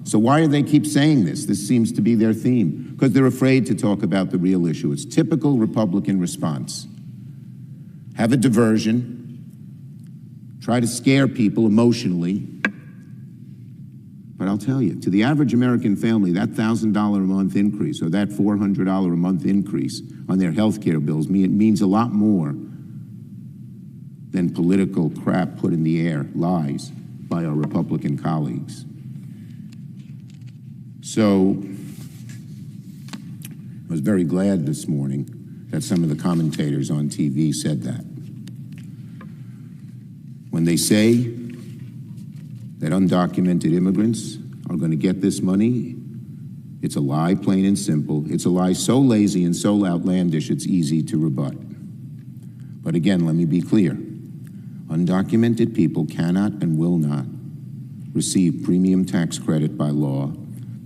So why do they keep saying this? This seems to be their theme. Because they're afraid to talk about the real issue. It's typical Republican response. Have a diversion, try to scare people emotionally. But I'll tell you, to the average American family, that $1,000 a month increase or that $400 a month increase on their health care bills means a lot more than political crap put in the air, lies, by our Republican colleagues. So I was very glad this morning that some of the commentators on TV said that. When they say that undocumented immigrants are going to get this money, it's a lie, plain and simple. It's a lie so lazy and so outlandish it's easy to rebut. But again, let me be clear. Undocumented people cannot and will not receive premium tax credit by law.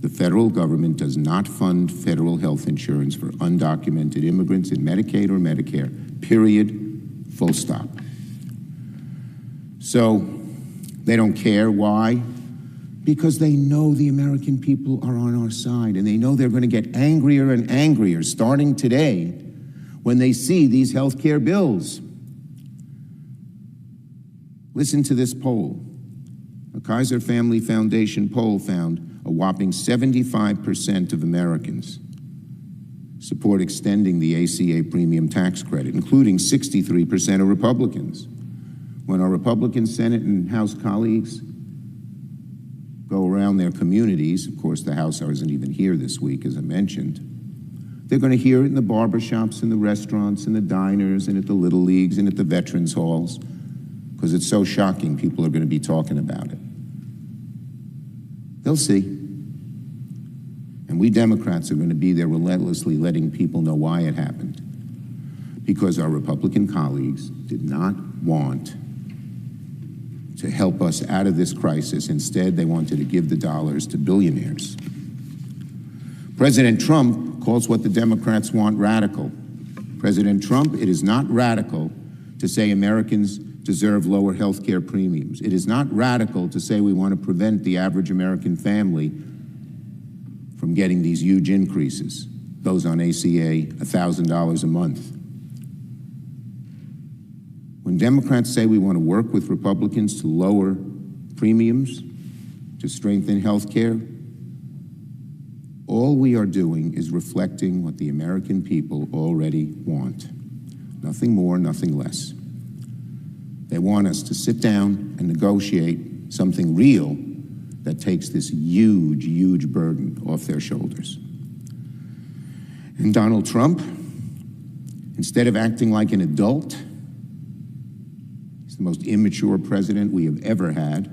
The federal government does not fund federal health insurance for undocumented immigrants in Medicaid or Medicare, period, full stop. So they don't care. Why? Because they know the American people are on our side, and they know they're going to get angrier and angrier starting today when they see these health care bills. Listen to this poll. A Kaiser Family Foundation poll found a whopping 75% of Americans support extending the ACA premium tax credit, including 63% of Republicans. When our Republican Senate and House colleagues go around their communities, of course the House isn't even here this week, as I mentioned, they're going to hear it in the barbershops, in the restaurants, in the diners, and at the Little Leagues, and at the Veterans Halls, because it's so shocking people are going to be talking about it. They'll see. And we Democrats are going to be there relentlessly letting people know why it happened. Because our Republican colleagues did not want to help us out of this crisis. Instead, they wanted to give the dollars to billionaires. President Trump calls what the Democrats want radical. President Trump, it is not radical to say Americans deserve lower health care premiums. It is not radical to say we want to prevent the average American family from getting these huge increases, those on ACA, $1,000 a month. When Democrats say we want to work with Republicans to lower premiums, to strengthen health care, all we are doing is reflecting what the American people already want. Nothing more, nothing less. They want us to sit down and negotiate something real that takes this huge, huge burden off their shoulders. And Donald Trump, instead of acting like an adult, he's the most immature president we have ever had.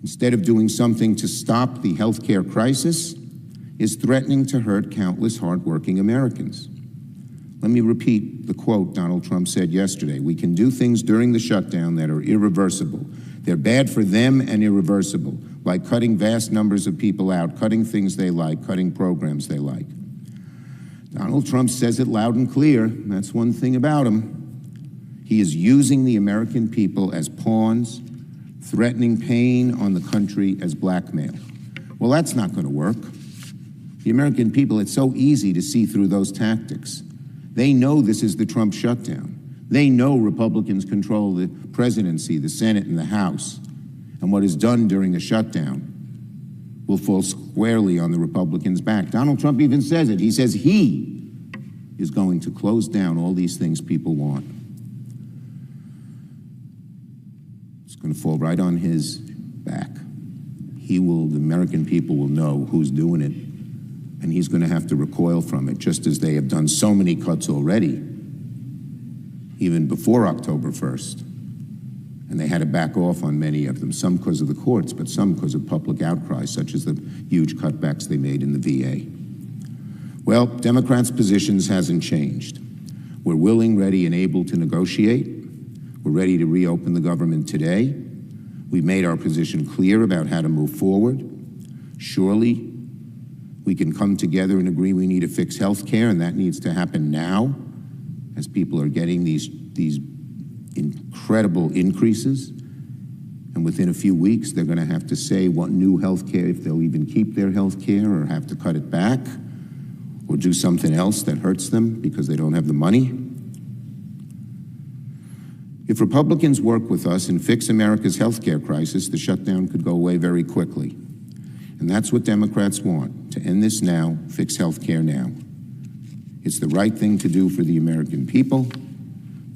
Instead of doing something to stop the healthcare crisis, is threatening to hurt countless hardworking Americans. Let me repeat the quote Donald Trump said yesterday. We can do things during the shutdown that are irreversible. They're bad for them and irreversible, like cutting vast numbers of people out, cutting things they like, cutting programs they like. Donald Trump says it loud and clear. That's one thing about him. He is using the American people as pawns, threatening pain on the country as blackmail. Well, that's not going to work. The American people, it's so easy to see through those tactics. They know this is the Trump shutdown. They know Republicans control the presidency, the Senate, and the House. And what is done during the shutdown will fall squarely on the Republicans' back. Donald Trump even says it. He says he is going to close down all these things people want. It's going to fall right on his back. The American people will know who's doing it, and he's going to have to recoil from it, just as they have done so many cuts already, even before October 1st. And they had to back off on many of them, some because of the courts, but some because of public outcry, such as the huge cutbacks they made in the VA. Well, Democrats' positions hasn't changed. We're willing, ready, and able to negotiate. We're ready to reopen the government today. We've made our position clear about how to move forward. Surely, we can come together and agree we need to fix health care, and that needs to happen now, as people are getting these incredible increases. And within a few weeks, they're going to have to say what new health care, if they'll even keep their health care or have to cut it back or do something else that hurts them because they don't have the money. If Republicans work with us and fix America's health care crisis, the shutdown could go away very quickly. And that's what Democrats want, to end this now, fix health care now. It's the right thing to do for the American people.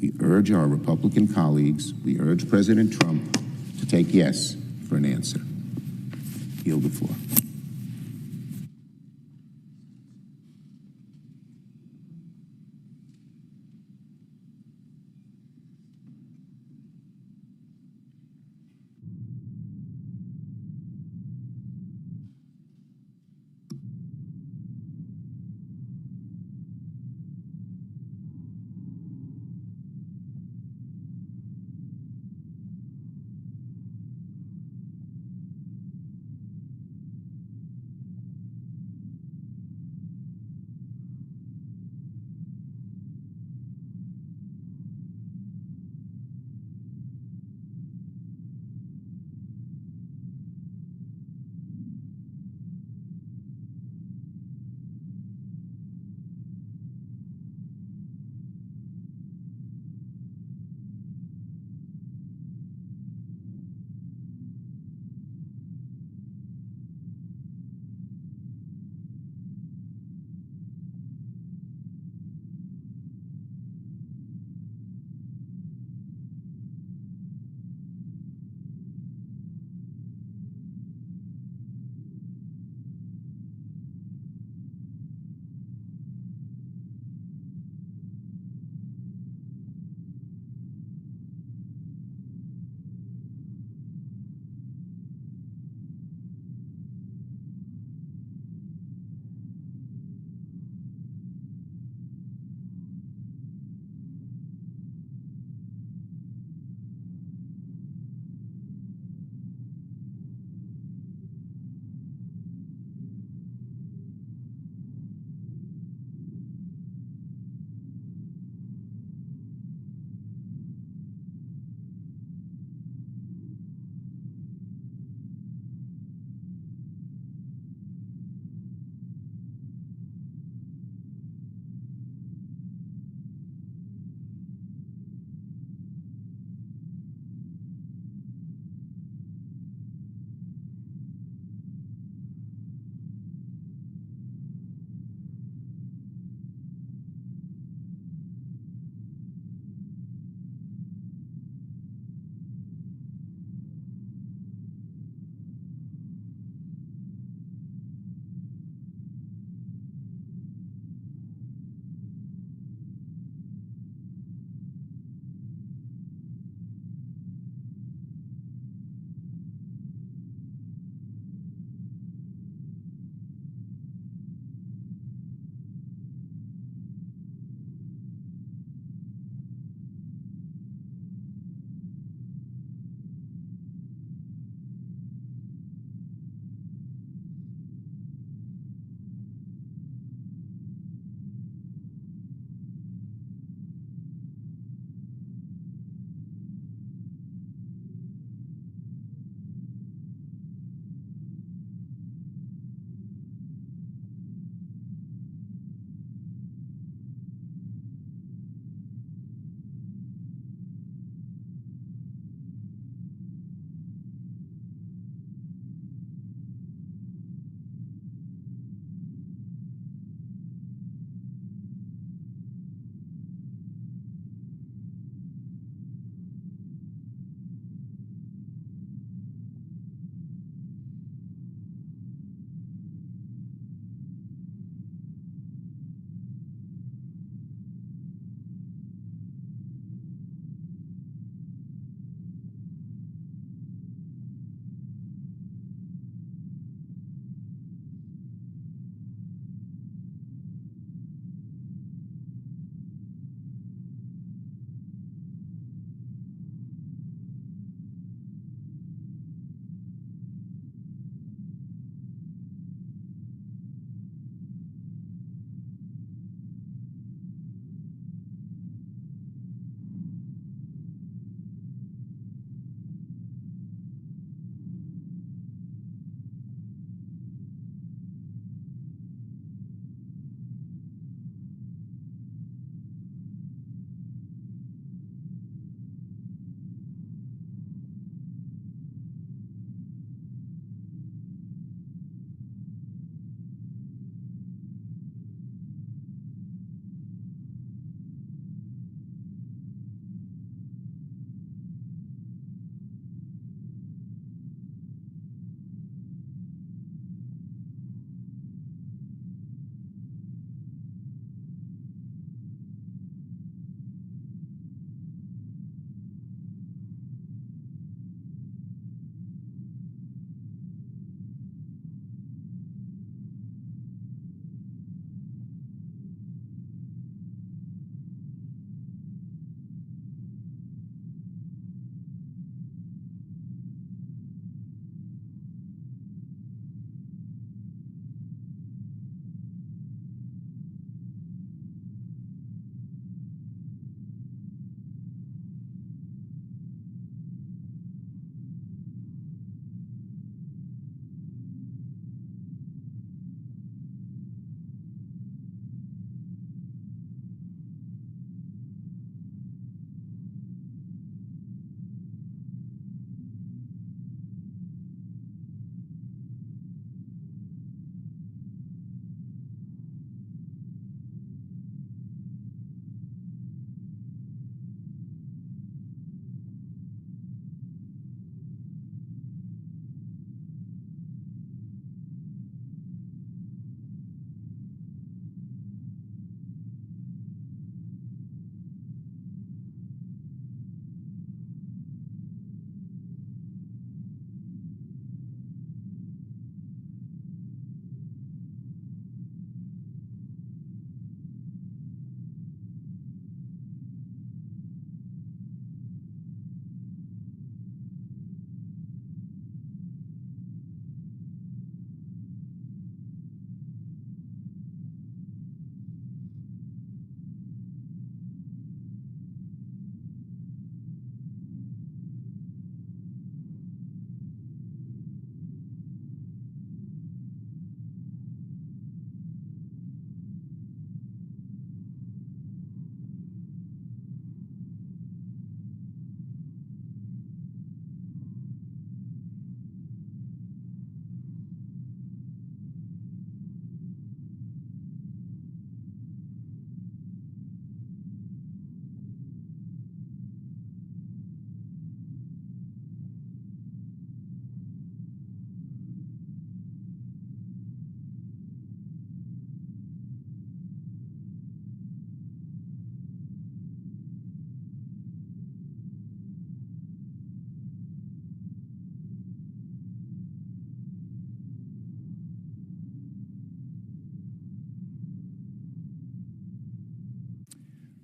We urge our Republican colleagues, we urge President Trump to take yes for an answer. Yield the floor.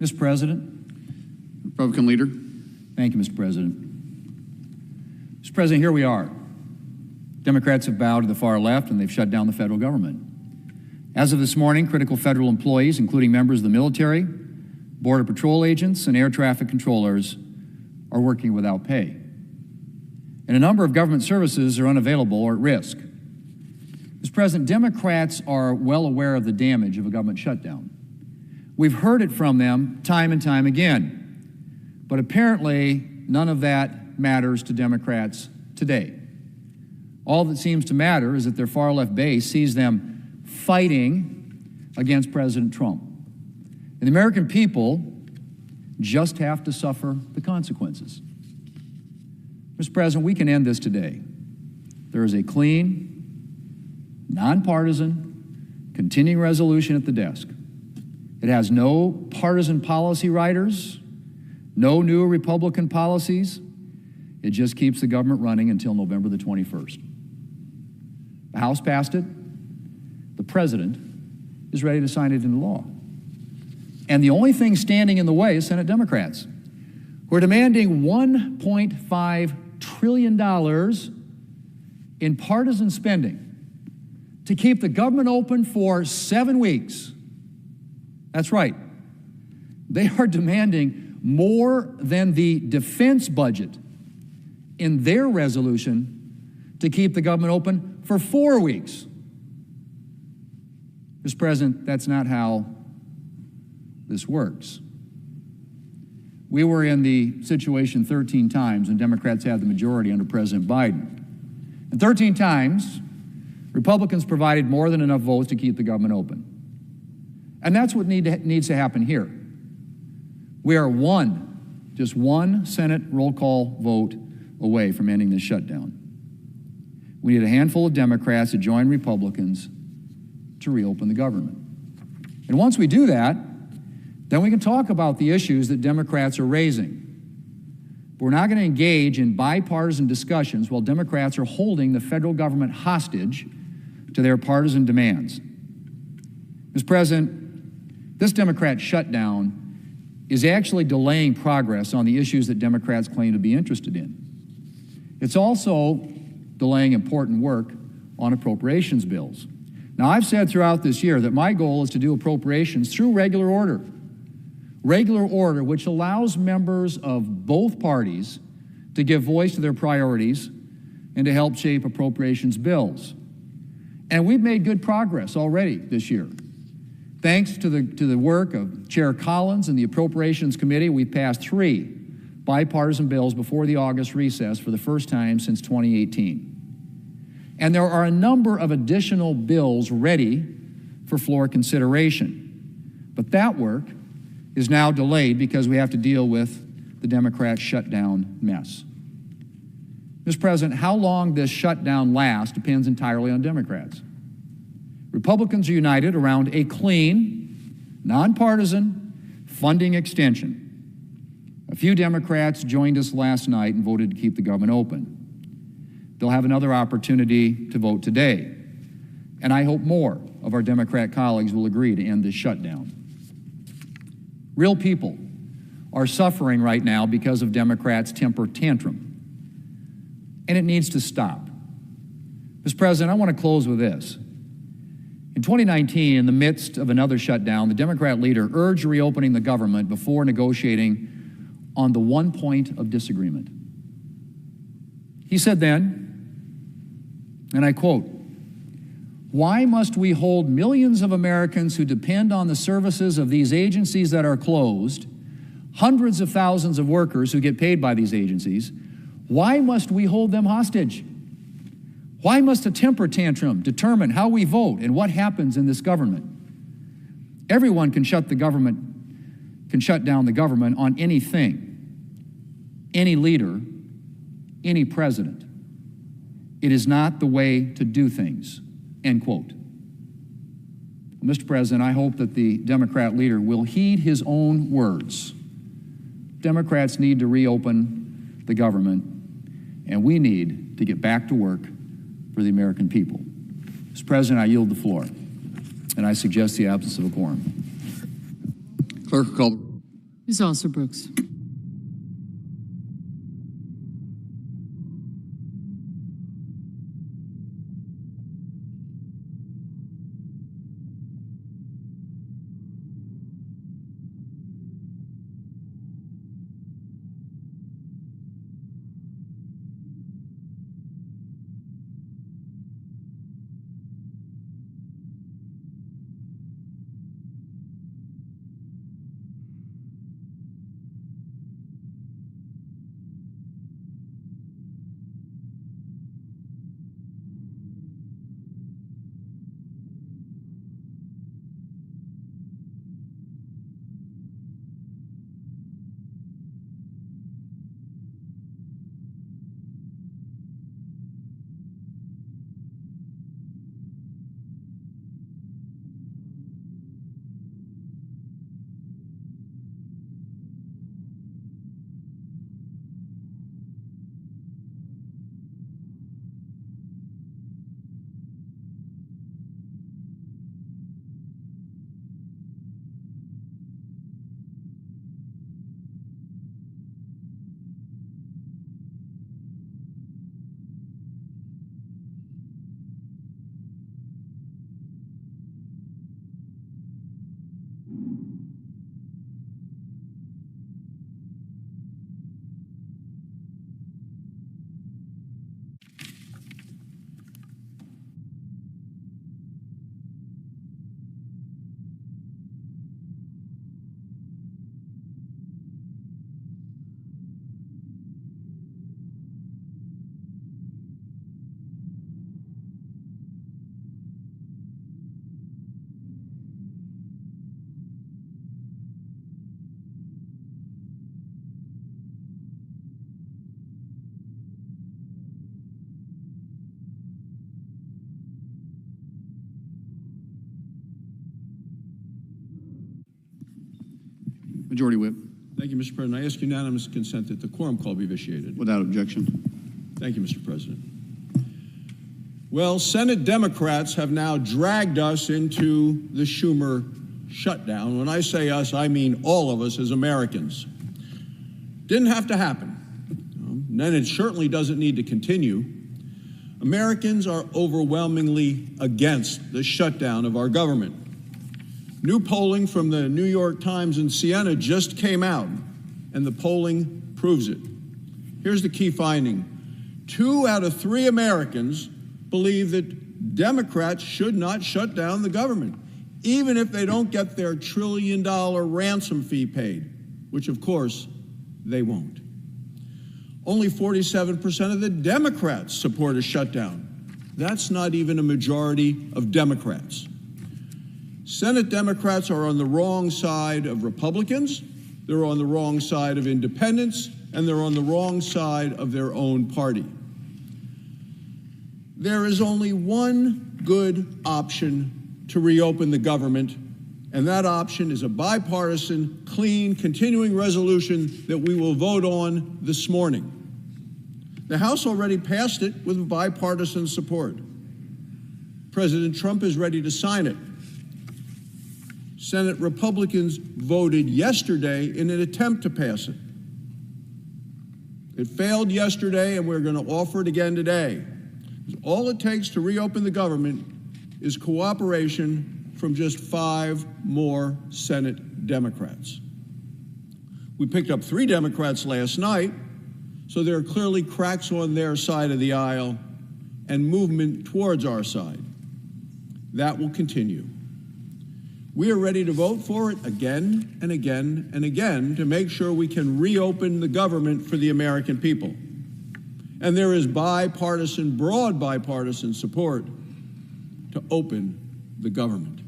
Mr. President. Republican Leader. Thank you, Mr. President. Mr. President, here we are. Democrats have bowed to the far left and they've shut down the federal government. As of this morning, critical federal employees, including members of the military, Border Patrol agents, and air traffic controllers, are working without pay. And a number of government services are unavailable or at risk. Mr. President, Democrats are well aware of the damage of a government shutdown. We've heard it from them time and time again, but apparently none of that matters to Democrats today. All that seems to matter is that their far-left base sees them fighting against President Trump. And the American people just have to suffer the consequences. Mr. President, we can end this today. There is a clean, nonpartisan, continuing resolution at the desk. It has no partisan policy writers, no new Republican policies. It just keeps the government running until November the 21st. The House passed it. The President is ready to sign it into law. And the only thing standing in the way is Senate Democrats, who are demanding $1.5 trillion in partisan spending to keep the government open for 7 weeks. That's right. They are demanding more than the defense budget in their resolution to keep the government open for 4 weeks. Mr. President, that's not how this works. We were in the situation 13 times when Democrats had the majority under President Biden. And 13 times, Republicans provided more than enough votes to keep the government open. And that's what needs to happen here. We are just one Senate roll call vote away from ending this shutdown. We need a handful of Democrats to join Republicans to reopen the government. And once we do that, then we can talk about the issues that Democrats are raising. But we're not going to engage in bipartisan discussions while Democrats are holding the federal government hostage to their partisan demands. Mr. President, this Democrat shutdown is actually delaying progress on the issues that Democrats claim to be interested in. It's also delaying important work on appropriations bills. Now, I've said throughout this year that my goal is to do appropriations through regular order which allows members of both parties to give voice to their priorities and to help shape appropriations bills. And we've made good progress already this year. Thanks to the work of Chair Collins and the Appropriations Committee, we passed 3 bipartisan bills before the August recess for the first time since 2018. And there are a number of additional bills ready for floor consideration. But that work is now delayed because we have to deal with the Democrat shutdown mess. Mr. President, how long this shutdown lasts depends entirely on Democrats. Republicans are united around a clean, nonpartisan funding extension. A few Democrats joined us last night and voted to keep the government open. They'll have another opportunity to vote today. And I hope more of our Democrat colleagues will agree to end this shutdown. Real people are suffering right now because of Democrats' temper tantrum. And it needs to stop. Mr. President, I want to close with this. In 2019, in the midst of another shutdown, the Democrat leader urged reopening the government before negotiating on the one point of disagreement. He said then, and I quote, "Why must we hold millions of Americans who depend on the services of these agencies that are closed, hundreds of thousands of workers who get paid by these agencies, why must we hold them hostage? Why must a temper tantrum determine how we vote and what happens in this government? Everyone can shut down the government on anything, any leader, any president. It is not the way to do things." End quote. Mr. President, I hope that the Democrat leader will heed his own words. Democrats need to reopen the government, and we need to get back to work for the American people. Mr. President, I yield the floor, and I suggest the absence of a quorum. Clerk will call. Ms. Alston-Brooks. Majority Whip. Thank you, Mr. President. I ask unanimous consent that the quorum call be vitiated. Without objection. Thank you, Mr. President. Well, Senate Democrats have now dragged us into the Schumer shutdown. When I say us, I mean all of us as Americans. Didn't have to happen. And it certainly doesn't need to continue. Americans are overwhelmingly against the shutdown of our government. New polling from the New York Times and Siena just came out, and the polling proves it. Here's the key finding. 2 out of 3 Americans believe that Democrats should not shut down the government, even if they don't get their $1 trillion ransom fee paid, which of course they won't. Only 47% of the Democrats support a shutdown. That's not even a majority of Democrats. Senate Democrats are on the wrong side of Republicans, they're on the wrong side of independents, and they're on the wrong side of their own party. There is only one good option to reopen the government, and that option is a bipartisan, clean, continuing resolution that we will vote on this morning. The House already passed it with bipartisan support. President Trump is ready to sign it. Senate Republicans voted yesterday in an attempt to pass it. It failed yesterday, and we're going to offer it again today. All it takes to reopen the government is cooperation from just 5 more Senate Democrats. We picked up 3 Democrats last night, so there are clearly cracks on their side of the aisle and movement towards our side. That will continue. We are ready to vote for it again and again and again to make sure we can reopen the government for the American people. And there is bipartisan, broad bipartisan support to open the government.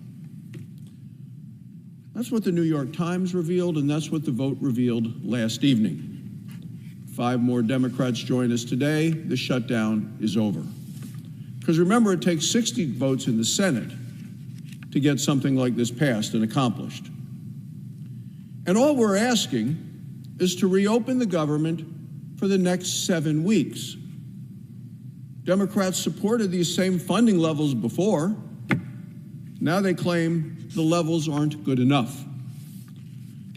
That's what the New York Times revealed, and that's what the vote revealed last evening. 5 more Democrats join us today. The shutdown is over. Because remember, it takes 60 votes in the Senate to get something like this passed and accomplished. And all we're asking is to reopen the government for the next 7 weeks. Democrats supported these same funding levels before. Now they claim the levels aren't good enough.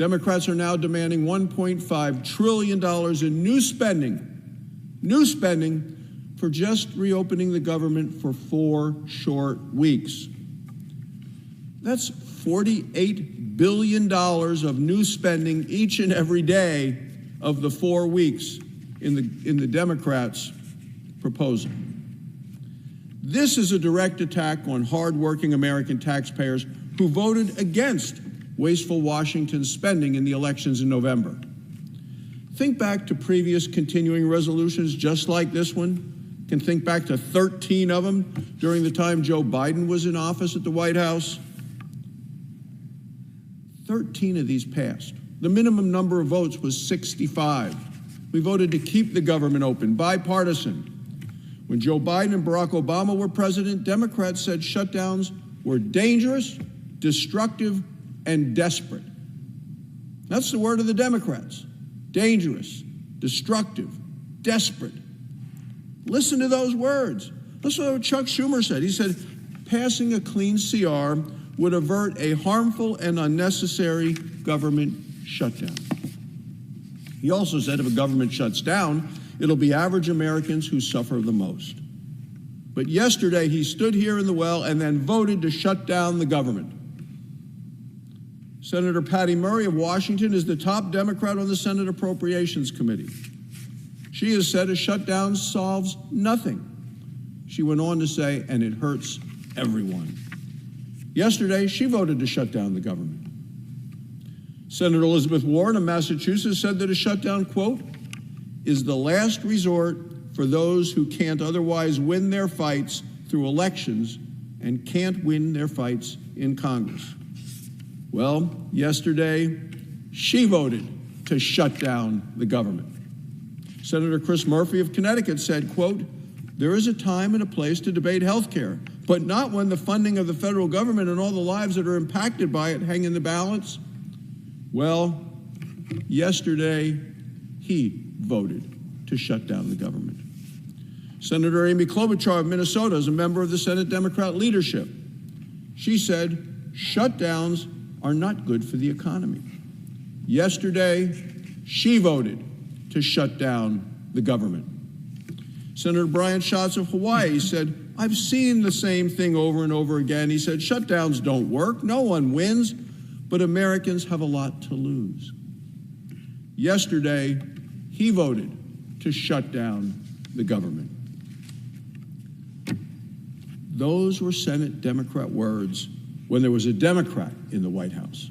Democrats are now demanding $1.5 trillion in new spending for just reopening the government for 4 short weeks. That's $48 billion of new spending each and every day of the 4 weeks in the Democrats' proposal. This is a direct attack on hardworking American taxpayers who voted against wasteful Washington spending in the elections in November. Think back to previous continuing resolutions just like this one. Can think back to 13 of them during the time Joe Biden was in office at the White House. 13 of these passed. The minimum number of votes was 65. We voted to keep the government open, bipartisan. When Joe Biden and Barack Obama were president, Democrats said shutdowns were dangerous, destructive, and desperate. That's the word of the Democrats. Dangerous, destructive, desperate. Listen to those words. Listen to what Chuck Schumer said. He said, passing a clean CR would avert a harmful and unnecessary government shutdown. He also said if a government shuts down, it'll be average Americans who suffer the most. But yesterday, he stood here in the well and then voted to shut down the government. Senator Patty Murray of Washington is the top Democrat on the Senate Appropriations Committee. She has said a shutdown solves nothing. She went on to say, and it hurts everyone. Yesterday, she voted to shut down the government. Senator Elizabeth Warren of Massachusetts said that a shutdown, quote, is the last resort for those who can't otherwise win their fights through elections and can't win their fights in Congress. Well, yesterday, she voted to shut down the government. Senator Chris Murphy of Connecticut said, quote, there is a time and a place to debate health care, but not when the funding of the federal government and all the lives that are impacted by it hang in the balance. Well, yesterday, he voted to shut down the government. Senator Amy Klobuchar of Minnesota is a member of the Senate Democrat leadership. She said, shutdowns are not good for the economy. Yesterday, she voted to shut down the government. Senator Brian Schatz of Hawaii said, I've seen the same thing over and over again. He said, shutdowns don't work, no one wins, but Americans have a lot to lose. Yesterday, he voted to shut down the government. Those were Senate Democrat words when there was a Democrat in the White House.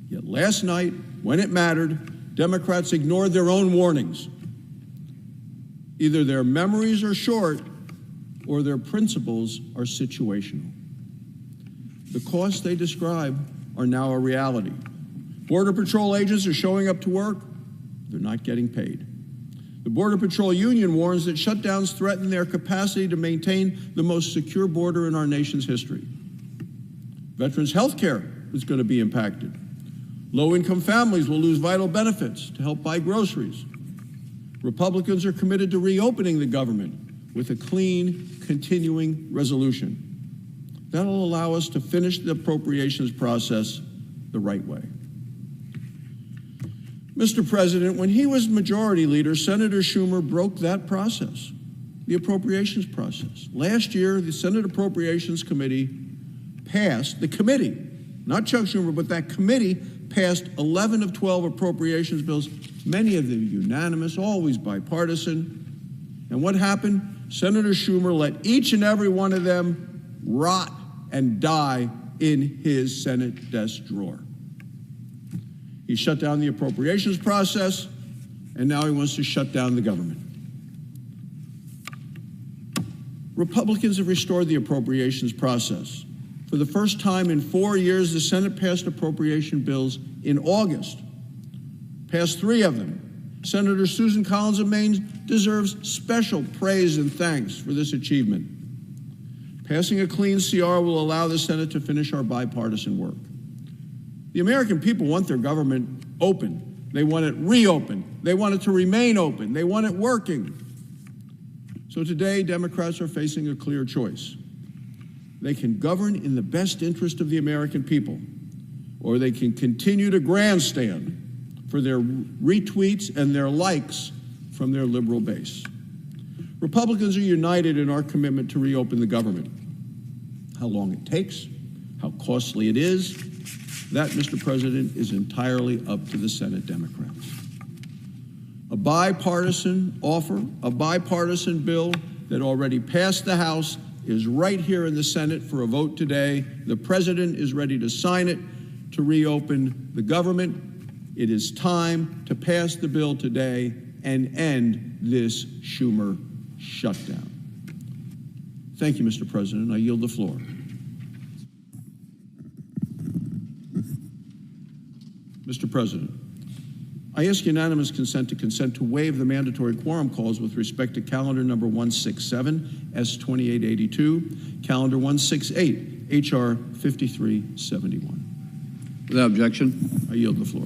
Yet last night, when it mattered, Democrats ignored their own warnings. Either their memories are short or their principles are situational. The costs they describe are now a reality. Border Patrol agents are showing up to work. They're not getting paid. The Border Patrol Union warns that shutdowns threaten their capacity to maintain the most secure border in our nation's history. Veterans' health care is going to be impacted. Low-income families will lose vital benefits to help buy groceries. Republicans are committed to reopening the government with a clean, continuing resolution. That'll allow us to finish the appropriations process the right way. Mr. President, when he was majority leader, Senator Schumer broke that process, the appropriations process. Last year, the Senate Appropriations Committee passed, the committee, not Chuck Schumer, but that committee passed 11 of 12 appropriations bills, many of them unanimous, always bipartisan. And what happened? Senator Schumer let each and every one of them rot and die in his Senate desk drawer. He shut down the appropriations process, and now he wants to shut down the government. Republicans have restored the appropriations process. For the first time in 4 years, the Senate passed appropriation bills in August, passed 3 of them. Senator Susan Collins of Maine deserves special praise and thanks for this achievement. Passing a clean CR will allow the Senate to finish our bipartisan work. The American people want their government open. They want it reopened. They want it to remain open. They want it working. So today, Democrats are facing a clear choice. They can govern in the best interest of the American people, or they can continue to grandstand for their retweets and their likes from their liberal base. Republicans are united in our commitment to reopen the government. How long it takes, how costly it is, that, Mr. President, is entirely up to the Senate Democrats. A bipartisan offer, a bipartisan bill that already passed the House is right here in the Senate for a vote today. The President is ready to sign it to reopen the government. It is time to pass the bill today and end this Schumer shutdown. Thank you, Mr. President. I yield the floor. Mr. President, I ask unanimous consent to waive the mandatory quorum calls with respect to calendar number 167, S2882, calendar 168, HR 5371. Without objection. I yield the floor.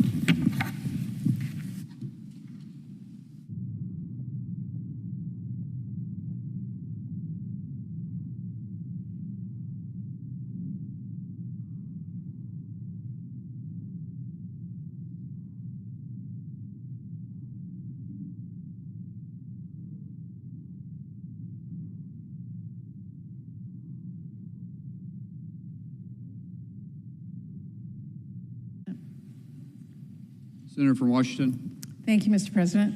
Senator from Washington. Thank you, Mr. President.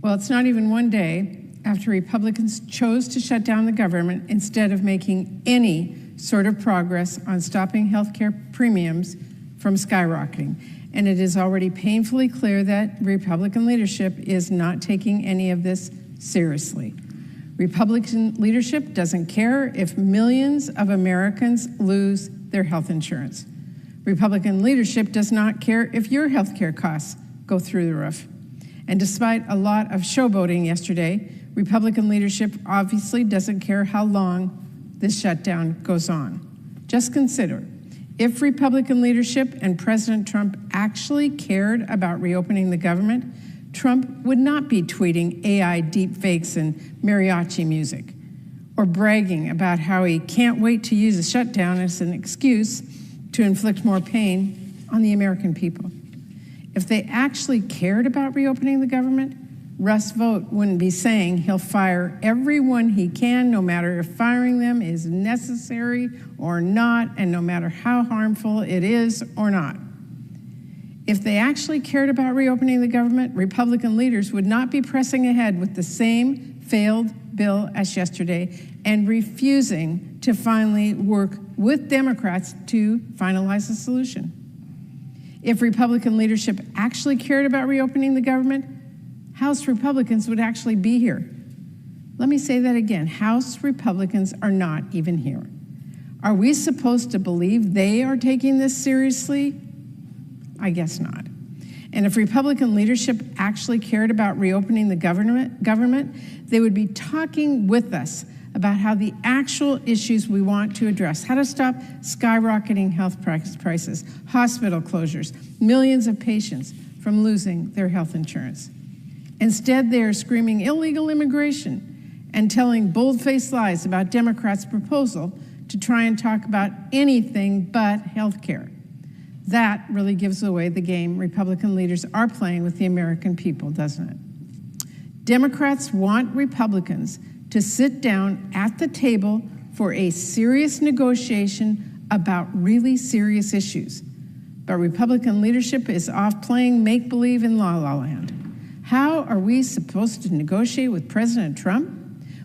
Well, it's not even one day after Republicans chose to shut down the government instead of making any sort of progress on stopping health care premiums from skyrocketing. And it is already painfully clear that Republican leadership is not taking any of this seriously. Republican leadership doesn't care if millions of Americans lose their health insurance. Republican leadership does not care if your health care costs go through the roof. And despite a lot of showboating yesterday, Republican leadership obviously doesn't care how long this shutdown goes on. Just consider, if Republican leadership and President Trump actually cared about reopening the government, Trump would not be tweeting AI deepfakes and mariachi music, or bragging about how he can't wait to use a shutdown as an excuse to inflict more pain on the American people. If they actually cared about reopening the government, Russ Vought wouldn't be saying he'll fire everyone he can, no matter if firing them is necessary or not, and no matter how harmful it is or not. If they actually cared about reopening the government, Republican leaders would not be pressing ahead with the same failed bill as yesterday and refusing to finally work with Democrats to finalize a solution. If Republican leadership actually cared about reopening the government, House Republicans would actually be here. Let me say that again. House Republicans are not even here. Are we supposed to believe they are taking this seriously? I guess not. And if Republican leadership actually cared about reopening the government, they would be talking with us about how the actual issues we want to address, how to stop skyrocketing health prices, hospital closures, millions of patients from losing their health insurance. Instead, they are screaming illegal immigration and telling bold-faced lies about Democrats' proposal to try and talk about anything but health care. That really gives away the game Republican leaders are playing with the American people, doesn't it? Democrats want Republicans to sit down at the table for a serious negotiation about really serious issues. But Republican leadership is off playing make-believe in la-la land. How are we supposed to negotiate with President Trump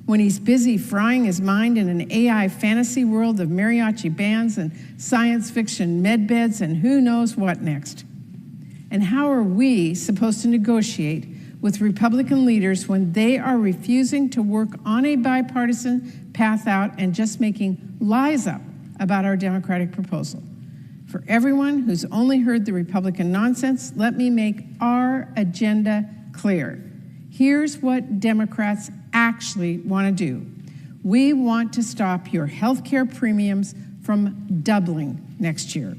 when he's busy frying his mind in an AI fantasy world of mariachi bands and science fiction medbeds and who knows what next? And how are we supposed to negotiate with Republican leaders when they are refusing to work on a bipartisan path out and just making lies up about our Democratic proposal? For everyone who's only heard the Republican nonsense, let me make our agenda clear. Here's what Democrats actually want to do. We want to stop your health care premiums from doubling next year.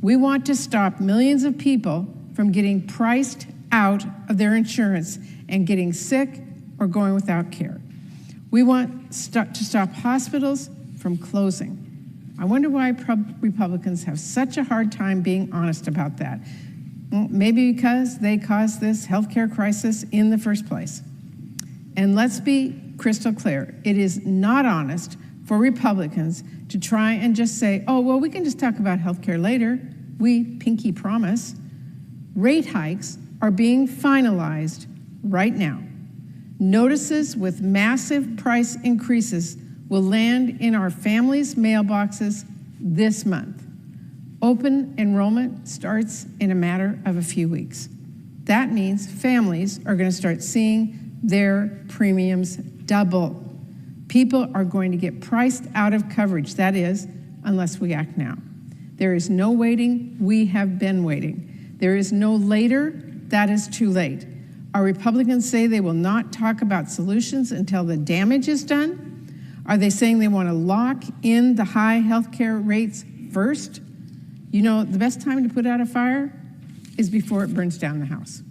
We want to stop millions of people from getting priced out of their insurance and getting sick or going without care. We want to stop hospitals from closing. I wonder why Republicans have such a hard time being honest about that. Well, maybe because they caused this healthcare crisis in the first place. And let's be crystal clear. It is not honest for Republicans to try and just say, oh, well, we can just talk about healthcare later. We pinky promise. Rate hikes are being finalized right now. Notices with massive price increases will land in our families' mailboxes this month. Open enrollment starts in a matter of a few weeks. That means families are going to start seeing their premiums double. People are going to get priced out of coverage, that is, unless we act now. There is no waiting, we have been waiting. There is no later, that is too late. Our Republicans say they will not talk about solutions until the damage is done. Are they saying they want to lock in the high health care rates first? You know, the best time to put out a fire is before it burns down the house.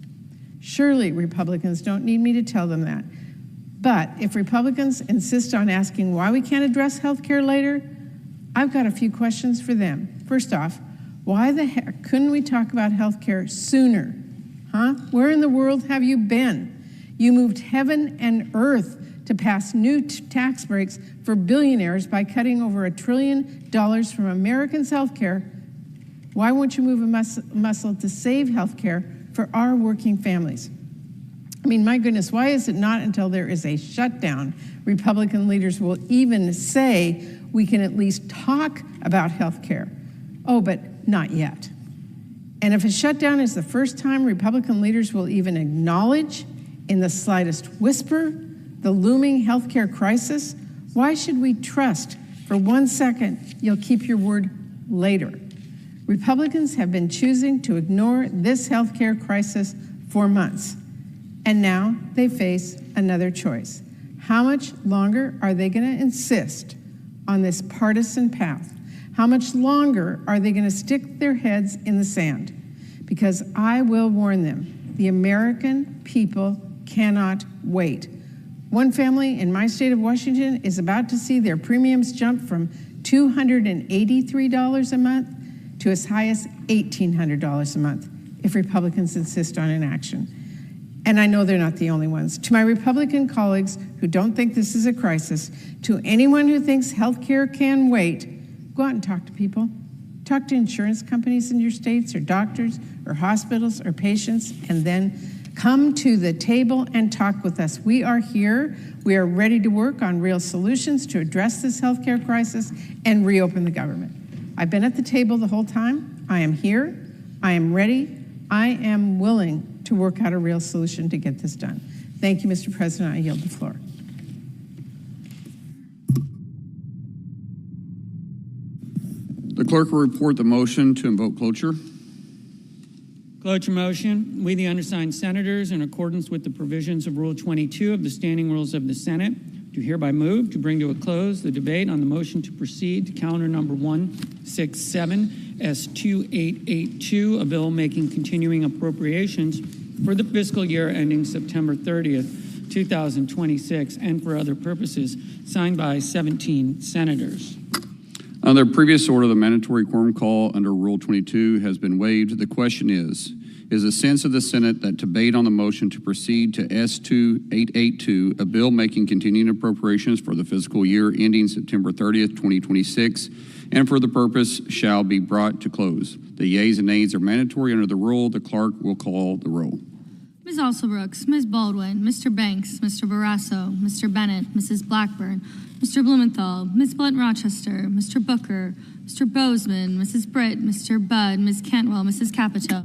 Surely Republicans don't need me to tell them that. But if Republicans insist on asking why we can't address health care later, I've got a few questions for them. First off, why the heck couldn't we talk about health care sooner? Huh? Where in the world have you been? You moved heaven and earth to pass new tax breaks for billionaires by cutting over $1 trillion from Americans' health care. Why won't you move a muscle to save health care for our working families? I mean, my goodness, why is it not until there is a shutdown Republican leaders will even say we can at least talk about health care? Oh, but not yet. And if a shutdown is the first time Republican leaders will even acknowledge in the slightest whisper the looming healthcare crisis, why should we trust for 1 second you'll keep your word later? Republicans have been choosing to ignore this healthcare crisis for months, and now they face another choice. How much longer are they going to insist on this partisan path? How much longer are they going to stick their heads in the sand? Because I will warn them, the American people cannot wait. One family in my state of Washington is about to see their premiums jump from $283 a month to as high as $1,800 a month if Republicans insist on inaction. And I know they're not the only ones. To my Republican colleagues who don't think this is a crisis, to anyone who thinks health care can wait, go out and talk to people. Talk to insurance companies in your states or doctors or hospitals or patients, and then come to the table and talk with us. We are here. We are ready to work on real solutions to address this healthcare crisis and reopen the government. I've been at the table the whole time. I am here. I am ready. I am willing to work out a real solution to get this done. Thank you, Mr. President. I yield the floor. The clerk will report the motion to invoke cloture. Cloture motion. We, the undersigned senators, in accordance with the provisions of Rule 22 of the Standing Rules of the Senate, do hereby move to bring to a close the debate on the motion to proceed to calendar number 167 S2882, a bill making continuing appropriations for the fiscal year ending September 30th, 2026, and for other purposes, signed by 17 senators. Under previous order, the mandatory quorum call under Rule 22 has been waived. The question is the sense of the Senate that debate on the motion to proceed to S2882, a bill making continuing appropriations for the fiscal year ending September 30th, 2026, and for the purpose shall be brought to close. The yeas and nays are mandatory under the rule. The clerk will call the roll. Ms. Alsobrooks, Ms. Baldwin, Mr. Banks, Mr. Barrasso, Mr. Bennett, Mrs. Blackburn, Mr. Blumenthal, Ms. Blunt Rochester, Mr. Booker, Mr. Bozeman, Mrs. Britt, Mr. Budd, Ms. Cantwell, Mrs. Capito.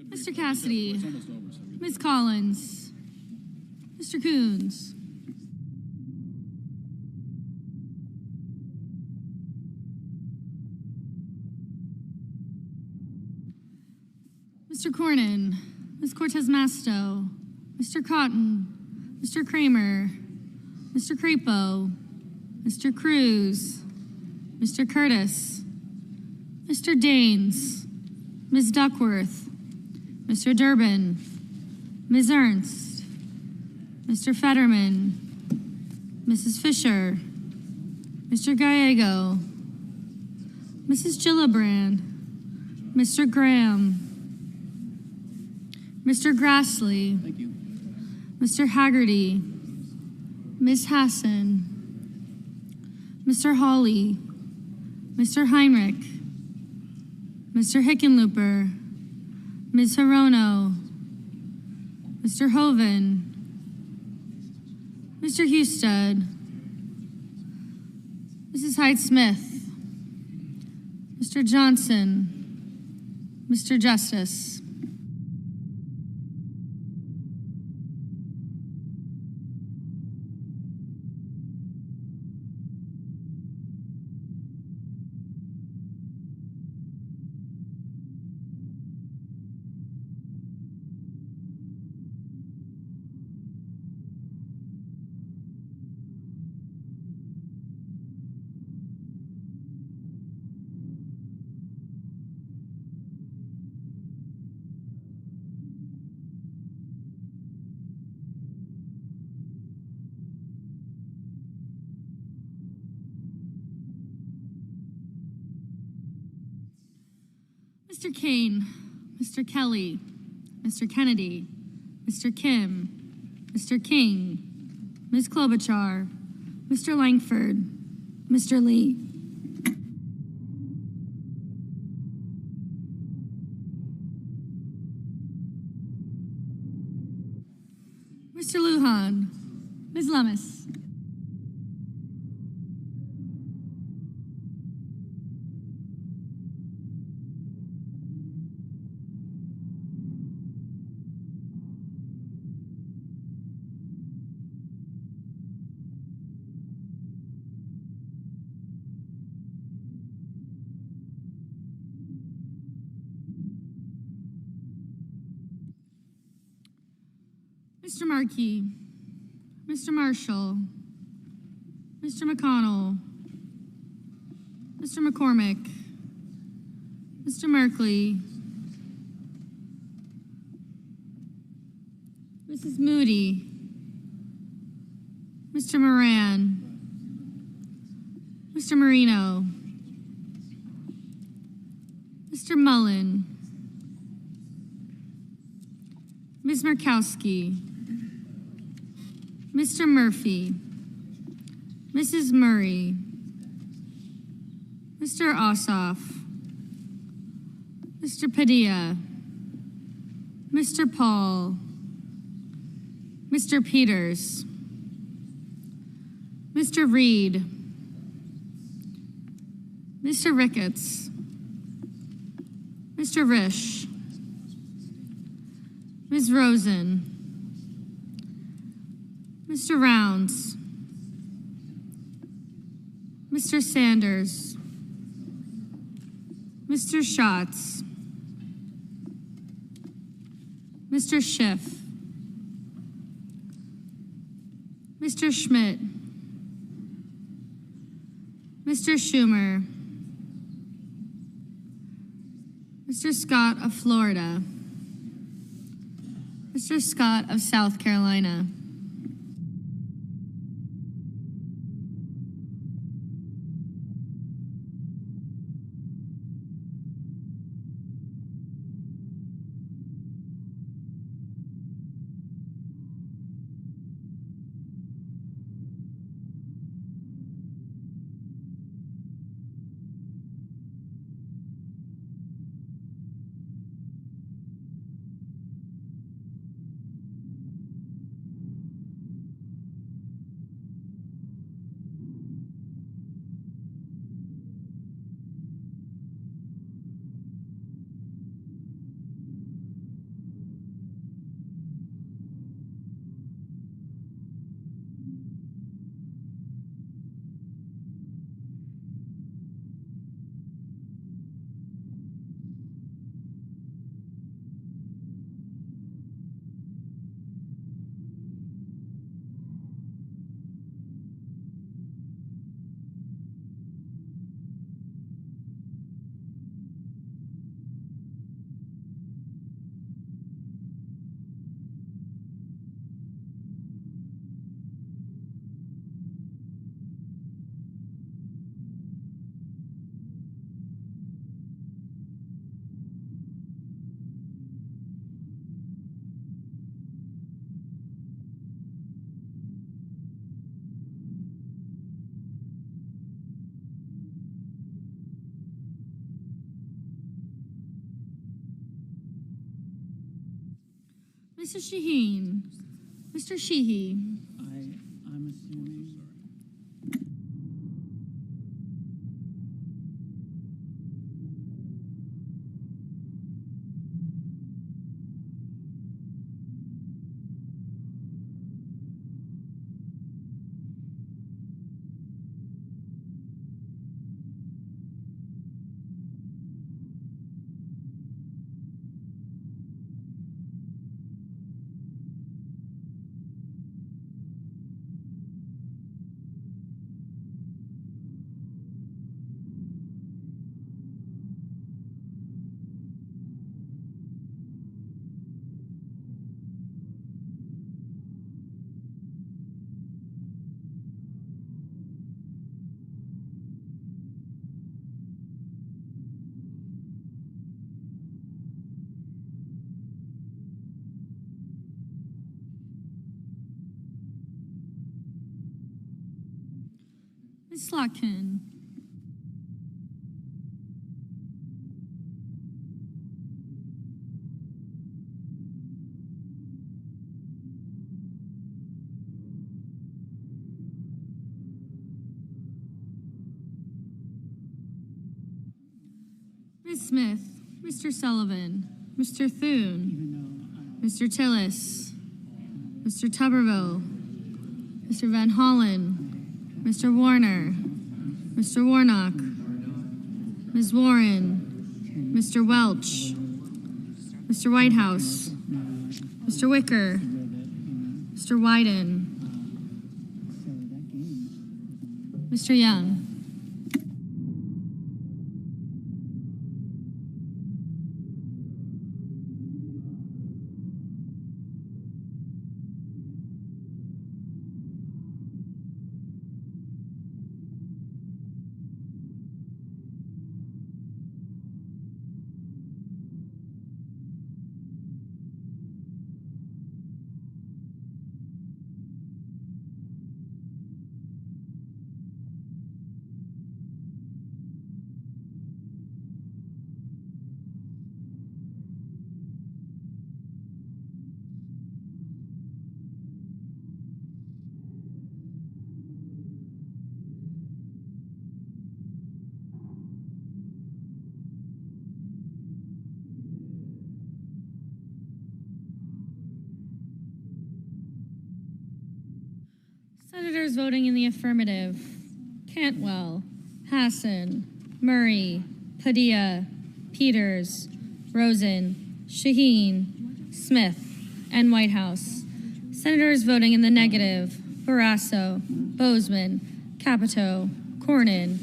Mr. Cassidy, Ms. Collins, Mr. Coons, Mr. Cornyn, Ms. Cortez Masto, Mr. Cotton, Mr. Kramer, Mr. Crapo, Mr. Cruz, Mr. Curtis, Mr. Daines, Ms. Duckworth, Mr. Durbin, Ms. Ernst, Mr. Fetterman, Mrs. Fisher, Mr. Gallego, Mrs. Gillibrand, Mr. Graham, Mr. Grassley, Thank you. Mr. Haggerty, Ms. Hassan, Mr. Hawley, Mr. Heinrich, Mr. Hickenlooper, Ms. Hirono, Mr. Hoven, Mr. Husted, Mrs. Hyde-Smith, Mr. Johnson, Mr. Justice. Mr. Kane, Mr. Kelly, Mr. Kennedy, Mr. Kim, Mr. King, Ms. Klobuchar, Mr. Langford, Mr. Lee. Mr. Lujan, Ms. Lummis. Mr. Markey, Mr. Marshall, Mr. McConnell, Mr. McCormick, Mr. Merkley, Mrs. Moody, Mr. Moran, Mr. Marino, Mr. Mullen, Ms. Murkowski, Mr. Murphy, Mrs. Murray, Mr. Ossoff, Mr. Padilla, Mr. Paul, Mr. Peters, Mr. Reed, Mr. Ricketts, Mr. Risch, Ms. Rosen, Mr. Rounds, Mr. Sanders, Mr. Schatz, Mr. Schiff, Mr. Schmidt, Mr. Schumer, Mr. Scott of Florida, Mr. Scott of South Carolina. Mrs. Shaheen. Mr. Sheehy. I'm assuming. Ms. Slotkin. Ms. Smith. Mr. Sullivan. Mr. Thune. Mr. Tillis. Mr. Tuberville. Mr. Van Hollen. Mr. Warner, Mr. Warnock, Ms. Warren, Mr. Welch, Mr. Whitehouse, Mr. Wicker, Mr. Wyden, Mr. Young. Senators voting in the affirmative: Cantwell, Hassan, Murray, Padilla, Peters, Rosen, Shaheen, Smith, and Whitehouse. Senators voting in the negative: Barrasso, Bozeman, Capito, Cornyn,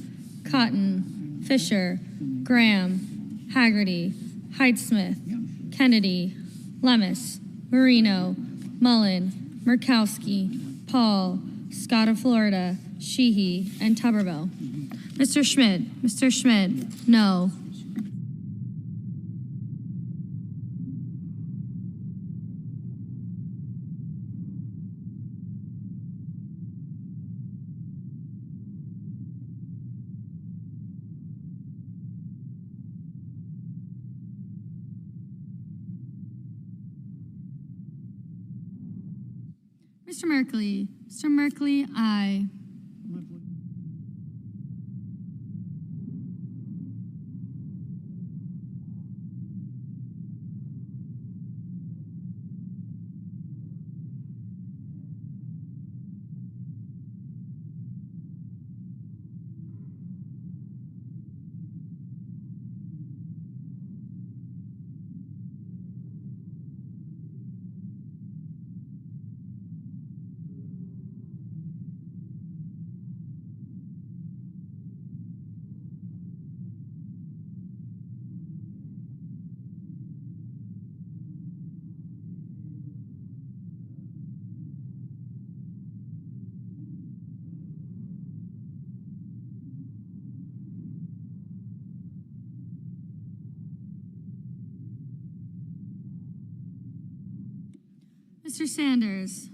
Cotton, Fisher, Graham, Haggerty, Heidsmith, Kennedy, Lemus, Marino, Mullen, Murkowski, Paul, Scott of Florida, Sheehy, and Tuberville. Mr. Schmidt, no. Mr. Merkley, aye.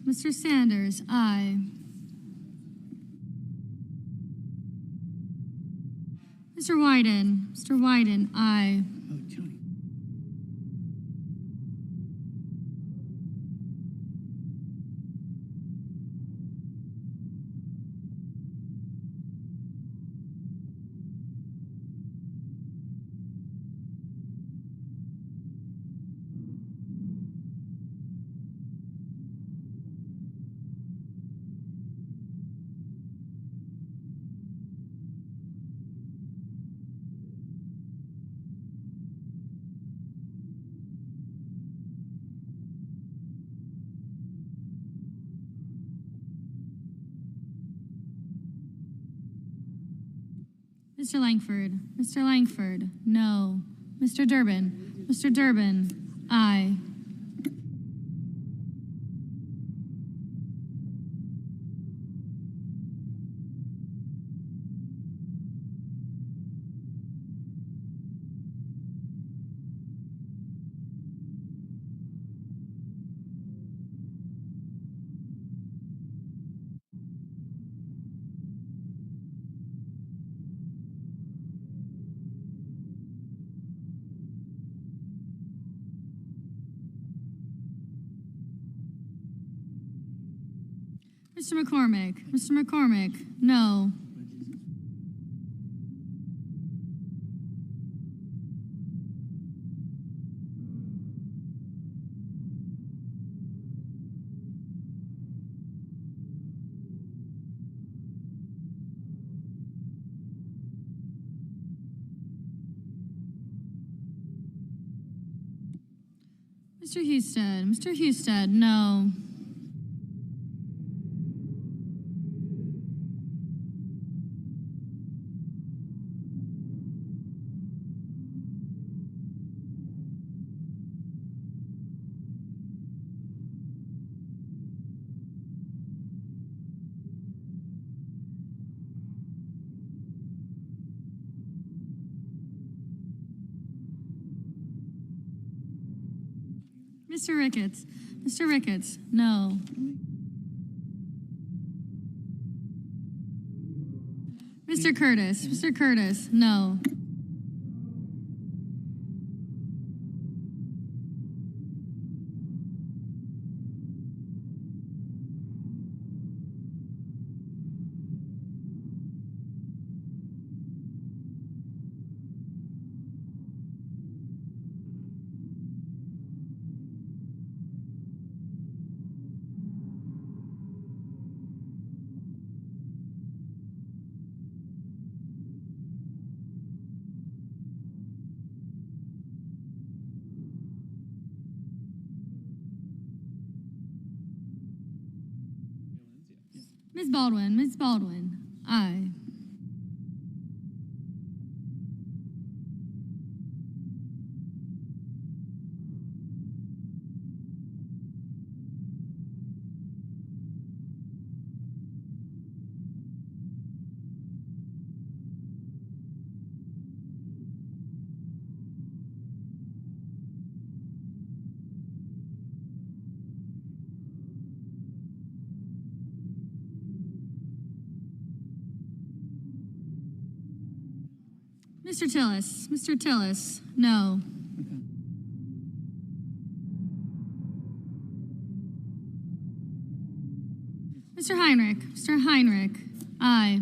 Mr. Sanders, aye. Mr. Wyden, aye. Mr. Langford. Mr. Langford, no. Mr. Durbin. Mr. Durbin, aye. Mr. McCormick. Mr. McCormick, no. Mr. Husted. Mr. Husted, no. Mr. Ricketts. Mr. Ricketts, no. Mr. Curtis. Mr. Curtis, no. Ms. Baldwin. Ms. Baldwin, aye. Mr. Tillis. Mr. Tillis, no. Mr. Heinrich. Mr. Heinrich, aye.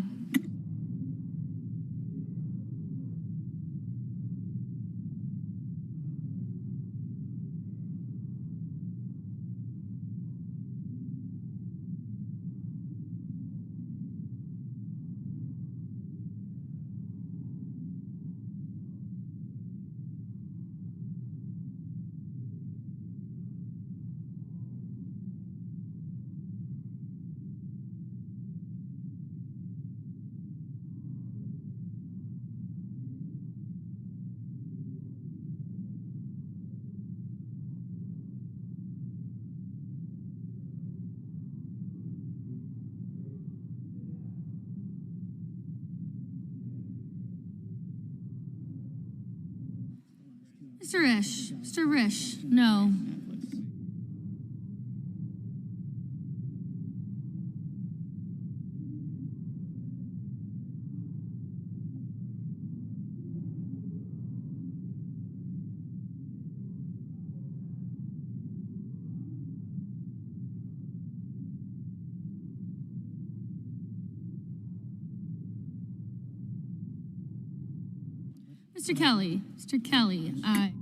Mr. Risch. Mr. Risch, no. Mr. Kelly. Mr. Kelly, aye.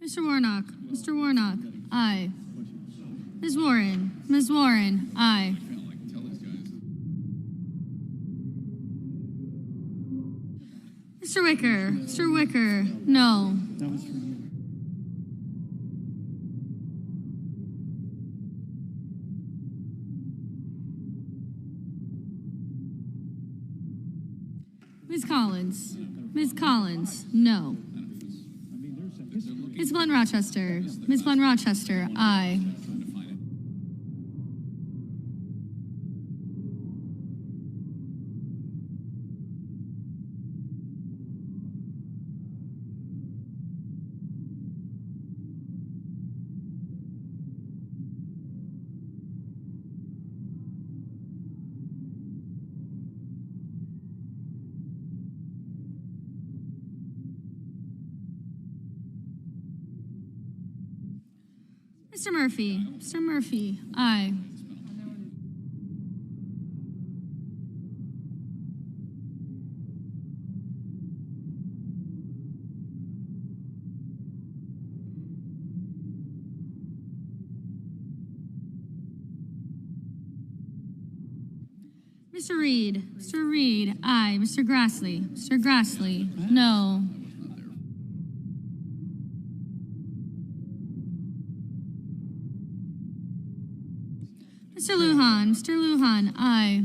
Mr. Warnock. Mr. Warnock, aye. Ms. Warren. Ms. Warren, aye. Mr. Wicker, Mr. Wicker, no. That was for you. Ms. Collins, no. Ms. Blunt Rochester, aye. Mr. Murphy, aye. Mr. Reed, aye. Mr. Grassley, no. Mr. Lujan, aye.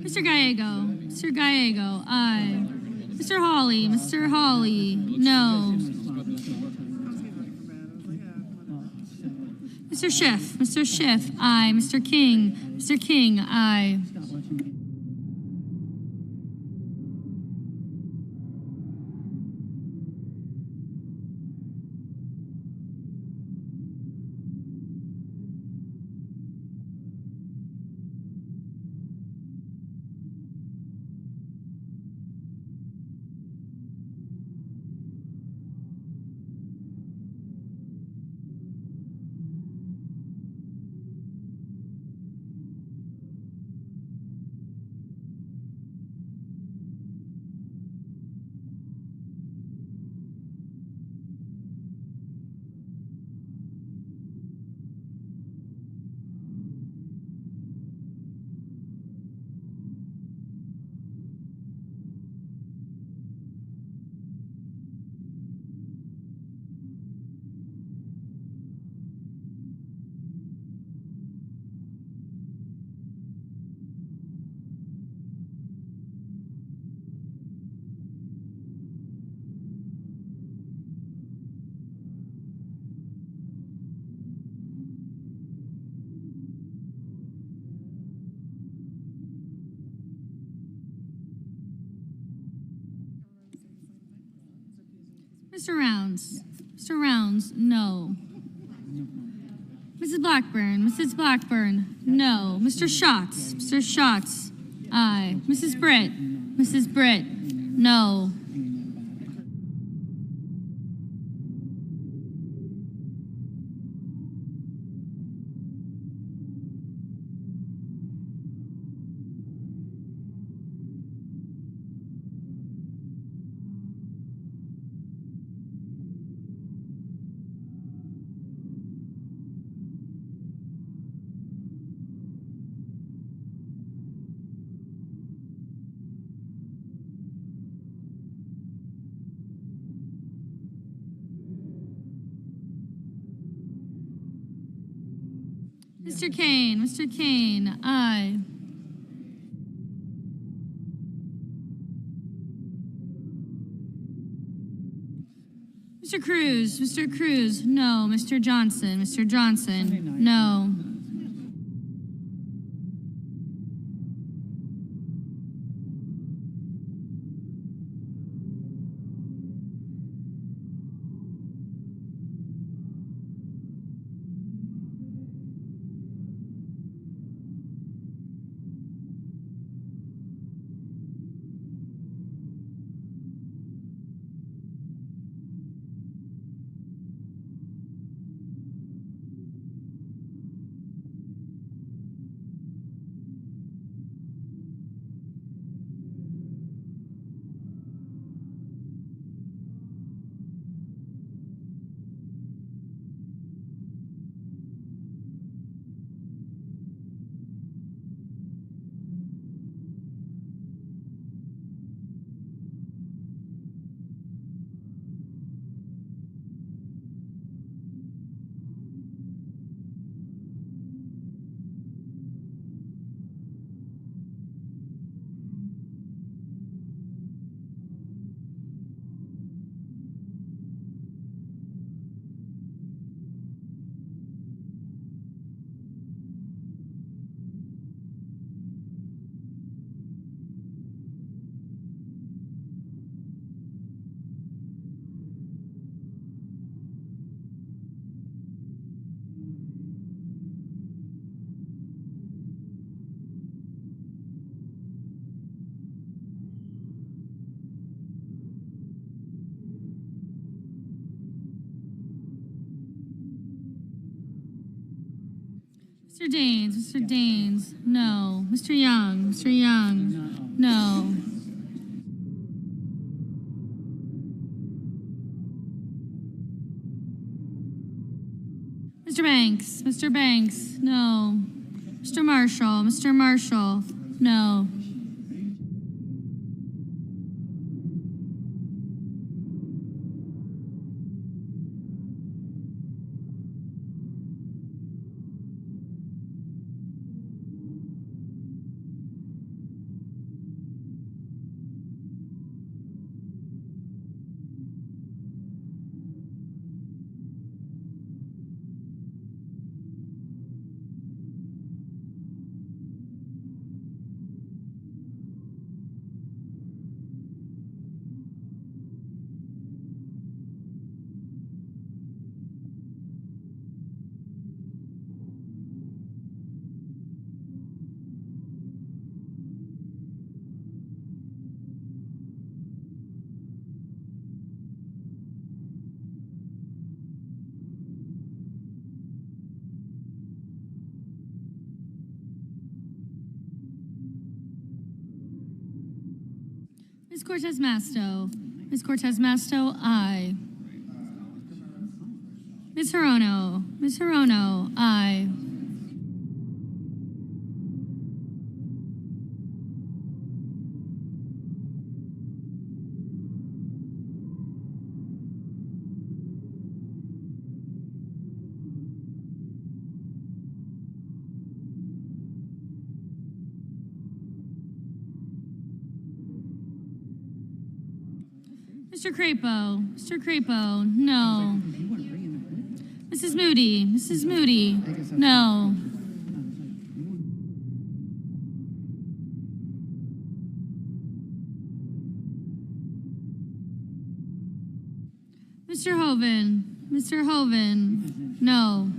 Mr. Gallego, aye. Mr. Hawley, no. Mr. Schiff, aye. Mr. King, aye. Mr. Rounds, no. Mrs. Blackburn, no. Mr. Schatz, aye. Mrs. Britt, no. Mr. Kane, aye. Mr. Cruz, no. Mr. Johnson, no. Mr. Daines, Mr. Daines, no. Mr. Young, Mr. Young, no. Mr. Banks, no. Mr. Marshall, no. Ms. Cortez Masto. Ms. Cortez Masto, aye. Ms. Hirono. Ms. Hirono, aye. Mr. Crapo, no. Mrs. Moody, no. Mr. Hoven, no.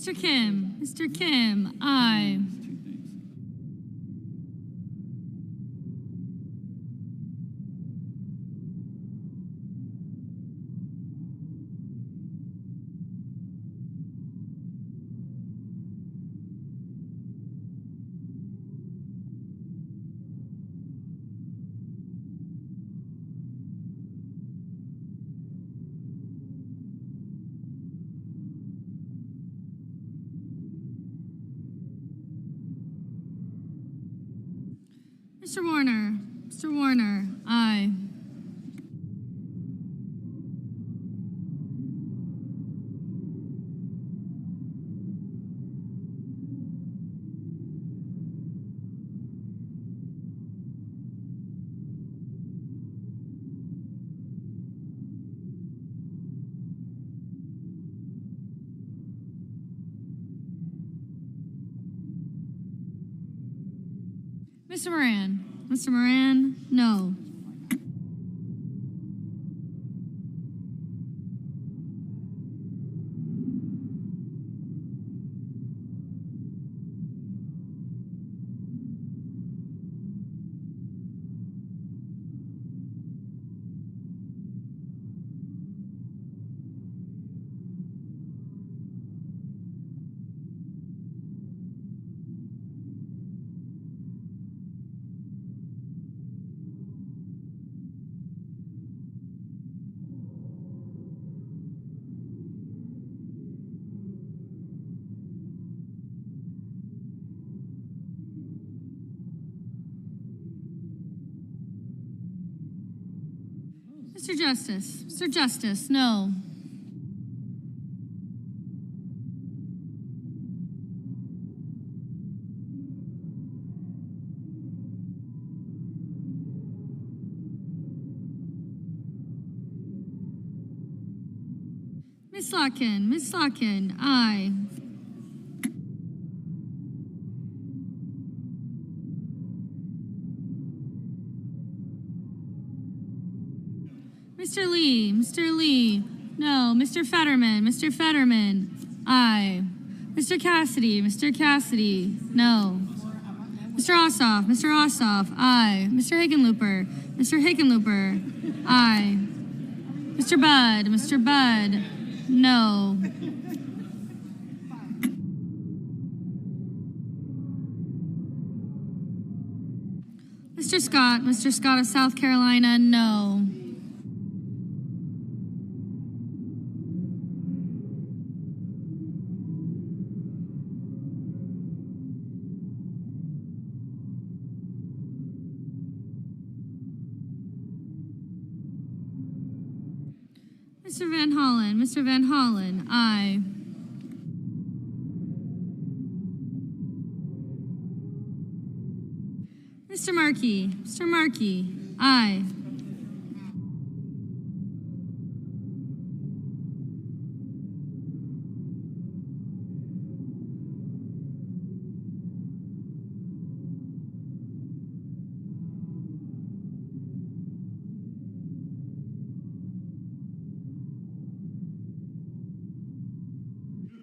Mr. Kim, aye. Mr. Warner, aye. Mr. Moran, no. Mr. Justice, no. Ms. Slotkin, aye. Mr. Lee, no. Mr. Fetterman, aye. Mr. Cassidy, no. Mr. Ossoff, aye. Mr. Hickenlooper, aye. Mr. Budd, no. Mr. Scott of South Carolina, no. Mr. Van Hollen, aye. Mr. Markey, aye.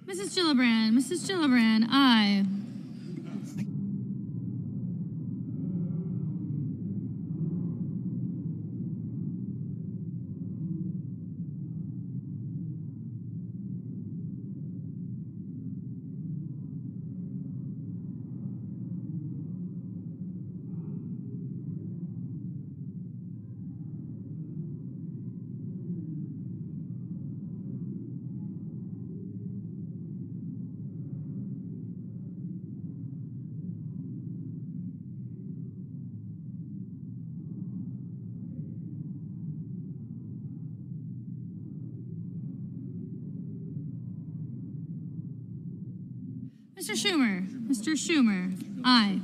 Mrs. Gillibrand, aye. Mr. Schumer, aye.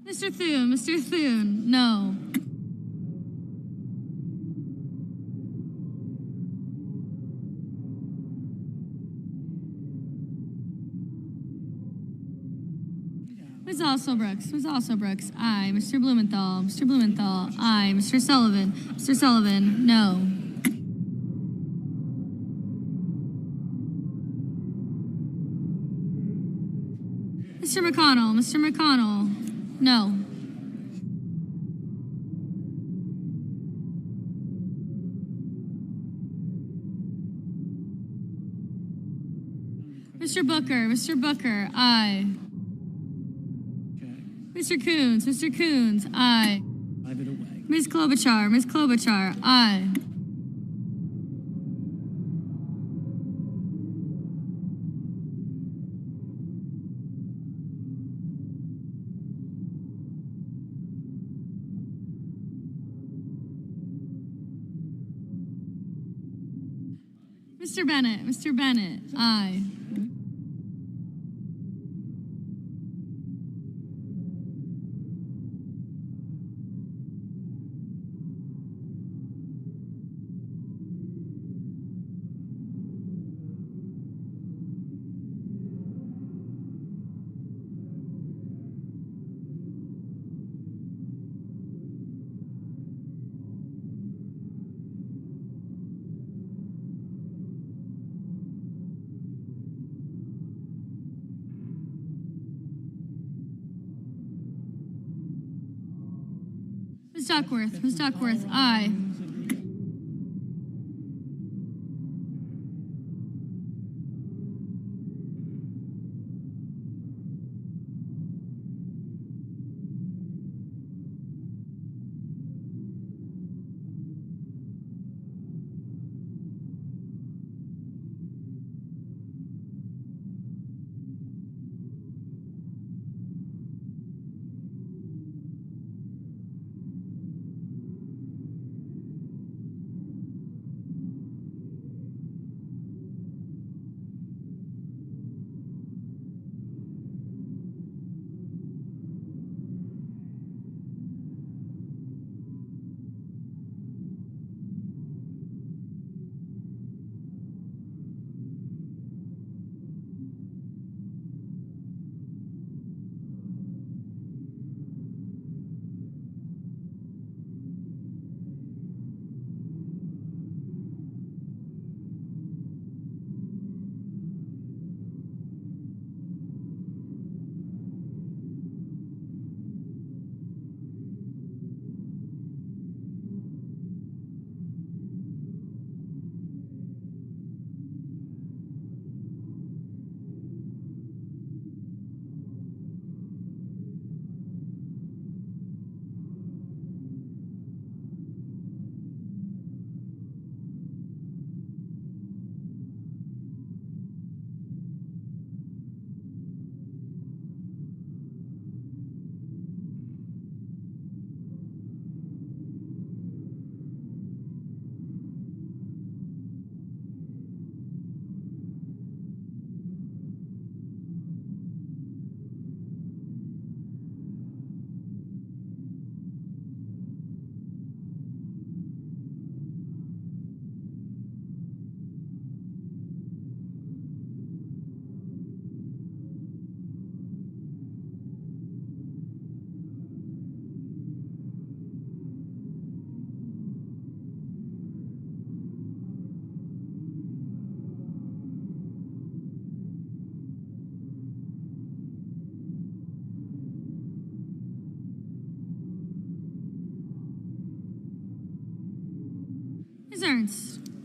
Mr. Thune, no. Ms. Alsobrooks, aye. Mr. Blumenthal, aye. Mr. Sullivan, no. Mr. McConnell, no. Mr. Booker, aye. Mr. Coons, aye. Ms. Klobuchar, aye. Mr. Bennett, aye. Ms. Duckworth, aye.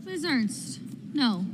Ms. Ernst, no.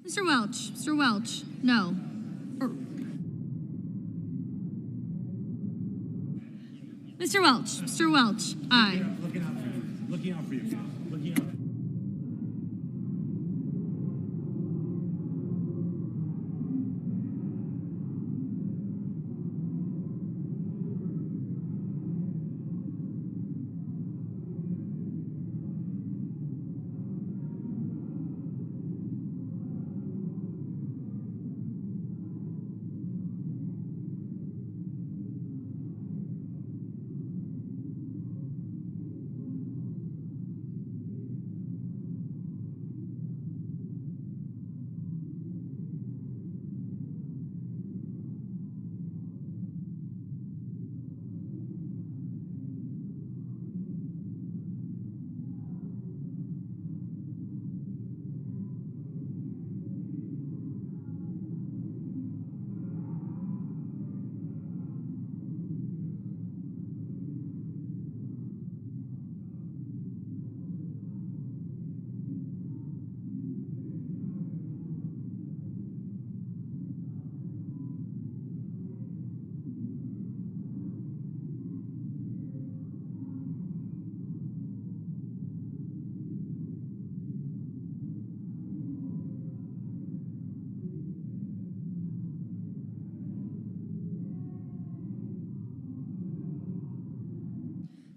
Mr. Welch, no. Mr. Welch, aye. Looking out for you. Looking out.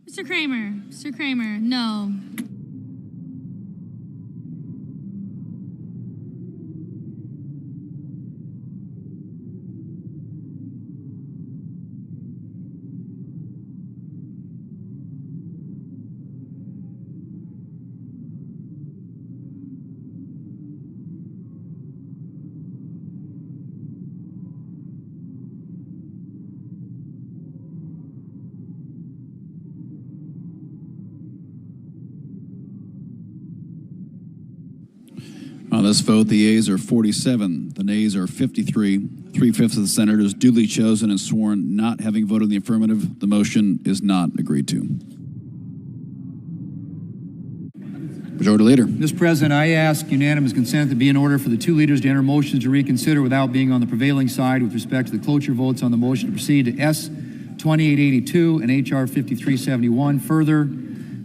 Mr. Kramer. Mr. Kramer, no. On this vote, the yeas are 47, the nays are 53. 3/5 of the senators duly chosen and sworn not having voted in the affirmative. The motion is not agreed to. Majority Leader. Mr. President, I ask unanimous consent to be in order for the two leaders to enter motions to reconsider without being on the prevailing side with respect to the cloture votes on the motion to proceed to S 2882 and HR 5371. Further,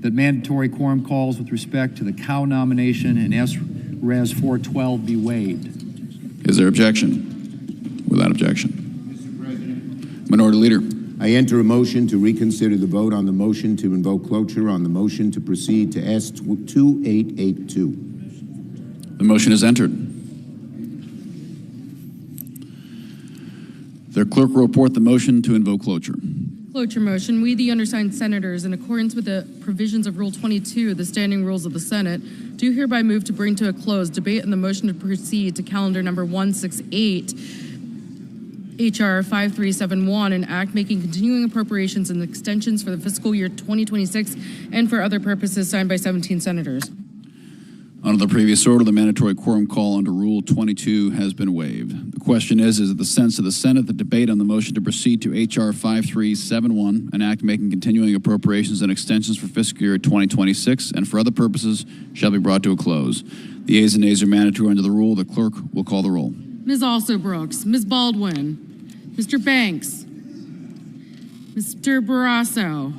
that mandatory quorum calls with respect to the cow nomination and S Res 412 be waived. Is there objection? Without objection. Mr. President. Minority Leader. I enter a motion to reconsider the vote on the motion to invoke cloture on the motion to proceed to S 2882. The motion is entered. The clerk will report the motion to invoke cloture. Cloture motion. We, the undersigned senators, in accordance with the provisions of Rule 22 of the Standing Rules of the Senate, do hereby move to bring to a close debate on the motion to proceed to calendar number 168, HR 5371, an act making continuing appropriations and extensions for the fiscal year 2026 and for other purposes, signed by 17 senators. Under the previous order, the mandatory quorum call under Rule 22 has been waived. The question is it the sense of the Senate that debate on the motion to proceed to HR 5371, an act making continuing appropriations and extensions for fiscal year 2026 and for other purposes, shall be brought to a close. The yeas and nays are mandatory under the rule. The clerk will call the roll. Ms. Alsobrooks, Ms. Baldwin, Mr. Banks, Mr. Barrasso,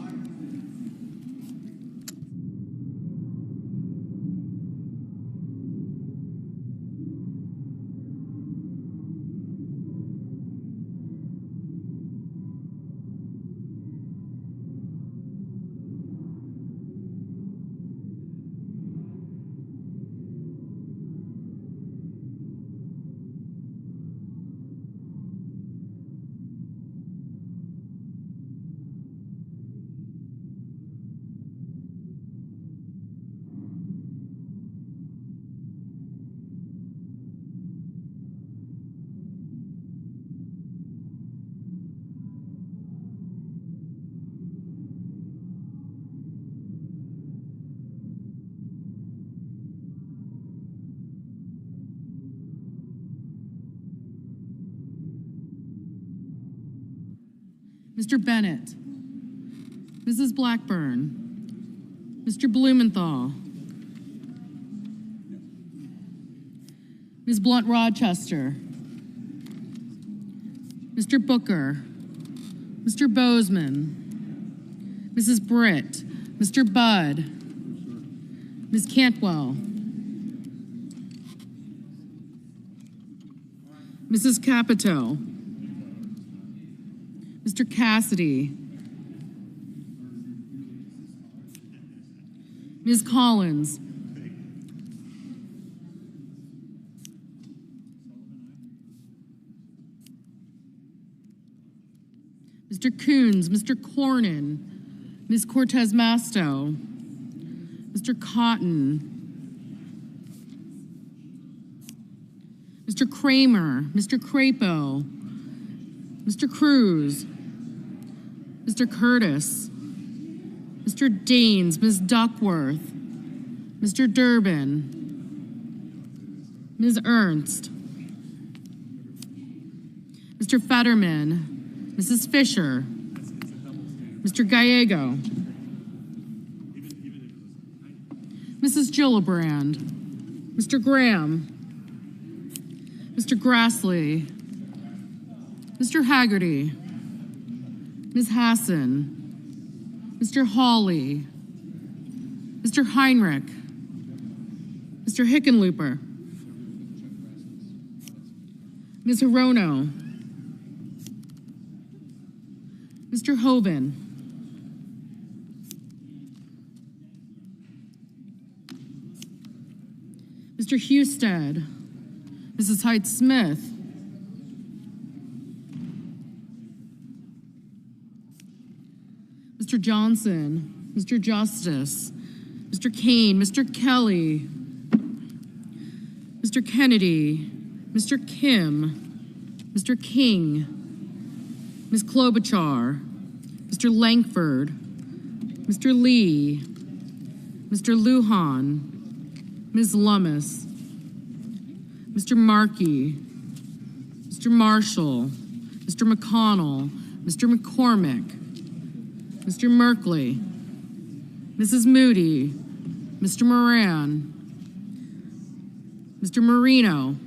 Mr. Bennett, Mrs. Blackburn, Mr. Blumenthal, Ms. Blunt Rochester, Mr. Booker, Mr. Bozeman, Mrs. Britt, Mr. Budd, Ms. Cantwell, Mrs. Capito, Mr. Cassidy, Ms. Collins, Mr. Coons, Mr. Cornyn, Ms. Cortez Masto, Mr. Cotton, Mr. Kramer, Mr. Crapo, Mr. Cruz, Mr. Curtis, Mr. Daines, Ms. Duckworth, Mr. Durbin, Ms. Ernst, Mr. Fetterman, Mrs. Fisher, Mr. Gallego, Mrs. Gillibrand, Mr. Graham, Mr. Grassley, Mr. Haggerty, Ms. Hassan, Mr. Hawley, Mr. Heinrich, Mr. Hickenlooper, Ms. Hirono, Mr. Hoven, Mr. Husted, Mrs. Height-Smith, Mr. Johnson, Mr. Justice, Mr. Kane, Mr. Kelly, Mr. Kennedy, Mr. Kim, Mr. King, Ms. Klobuchar, Mr. Langford, Mr. Lee, Mr. Lujan, Ms. Lummis, Mr. Markey, Mr. Marshall, Mr. McConnell, Mr. McCormick, Mr. Merkley, Mrs. Moody, Mr. Moran, Mr. Marino,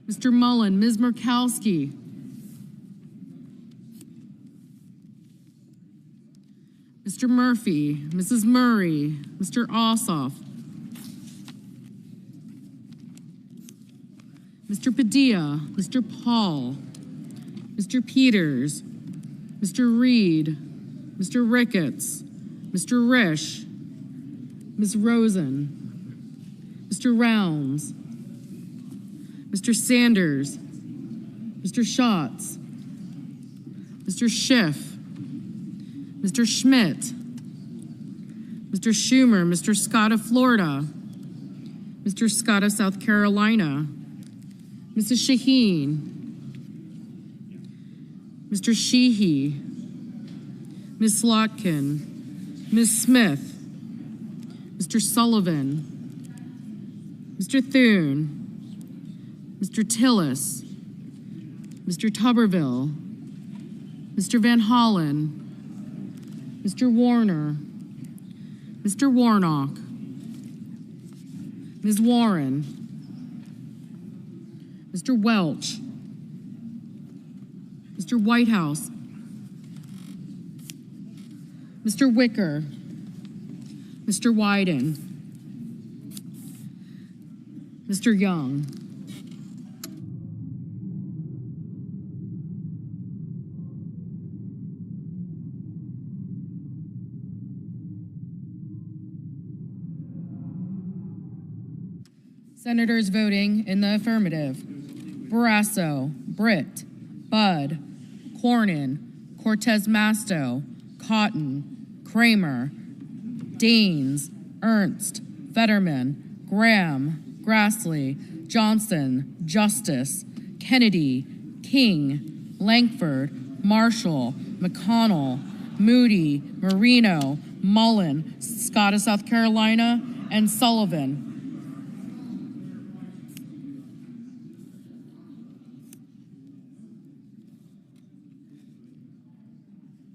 Mr. Mullen, Ms. Murkowski, Mr. Murphy, Mrs. Murray, Mr. Ossoff, Mr. Padilla, Mr. Paul, Mr. Peters, Mr. Reed, Mr. Ricketts, Mr. Risch, Ms. Rosen, Mr. Rounds, Mr. Sanders, Mr. Schatz, Mr. Schiff, Mr. Schmidt, Mr. Schumer, Mr. Scott of Florida, Mr. Scott of South Carolina, Mrs. Shaheen, Mr. Sheehy, Ms. Slotkin, Ms. Smith, Mr. Sullivan, Mr. Thune, Mr. Tillis, Mr. Tuberville, Mr. Van Hollen, Mr. Warner, Mr. Warnock, Ms. Warren, Mr. Welch, Mr. Whitehouse, Mr. Wicker, Mr. Wyden, Mr. Young. Senators voting in the affirmative: Barrasso, Britt, Budd, Cornyn, Cortez Masto, Cotton, Kramer, Daines, Ernst, Fetterman, Graham, Grassley, Johnson, Justice, Kennedy, King, Langford, Marshall, McConnell, Moody, Marino, Mullen, Scott of South Carolina, and Sullivan.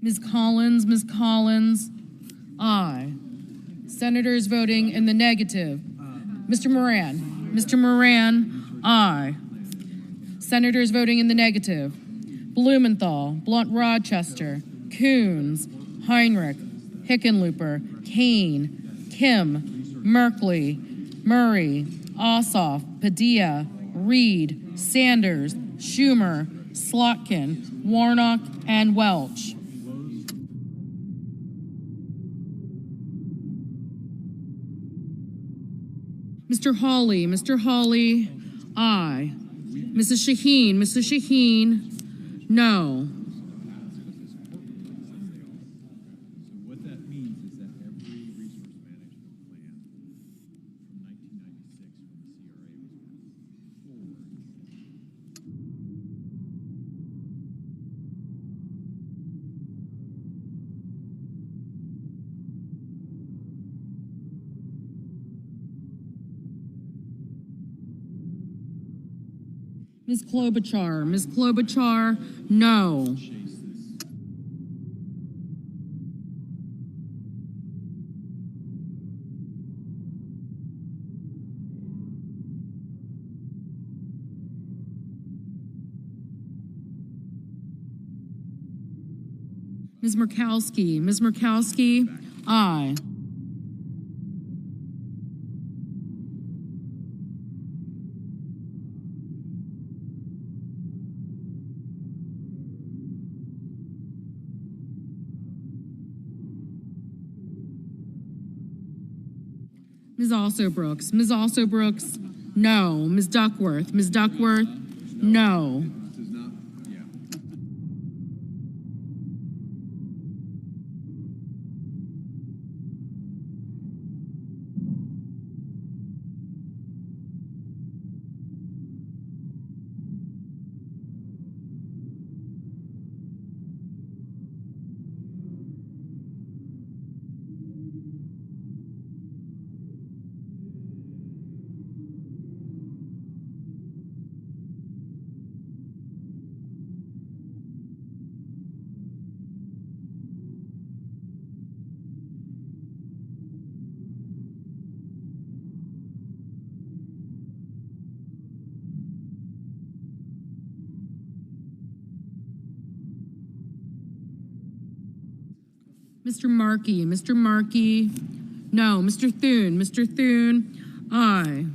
Ms. Collins, aye. Senators voting in the negative: Mr. Moran, aye. Senators voting in the negative: Blumenthal, Blunt Rochester, Coons, Heinrich, Hickenlooper, Kane, Kim, Merkley, Murray, Ossoff, Padilla, Reed, Sanders, Schumer, Slotkin, Warnock, and Welch. Mr. Hawley, aye. Mrs. Shaheen, no. What that means is that every resource management plan from 1996 from the CRA was forward. Ms. Klobuchar, no. Ms. Murkowski, aye. Ms. Also Brooks. Ms. Also Brooks, no. Ms. Duckworth. Ms. Duckworth, no. Mr. Markey. Mr. Markey, no. Mr. Thune. Mr. Thune, aye.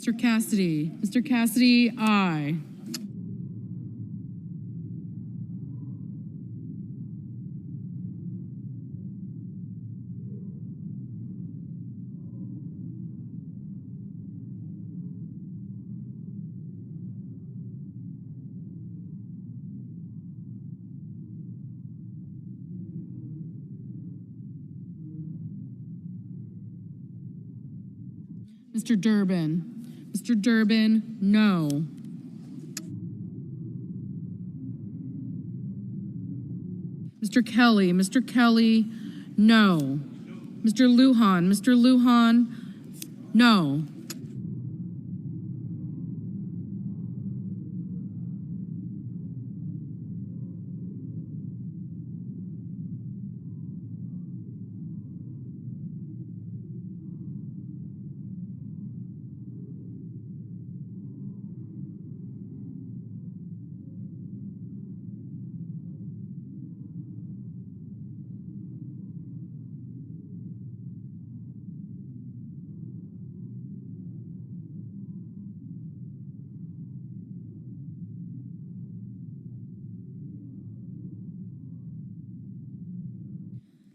Mr. Cassidy. Mr. Cassidy, aye. Mr. Durbin. Mr. Durbin, no. Mr. Kelly. Mr. Kelly, no. Mr. Lujan. Mr. Lujan, no.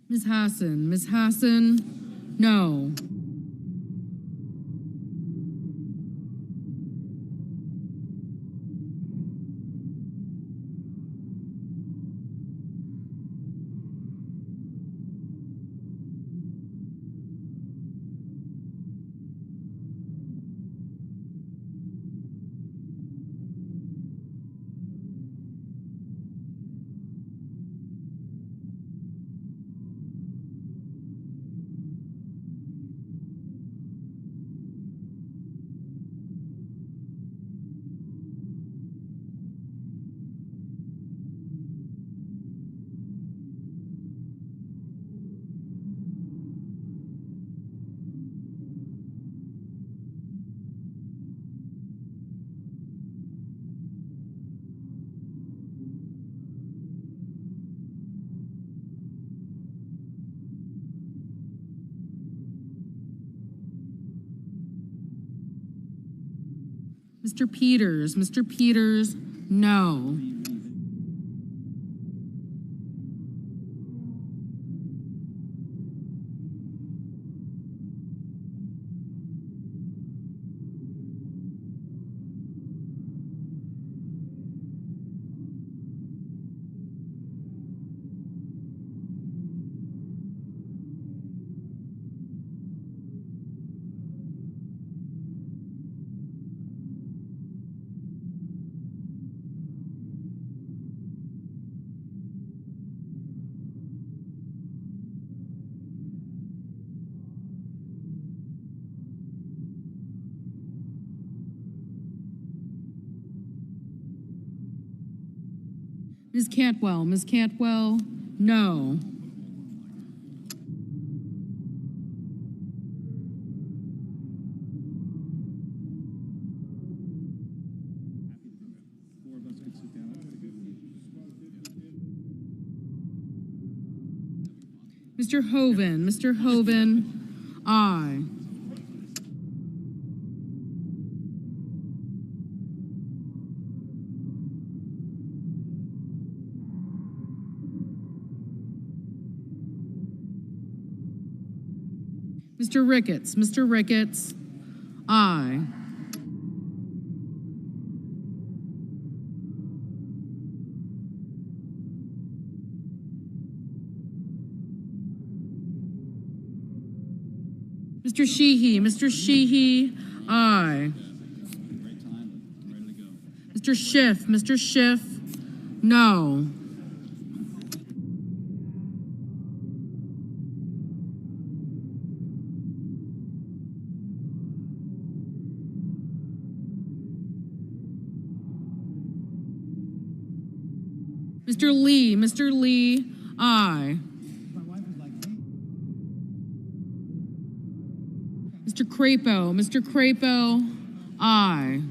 Ms. Hassan. Ms. Hassan, no. Mr. Peters. Mr. Peters, No. Ms. Cantwell, Ms. Cantwell, no. Mr. Hoven, aye. Mr. Ricketts, aye. Mr. Sheehy, aye. Mr. Schiff, no. Mr. Lee, aye. Mr. Crapo, aye.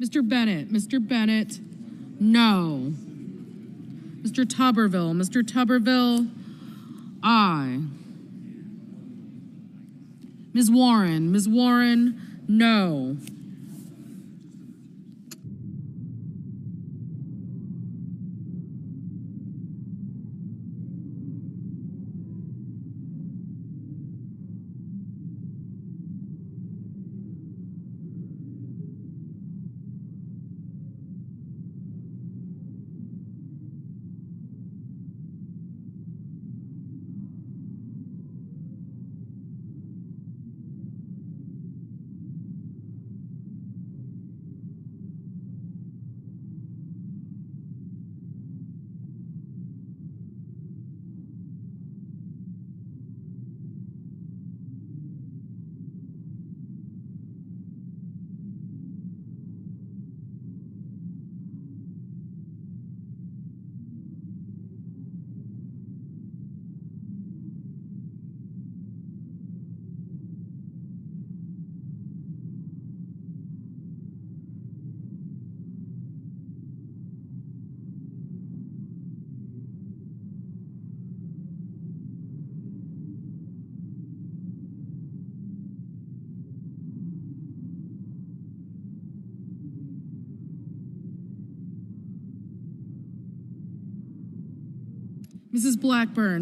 Mr. Bennett, no. Mr. Tuberville, aye. Ms. Warren, no.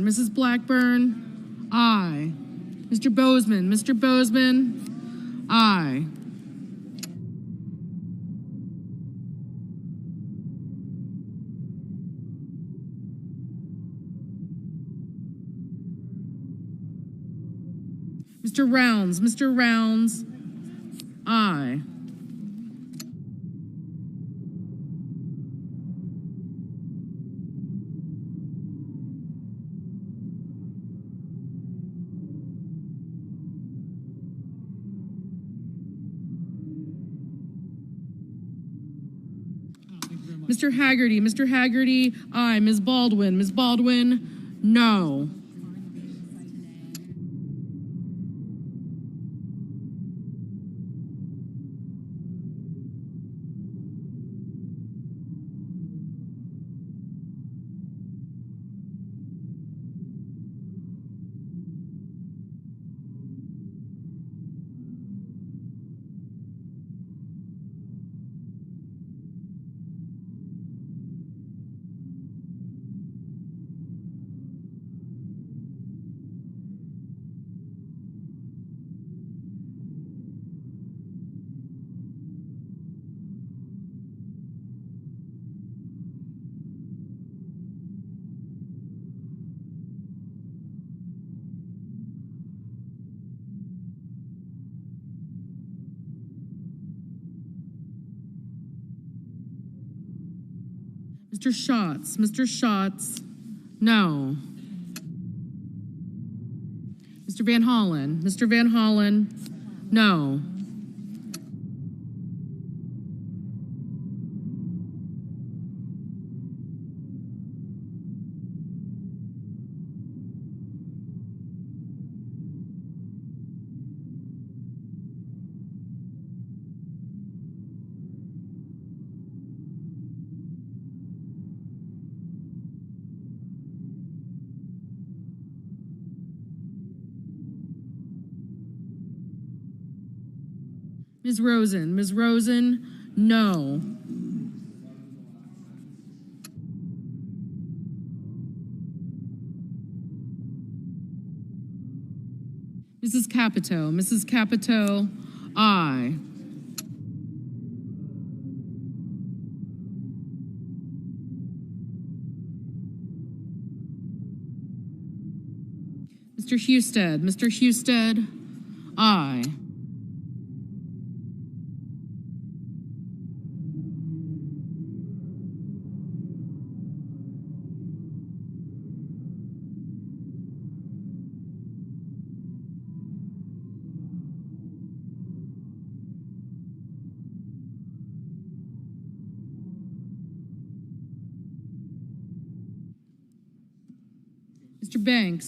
Mrs. Blackburn, aye. Mr. Bozeman, aye. Mr. Rounds, aye. Mr. Haggerty, aye. Ms. Baldwin, no. Mr. Schatz, no. Mr. Van Hollen, no. Ms. Rosen, no. Mrs. Capito, aye. Mr. Husted, aye.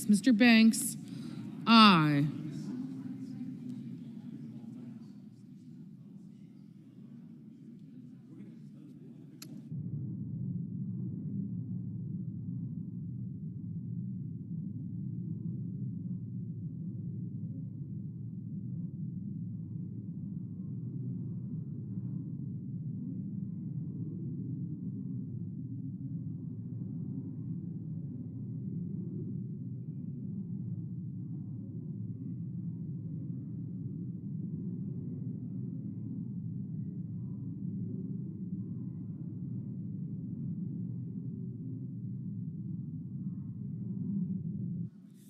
Mr. Banks, aye.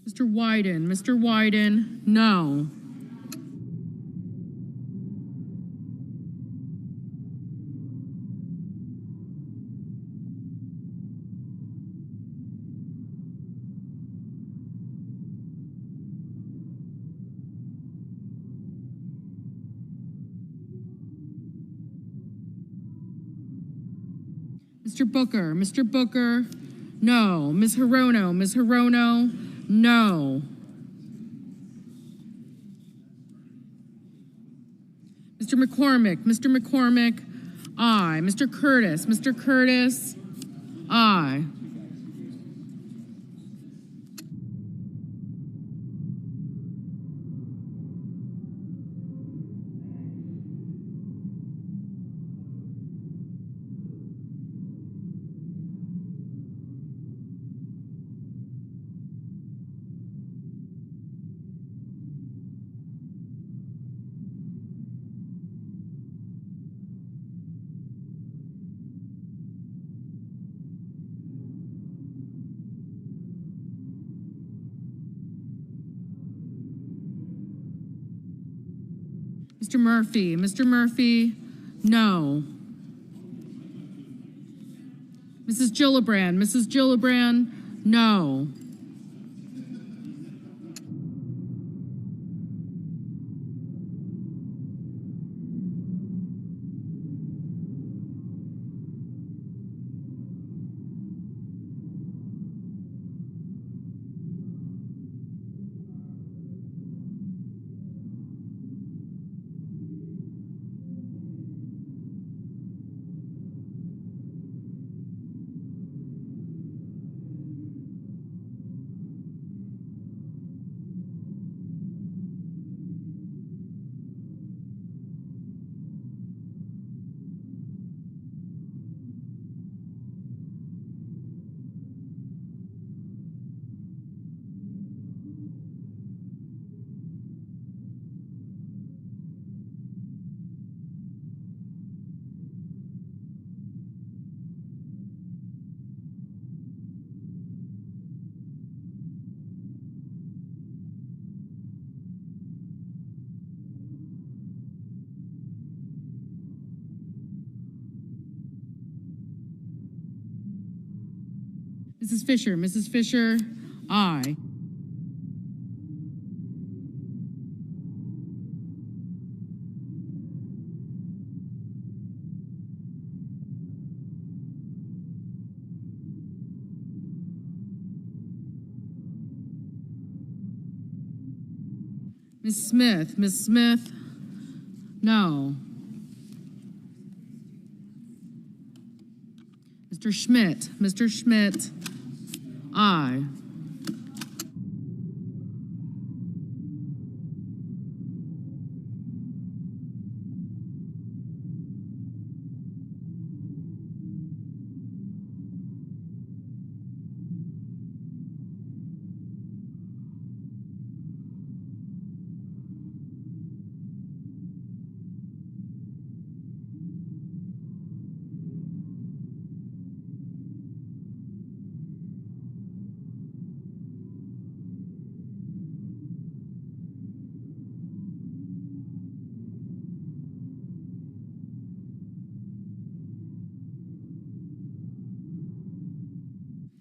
Mr. Wyden, no. Mr. Booker, no. Ms. Hirono, no. Mr. McCormick, aye. Mr. Curtis, aye. Mr. Murphy, no. Mrs. Gillibrand, no. Mrs. Fisher, aye. Ms. Smith, no. Mr. Schmidt, aye.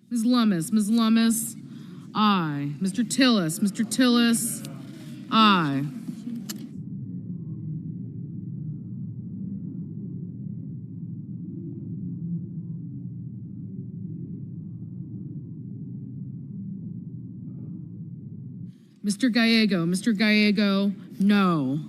Ms. Lummis, aye. Mr. Tillis, aye. Mr. Gallego, no.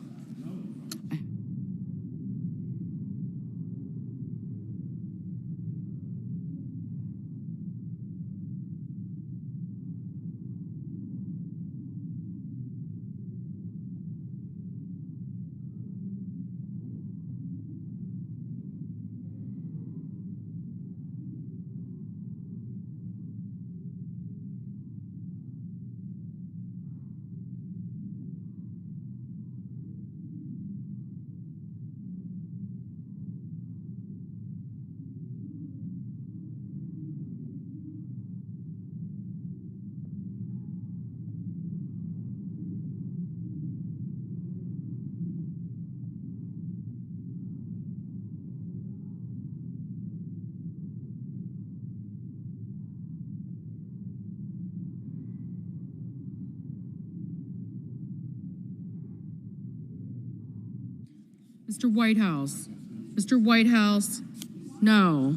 Mr. Whitehouse, no.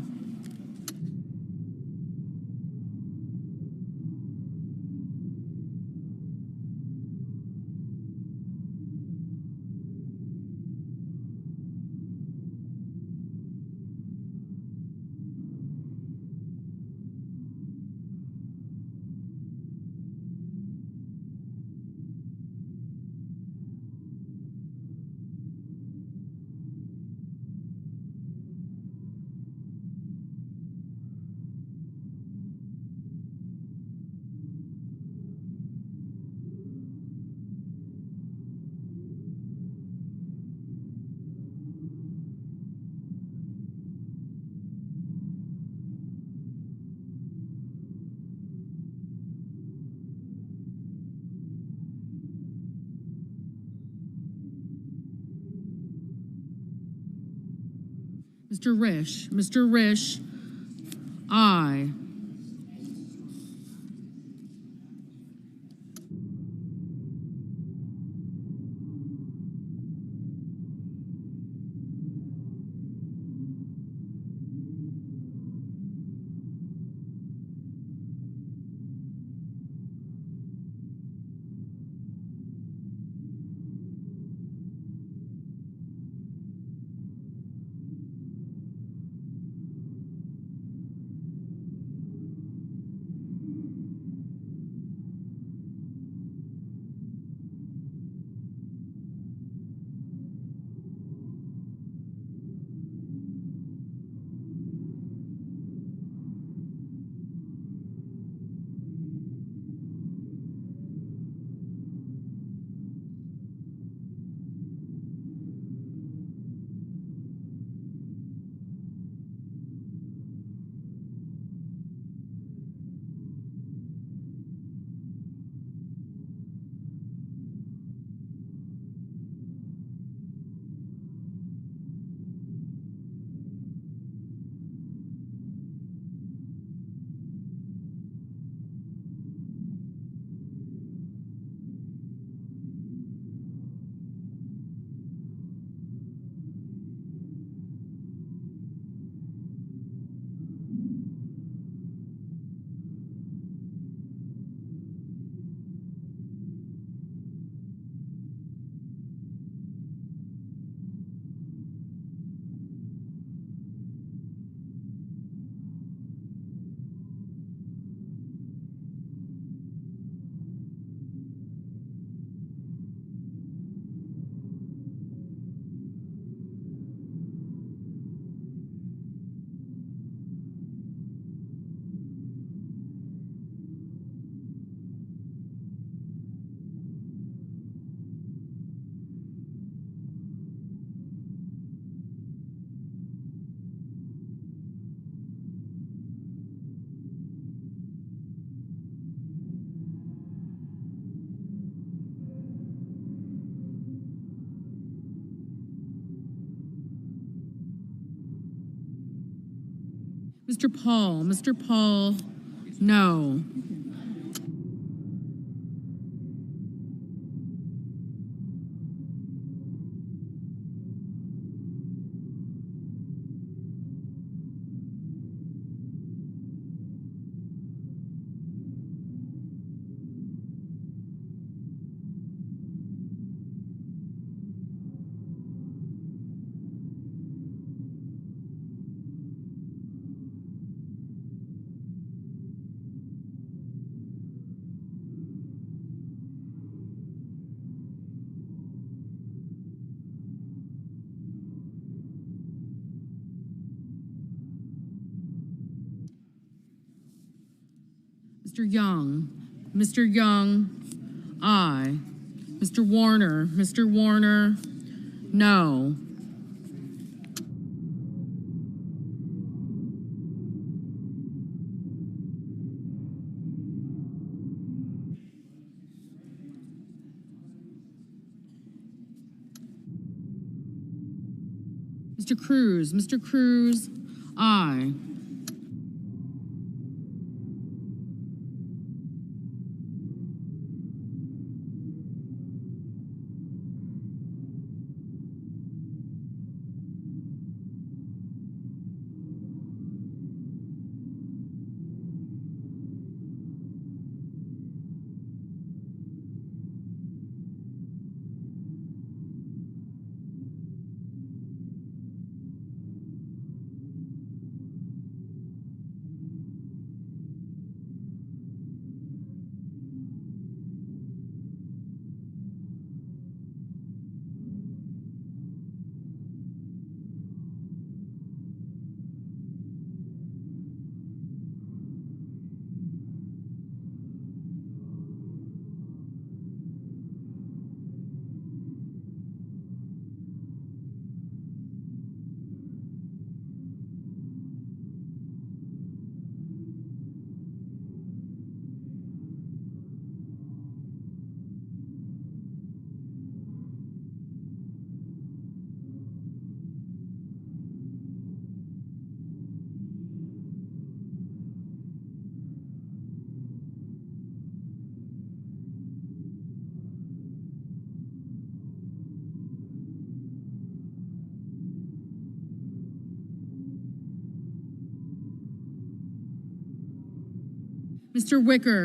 Mr. Risch, aye. Mr. Paul, no. Mr. Young, aye. Mr. Warner, no. Mr. Cruz, aye.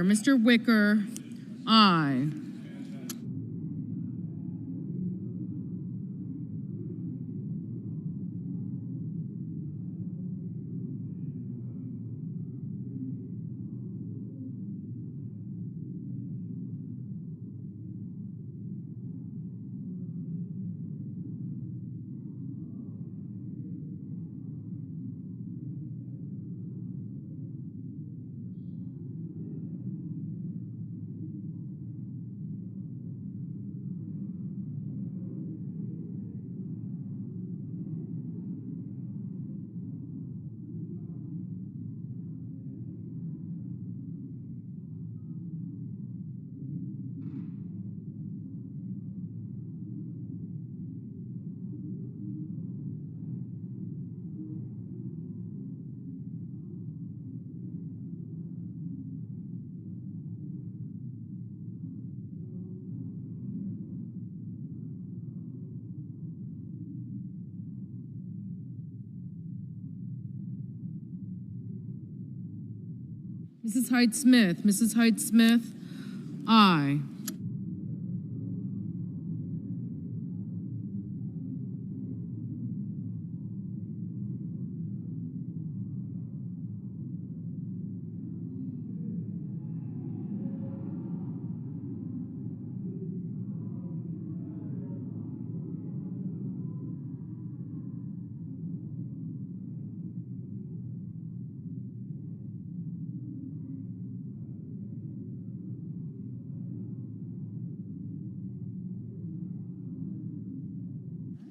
Mr. Wicker, aye. Mrs. Hyde-Smith, aye.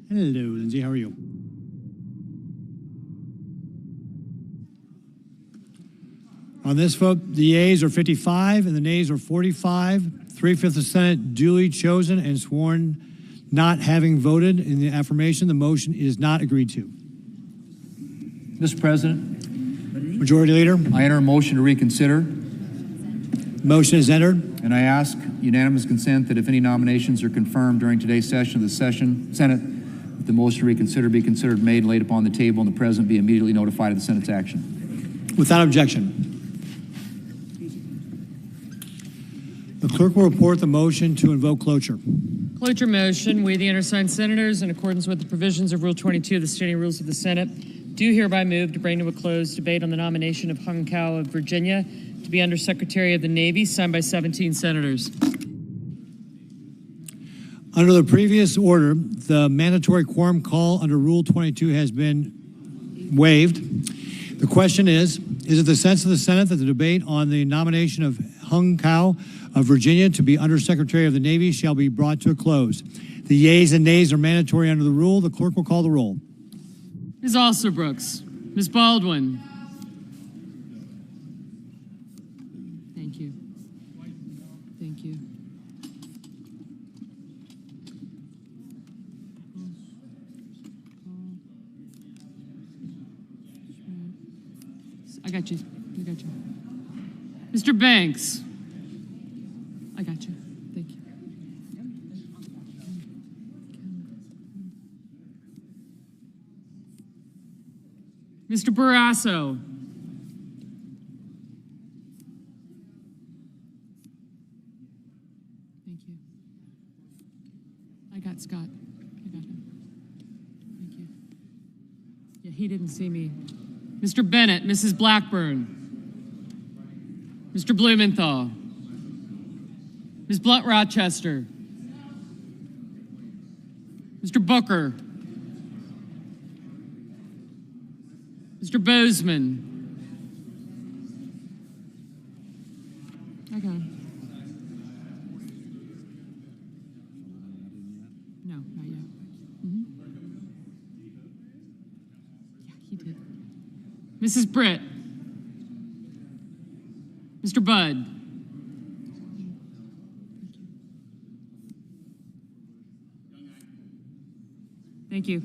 Hello, Lindsay. How are you? On this vote, the yeas are 55 and the nays are 45. 3/5 of the Senate duly chosen and sworn not having voted in the affirmation. The motion is not agreed to. Mr. President, Majority Leader. I enter a motion to reconsider, Motion is entered. and I ask unanimous consent that if any nominations are confirmed during today's session of the Senate, the motion to reconsider be considered made and laid upon the table, and the President be immediately notified of the Senate's action. Without objection. The clerk will report the motion to invoke cloture. Cloture motion. We, the undersigned senators, in accordance with the provisions of Rule 22 of the Standing Rules of the Senate, do hereby move to bring to a close debate on the nomination of Hung Kao of Virginia to be Undersecretary of the Navy, signed by 17 senators. Under the previous order, the mandatory quorum call under Rule 22 has been waived. The question is it the sense of the Senate that the debate on the nomination of Hung Kao of Virginia to be Undersecretary of the Navy shall be brought to a close? The yeas and nays are mandatory under the rule. The clerk will call the roll. Ms. Alsobrooks. Ms. Baldwin. Thank you. Thank you. I got you. I got you. Mr. Banks. I got you. Thank you. Mr. Barrasso. Thank you. I got Scott. I got him. Thank you. Yeah, he didn't see me. Mr. Bennett, Mrs. Blackburn. Mr. Blumenthal. Ms. Blunt Rochester. Mr. Booker. Mr. Bozeman. I got him. No, not yet. Yeah, he did. Mrs. Britt. Mr. Budd. Thank you.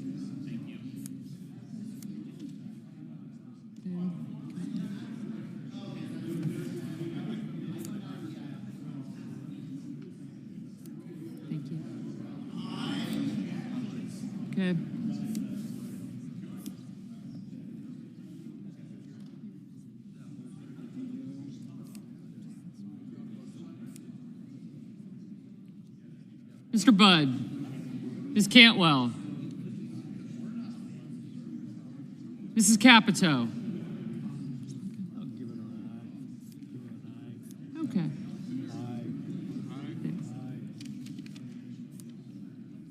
Thank you. Okay. Mr. Budd. Ms. Cantwell. Mrs. Capito. Okay.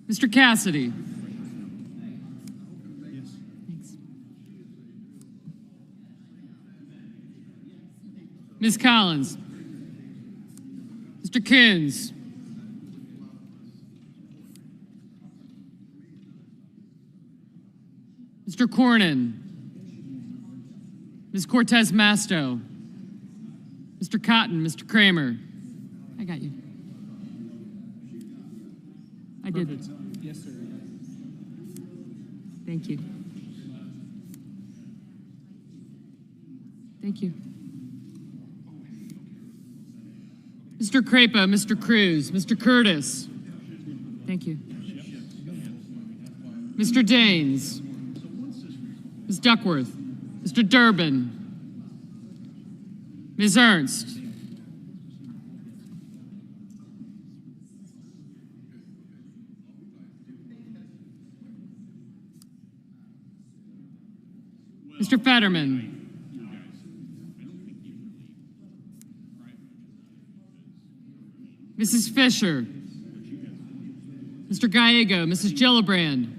Mr. Cassidy. Thanks. Ms. Collins. Mr. Coons. Mr. Cornyn. Ms. Cortez Masto. Mr. Cotton, Mr. Kramer. I got you. I did. Perfect. Yes, sir. Thank you. Thank you. Mr. Crapo, Mr. Cruz, Mr. Curtis. Thank you. Mr. Daines. Ms. Duckworth. Mr. Durbin. Ms. Ernst. Mr. Fetterman. Mrs. Fisher. Mr. Gallego, Mrs. Gillibrand.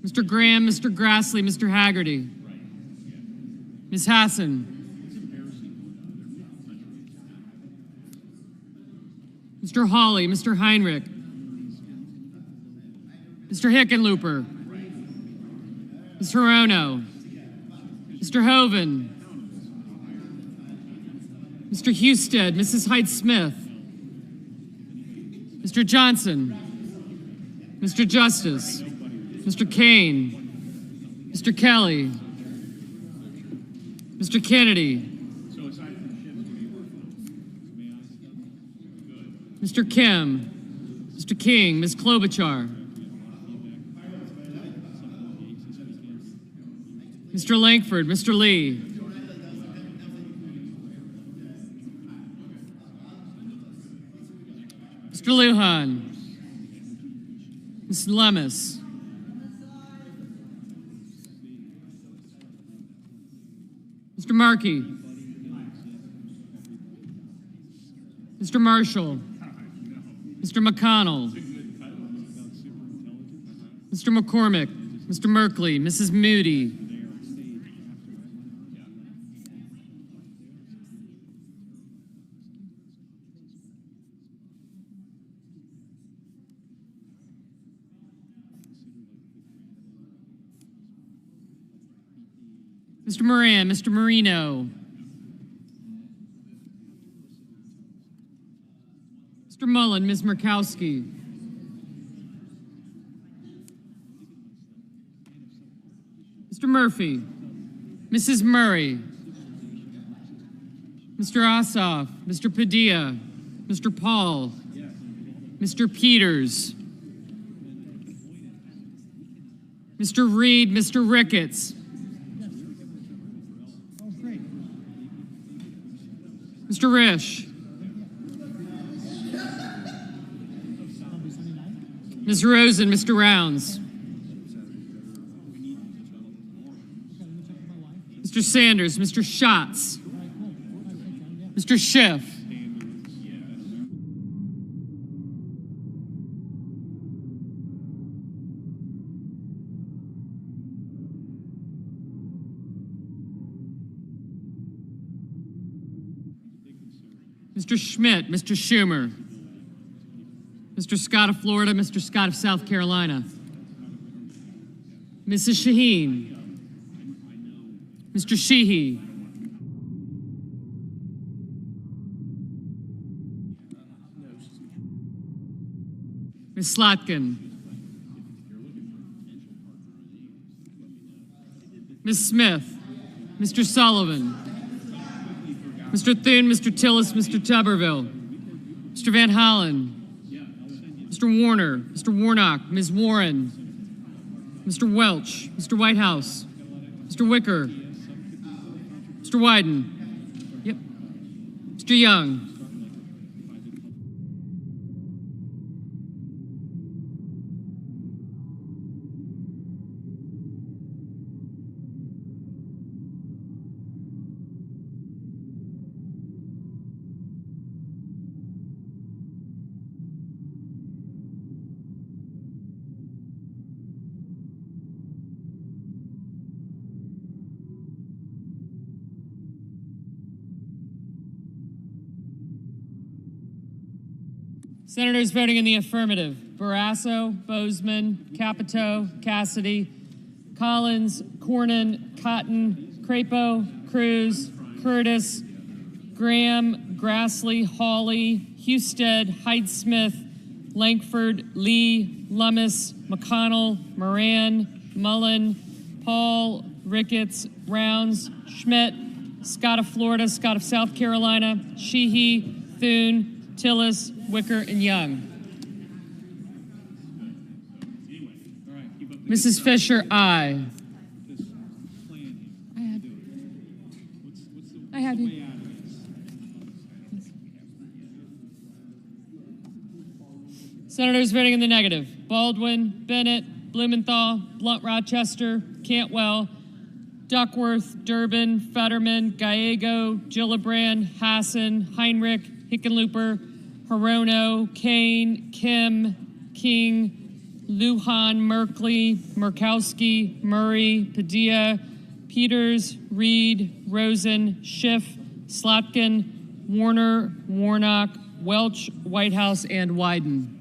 Mr. Graham, Mr. Grassley, Mr. Haggerty. Ms. Hassan. Mr. Hawley, Mr. Heinrich. Mr. Hickenlooper. Ms. Hirono. Mr. Hoven. Mr. Husted, Mrs. Hyde-Smith. Mr. Johnson. Mr. Justice. Mr. Kane. Mr. Kelly. Mr. Kennedy. Mr. Kim. Mr. King. Ms. Klobuchar. Mr. Langford. Mr. Lee. Mr. Lujan. Ms. Lemus. Mr. Markey. Mr. Marshall. Mr. McConnell. Mr. McCormick. Mr. Merkley. Mrs. Moody. Mr. Moran, Mr. Marino. Mr. Mullen, Ms. Murkowski. Mr. Murphy. Mrs. Murray. Mr. Ossoff. Mr. Padilla. Mr. Paul. Mr. Peters. Mr. Reed. Mr. Ricketts. Mr. Risch. Ms. Rosen, Mr. Rounds. Mr. Sanders, Mr. Schatz. Mr. Schiff. Mr. Schmidt, Mr. Schumer. Mr. Scott of Florida, Mr. Scott of South Carolina. Mrs. Shaheen. Mr. Sheehy. Ms. Slotkin. Ms. Smith. Mr. Sullivan. Mr. Thune, Mr. Tillis, Mr. Tuberville. Mr. Van Hollen. Mr. Warner, Mr. Warnock, Ms. Warren, Mr. Welch, Mr. Whitehouse, Mr. Wicker, Mr. Wyden, yep, Mr. Young. Senators voting in the affirmative: Barrasso, Bozeman, Capito, Cassidy, Collins, Cornyn, Cotton, Crapo, Cruz, Curtis, Graham, Grassley, Hawley, Husted, Hyde-Smith, Lankford, Lee, Lummis, McConnell, Moran, Mullen, Paul, Ricketts, Rounds, Schmidt, Scott of Florida, Scott of South Carolina, Sheehy, Thune, Tillis, Wicker, and Young. Mrs. Fisher, aye. I had you. Senators voting in the negative: Baldwin, Bennett, Blumenthal, Blunt Rochester, Cantwell, Duckworth, Durbin, Fetterman, Gallego, Gillibrand, Hassan, Heinrich, Hickenlooper, Hirono, Kane, Kim, King, Lujan, Merkley, Murkowski, Murray, Padilla, Peters, Reed, Rosen, Schiff, Slotkin, Warner, Warnock, Welch, Whitehouse, and Wyden.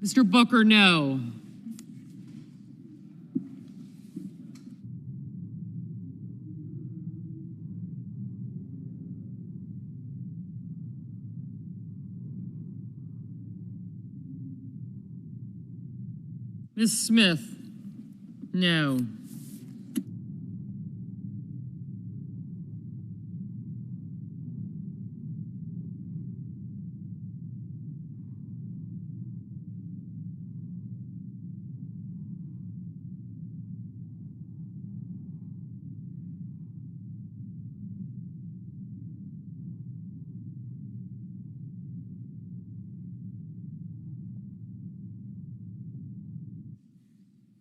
Mr. Booker, no. Ms. Smith? No.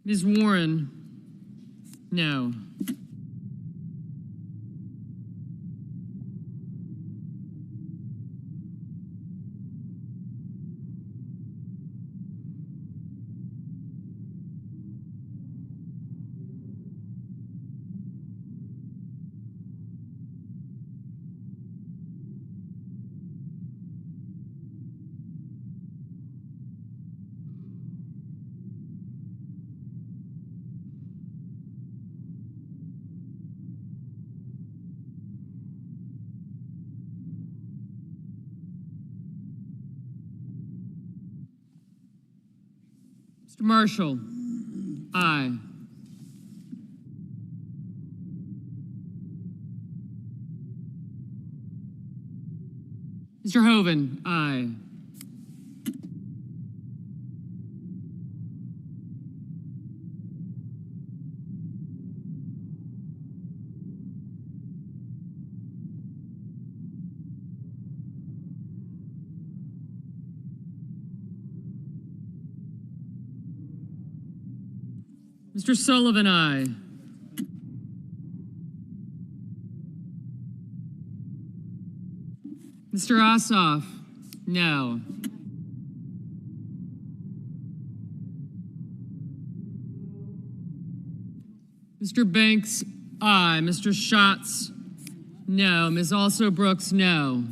Ms. Warren? No. Mr. Marshall? Aye. Mr. Hoven? Aye. Mr. Sullivan, aye. Mr. Ossoff? No. Mr. Banks, aye. Mr. Schatz? No. Ms. Also Brooks, no.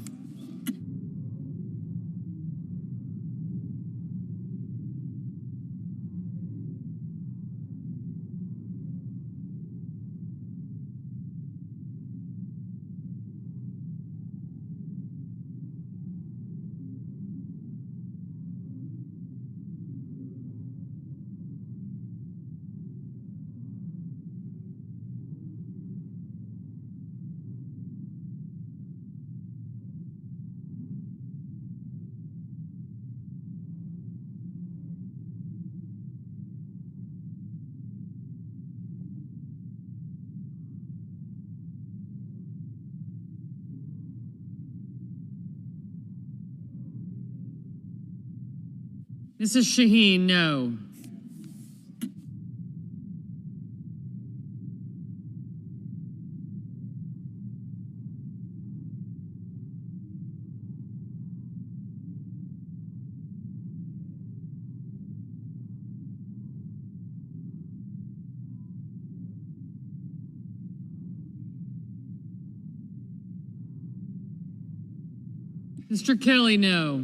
Mrs. Shaheen, no. Mr. Kelly, no.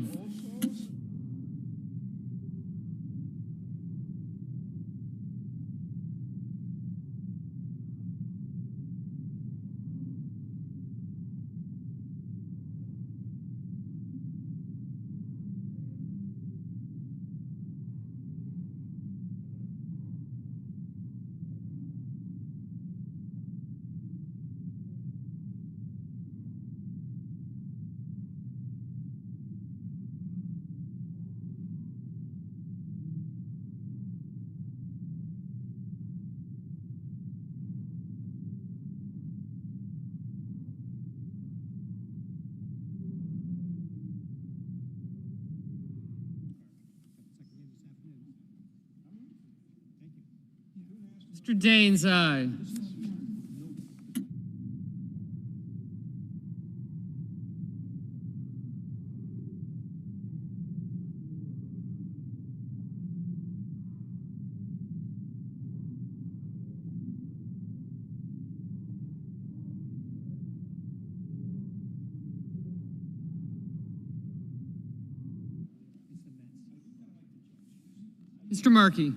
Mr. Daines, aye. Mr. Markey?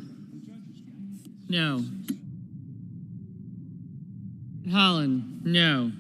No. Holland? No.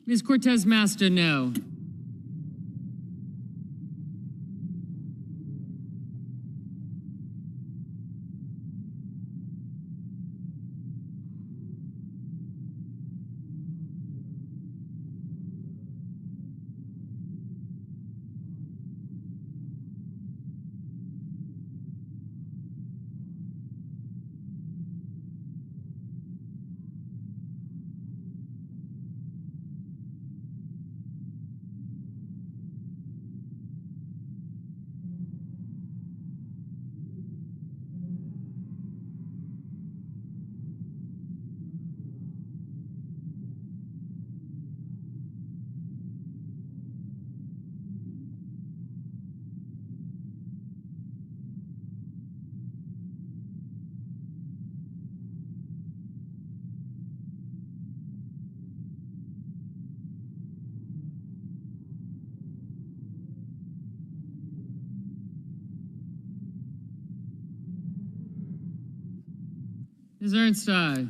Ms. Cortez Masto, no. Ms. Ernst, aye.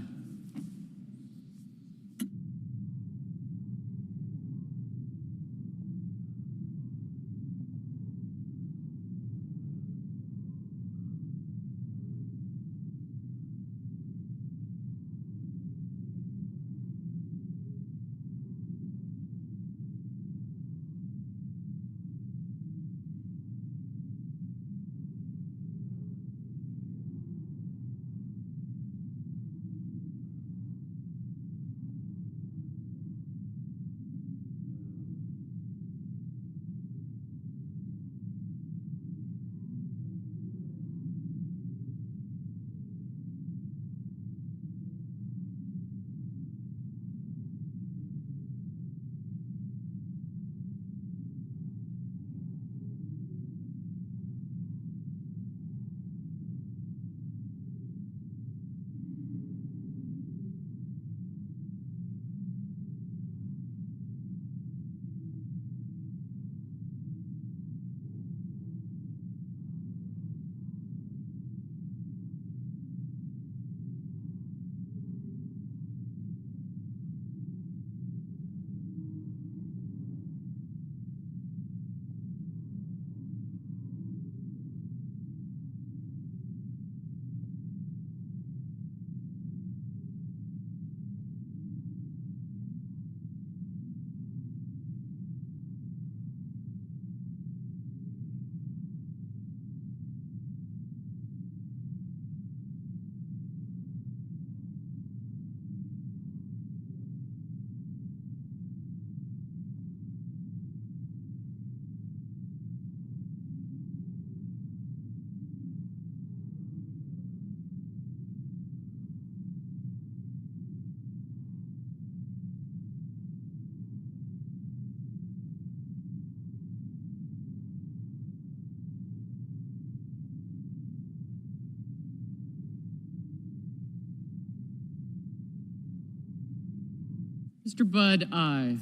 Mr. Budd, aye.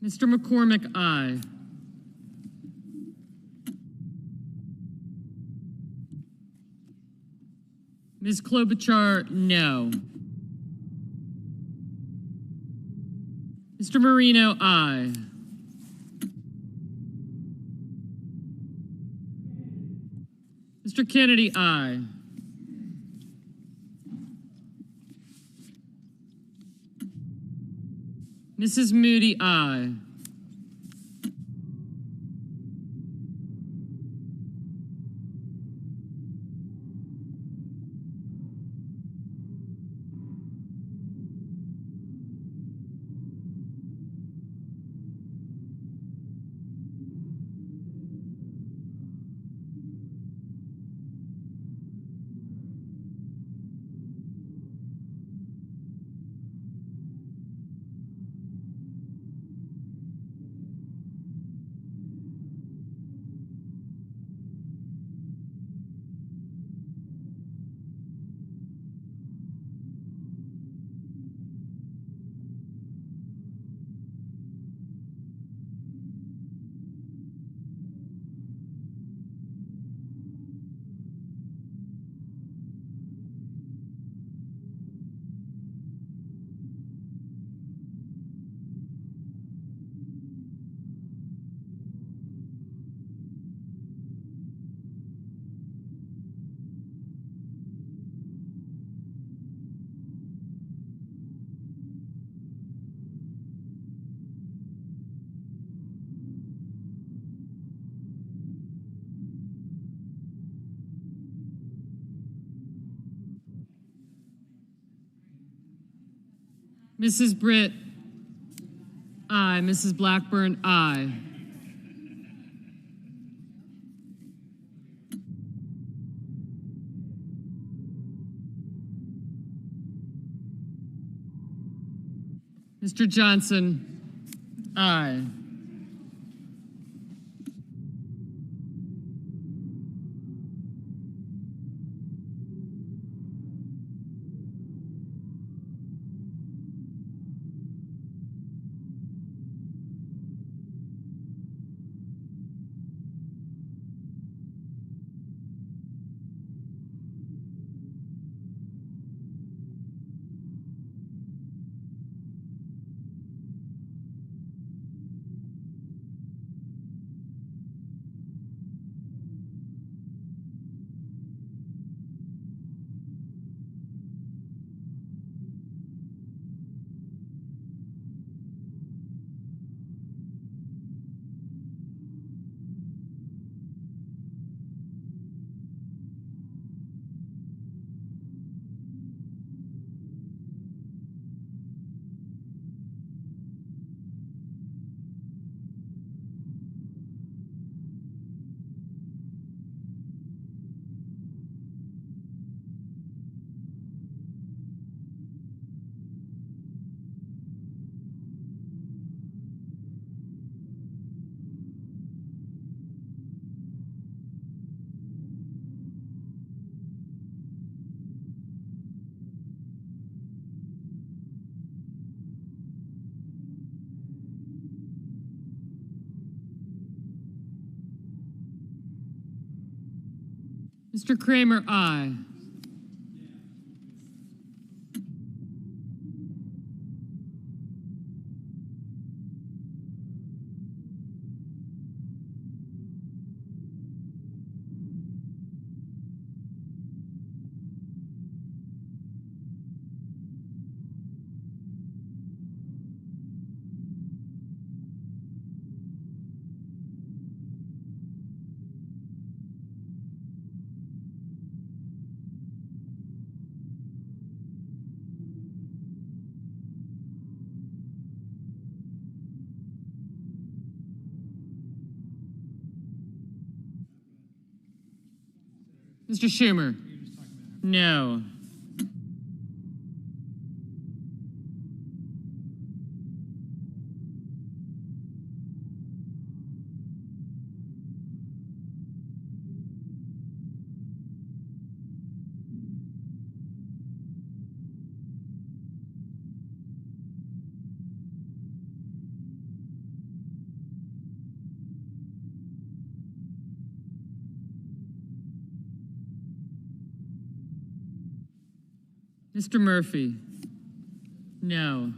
Mr. McCormick, aye. Ms. Klobuchar, no. Mr. Marino, aye. Mr. Kennedy, aye. Mrs. Moody, aye. Mrs. Britt, aye. Mrs. Blackburn, aye. Mr. Johnson, aye. Mr. Kramer, aye. Mr. Schumer, no. Mr. Murphy, no.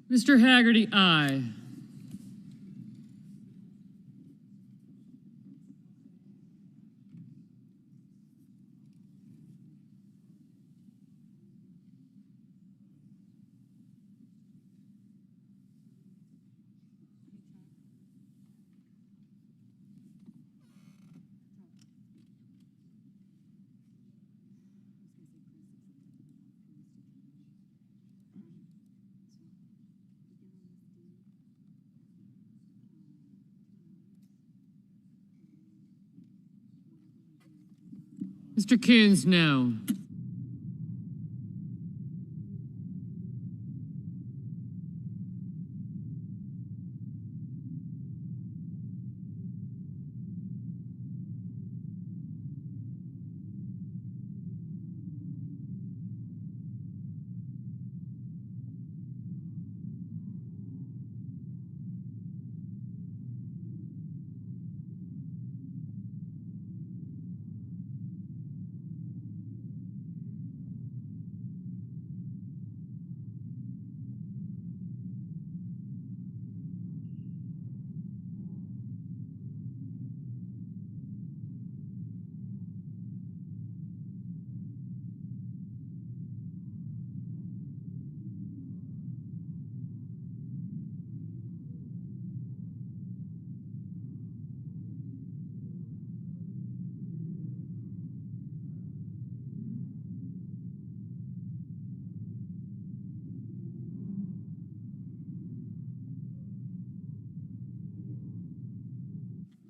Mr. Haggerty, aye. Mr. Coons, no.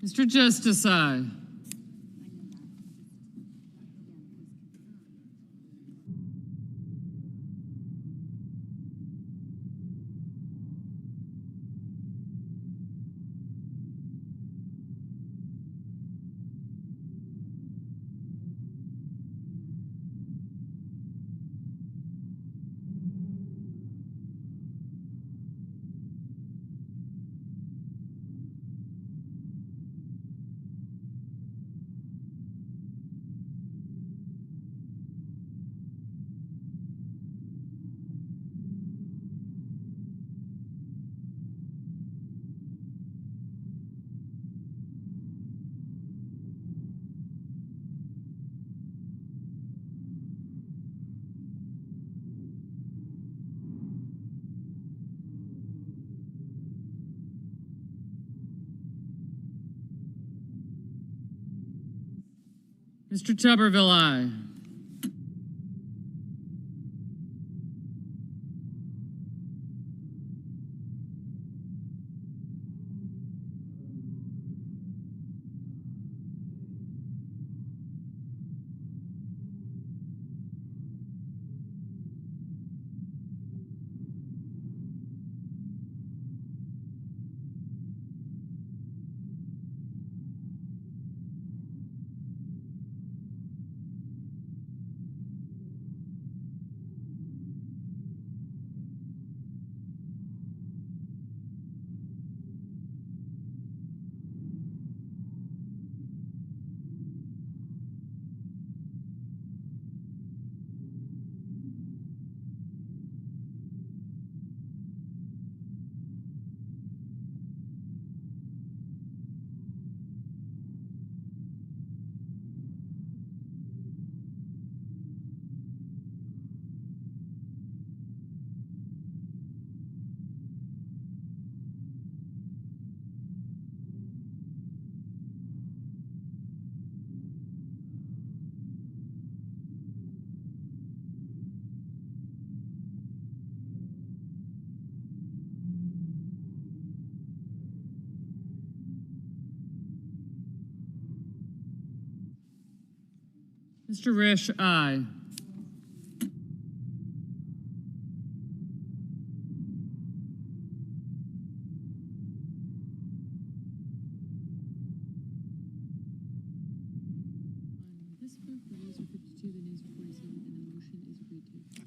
Mr. Justice, aye. Mr. Tuberville, aye. Mr. Risch, aye.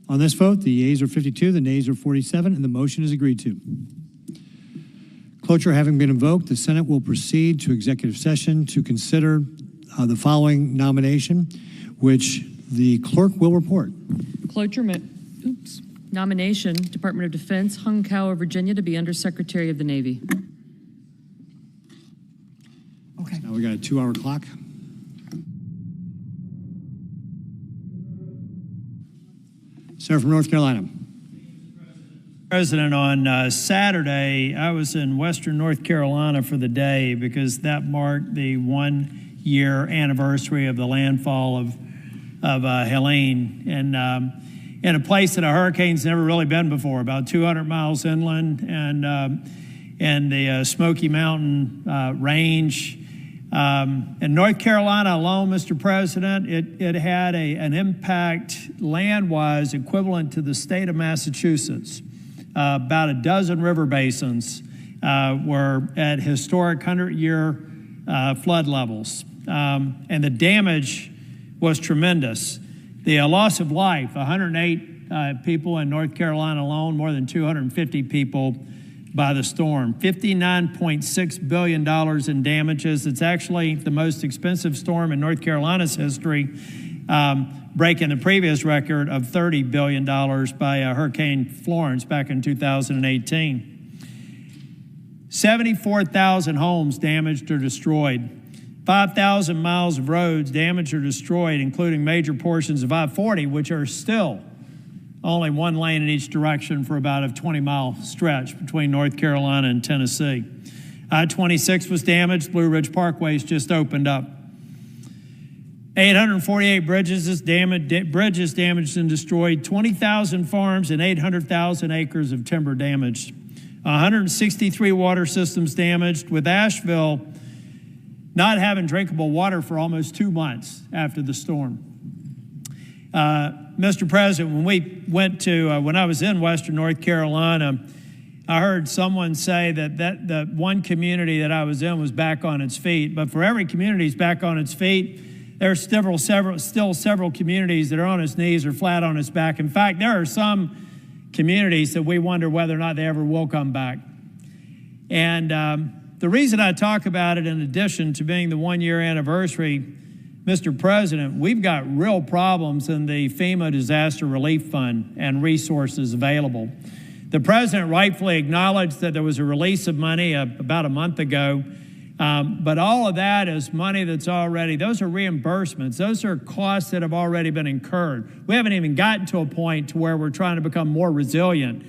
On this vote, the yeas are 52, the nays are 47, and the motion is agreed to. Cloture having been invoked, the Senate will proceed to executive session to consider the following nomination, which the clerk will report. Cloture, Nomination, Department of Defense, Hung Cow of Virginia to be Undersecretary of the Navy. Okay. Now we got a 2-hour clock. Senator from North Carolina. President, on Saturday, I was in Western North Carolina for the day because that marked the 1-year anniversary of the landfall of Helene, and in a place that a hurricane's never really been before, about 200 miles inland, and the Smoky Mountain range. In North Carolina alone, Mr. President, it had an impact land-wise equivalent to the state of Massachusetts. About a dozen river basins were at historic 100-year flood levels, and the damage was tremendous. The loss of life, 108 people in North Carolina alone, more than 250 people by the storm. $59.6 billion in damages. It's actually the most expensive storm in North Carolina's history, breaking the previous record of $30 billion by Hurricane Florence back in 2018. 74,000 homes damaged or destroyed. 5,000 miles of roads damaged or destroyed, including major portions of I-40, which are still only one lane in each direction for about a 20-mile stretch between North Carolina and Tennessee. I-26 was damaged. Blue Ridge Parkway's just opened up. 848 bridges damaged and destroyed, 20,000 farms and 800,000 acres of timber damaged. 163 water systems damaged, with Asheville not having drinkable water for almost 2 months after the storm. Mr. President, when I was in Western North Carolina, I heard someone say that the one community that I was in was back on its feet. But for every community that's back on its feet, there are still several communities that are on its knees or flat on its back. In fact, there are some communities that we wonder whether or not they ever will come back. And the reason I talk about it, in addition to being the 1-year anniversary, Mr. President, we've got real problems in the FEMA Disaster Relief Fund and resources available. The President rightfully acknowledged that there was a release of money about a month ago, but all of that is money that's already, those are reimbursements. Those are costs that have already been incurred. We haven't even gotten to a point to where we're trying to become more resilient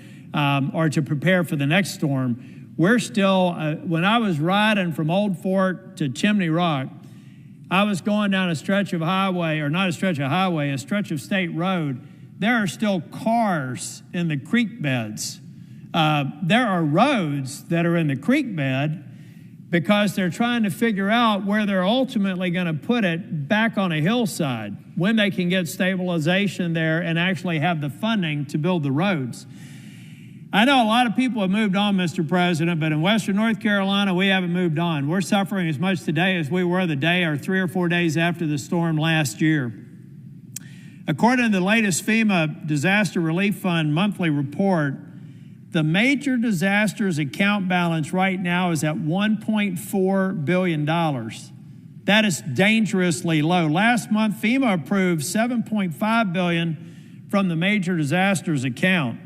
or to prepare for the next storm. We're still, when I was riding from Old Fort to Chimney Rock, I was going down a stretch of highway, or not a stretch of highway, a stretch of state road. There are still cars in the creek beds. There are roads that are in the creek bed because they're trying to figure out where they're ultimately going to put it back on a hillside, when they can get stabilization there and actually have the funding to build the roads. I know a lot of people have moved on, Mr. President, but in Western North Carolina, we haven't moved on. We're suffering as much today as we were the day or 3 or 4 days after the storm last year. According to the latest FEMA Disaster Relief Fund monthly report, the major disasters account balance right now is at $1.4 billion. That is dangerously low. Last month, FEMA approved $7.5 billion from the major disasters account.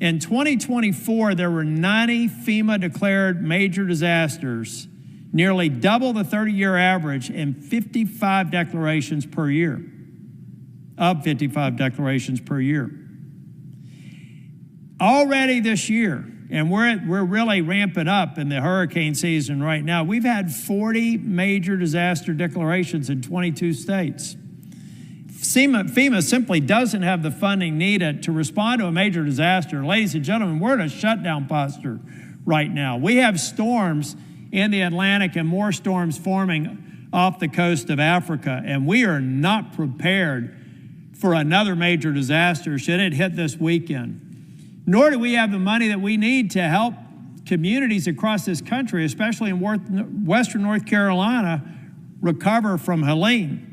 In 2024, there were 90 FEMA-declared major disasters, nearly double the 30-year average, and 55 declarations per year, of 55 declarations per year. Already this year, and we're really ramping up in the hurricane season right now, we've had 40 major disaster declarations in 22 states. FEMA simply doesn't have the funding needed to respond to a major disaster. Ladies and gentlemen, we're in a shutdown posture right now. We have storms in the Atlantic and more storms forming off the coast of Africa, and we are not prepared for another major disaster should it hit this weekend. Nor do we have the money that we need to help communities across this country, especially in Western North Carolina, recover from Helene.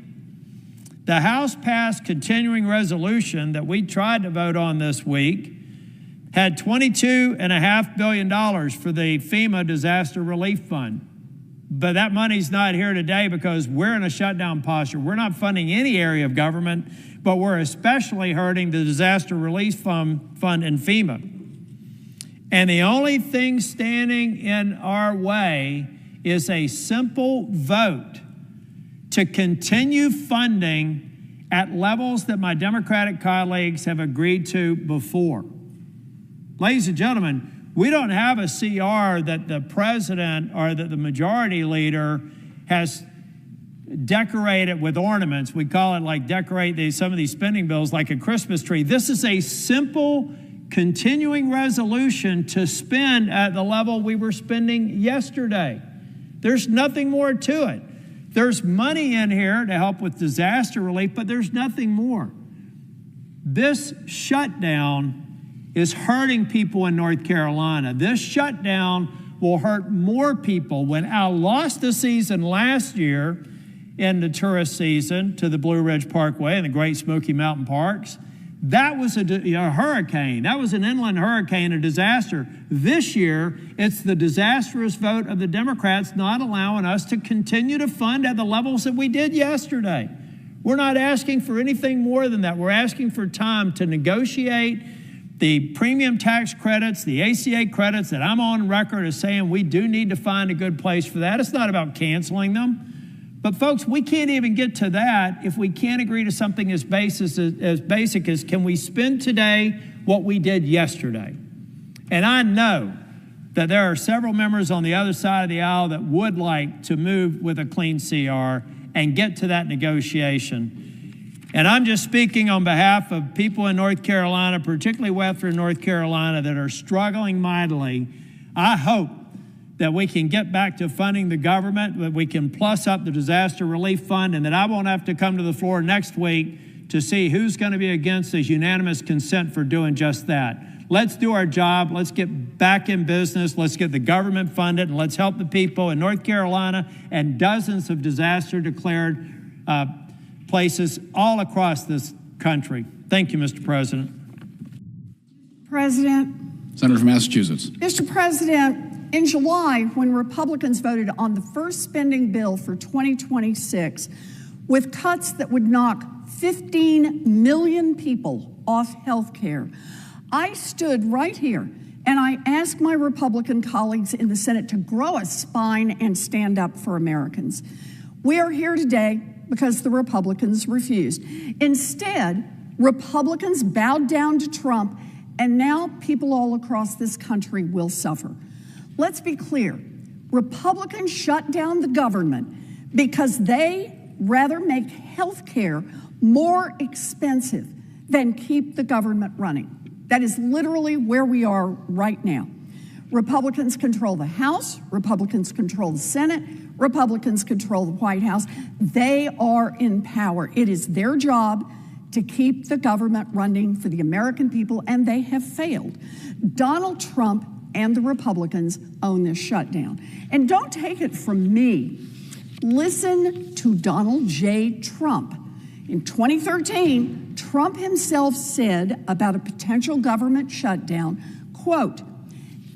The House passed continuing resolution that we tried to vote on this week had $22.5 billion for the FEMA Disaster Relief Fund. But that money's not here today because we're in a shutdown posture. We're not funding any area of government, but we're especially hurting the Disaster Relief Fund and FEMA. And the only thing standing in our way is a simple vote to continue funding at levels that my Democratic colleagues have agreed to before. Ladies and gentlemen, we don't have a CR that the president or that the majority leader has decorated with ornaments. We call it like decorate some of these spending bills like a Christmas tree. This is a simple continuing resolution to spend at the level we were spending yesterday. There's nothing more to it. There's money in here to help with disaster relief, but there's nothing more. This shutdown is hurting people in North Carolina. This shutdown will hurt more people. When Al lost the season last year in the tourist season to the Blue Ridge Parkway and the Great Smoky Mountain Parks, that was a hurricane. That was an inland hurricane, a disaster. This year, it's the disastrous vote of the Democrats not allowing us to continue to fund at the levels that we did yesterday. We're not asking for anything more than that. We're asking for time to negotiate the premium tax credits, the ACA credits that I'm on record as saying we do need to find a good place for that. It's not about canceling them. But folks, we can't even get to that if we can't agree to something as basic as can we spend today what we did yesterday? And I know that there are several members on the other side of the aisle that would like to move with a clean CR and get to that negotiation. And I'm just speaking on behalf of people in North Carolina, particularly Western North Carolina, that are struggling mightily. I hope that we can get back to funding the government, that we can plus up the disaster relief fund, and that I won't have to come to the floor next week to see who's going to be against this unanimous consent for doing just that. Let's do our job. Let's get back in business. Let's get the government funded, and let's help the people in North Carolina and dozens of disaster-declared places all across this country. Thank you, Mr. President. President. Senator from Massachusetts. Mr. President, in July, when Republicans voted on the first spending bill for 2026 with cuts that would knock 15 million people off health care, I stood right here and I asked my Republican colleagues in the Senate to grow a spine and stand up for Americans. We are here today because the Republicans refused. Instead, Republicans bowed down to Trump, and now people all across this country will suffer. Let's be clear. Republicans shut down the government because they rather make health care more expensive than keep the government running. That is literally where we are right now. Republicans control the House, Republicans control the Senate, Republicans control the White House. They are in power. It is their job to keep the government running for the American people, and they have failed. Donald Trump and the Republicans own this shutdown. And don't take it from me. Listen to Donald J. Trump. In 2013, Trump himself said about a potential government shutdown, quote,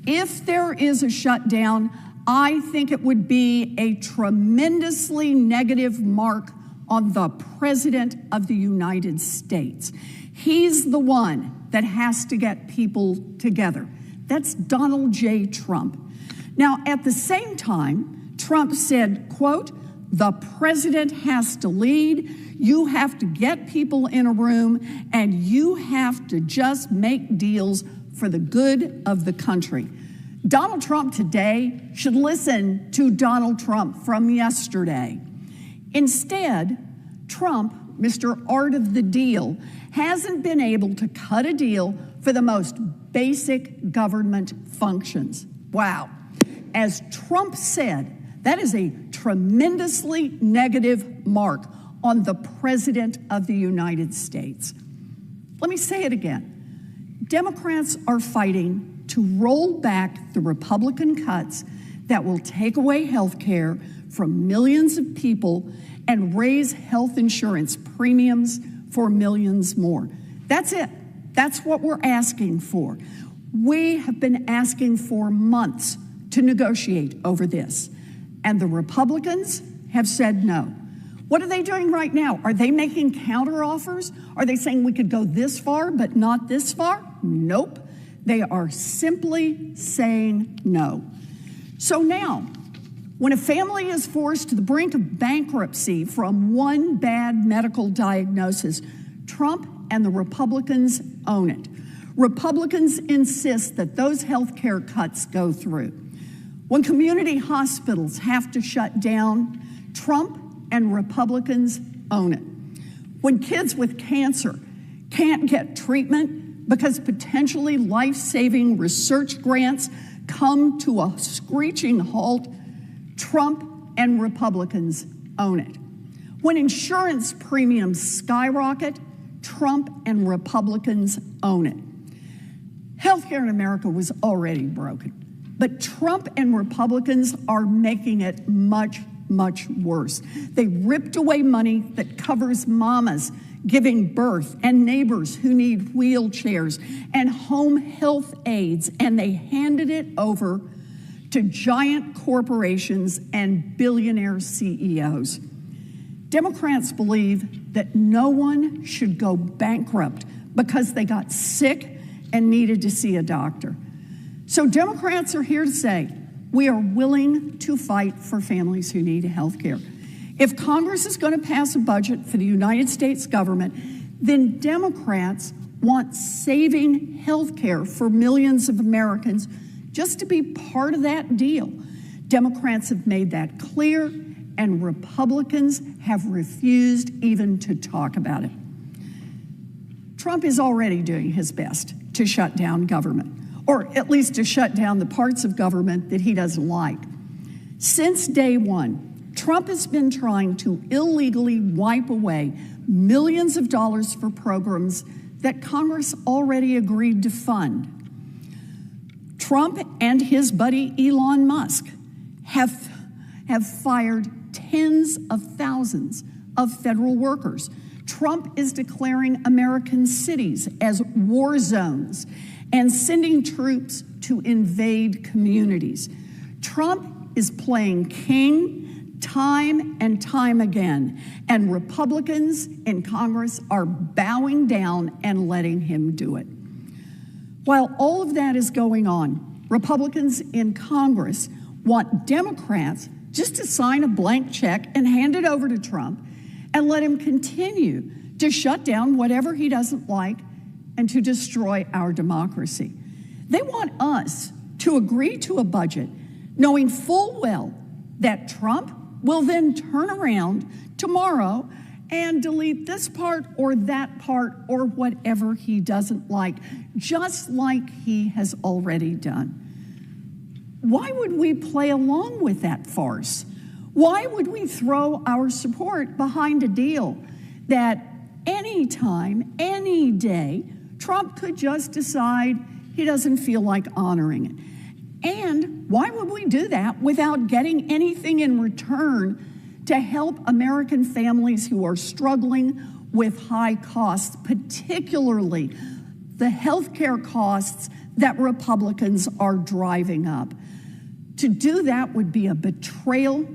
"If there is a shutdown, I think it would be a tremendously negative mark on the President of the United States. He's the one that has to get people together." That's Donald J. Trump. Now, at the same time, Trump said, quote, "The president has to lead. You have to get people in a room, and you have to just make deals for the good of the country." Donald Trump today should listen to Donald Trump from yesterday. Instead, Trump, Mr. Art of the Deal, hasn't been able to cut a deal for the most basic government functions. Wow. As Trump said, that is a tremendously negative mark on the President of the United States. Let me say it again. Democrats are fighting to roll back the Republican cuts that will take away health care from millions of people and raise health insurance premiums for millions more. That's it. That's what we're asking for. We have been asking for months to negotiate over this. and the Republicans have said no. What are they doing right now? Are they making counteroffers? Are they saying we could go this far but not this far? Nope. They are simply saying no. So now, when a family is forced to the brink of bankruptcy from one bad medical diagnosis, Trump and the Republicans own it. Republicans insist that those health care cuts go through. When community hospitals have to shut down, Trump and Republicans own it. When kids with cancer can't get treatment because potentially life-saving research grants come to a screeching halt, Trump and Republicans own it. When insurance premiums skyrocket, Trump and Republicans own it. Healthcare in America was already broken, but Trump and Republicans are making it much, much worse. They ripped away money that covers mamas giving birth and neighbors who need wheelchairs and home health aides, and they handed it over to giant corporations and billionaire CEOs. Democrats believe that no one should go bankrupt because they got sick and needed to see a doctor. So Democrats are here to say, we are willing to fight for families who need health care. If Congress is going to pass a budget for the United States government, then Democrats want saving health care for millions of Americans just to be part of that deal. Democrats have made that clear, and Republicans have refused even to talk about it. Trump is already doing his best to shut down government, or at least to shut down the parts of government that he doesn't like. Since day one, Trump has been trying to illegally wipe away millions of dollars for programs that Congress already agreed to fund. Trump and his buddy Elon Musk have fired tens of thousands of federal workers. Trump is declaring American cities as war zones and sending troops to invade communities. Trump is playing king time and time again, and Republicans in Congress are bowing down and letting him do it. While all of that is going on, Republicans in Congress want Democrats just to sign a blank check and hand it over to Trump and let him continue to shut down whatever he doesn't like and to destroy our democracy. They want us to agree to a budget knowing full well that Trump will then turn around tomorrow and delete this part or that part or whatever he doesn't like, just like he has already done. Why would we play along with that farce? Why would we throw our support behind a deal that anytime, any day, Trump could just decide he doesn't feel like honoring it? And why would we do that without getting anything in return to help American families who are struggling with high costs, particularly the health care costs that Republicans are driving up? To do that would be a betrayal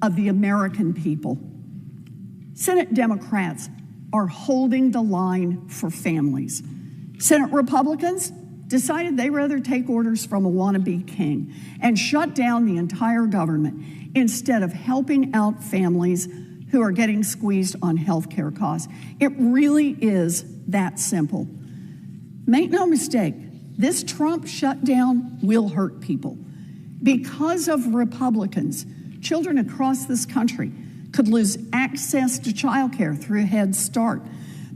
of the American people. Senate Democrats are holding the line for families. Senate Republicans decided they'd rather take orders from a wannabe king and shut down the entire government instead of helping out families who are getting squeezed on health care costs. It really is that simple. Make no mistake, this Trump shutdown will hurt people. Because of Republicans, children across this country could lose access to child care through Head Start.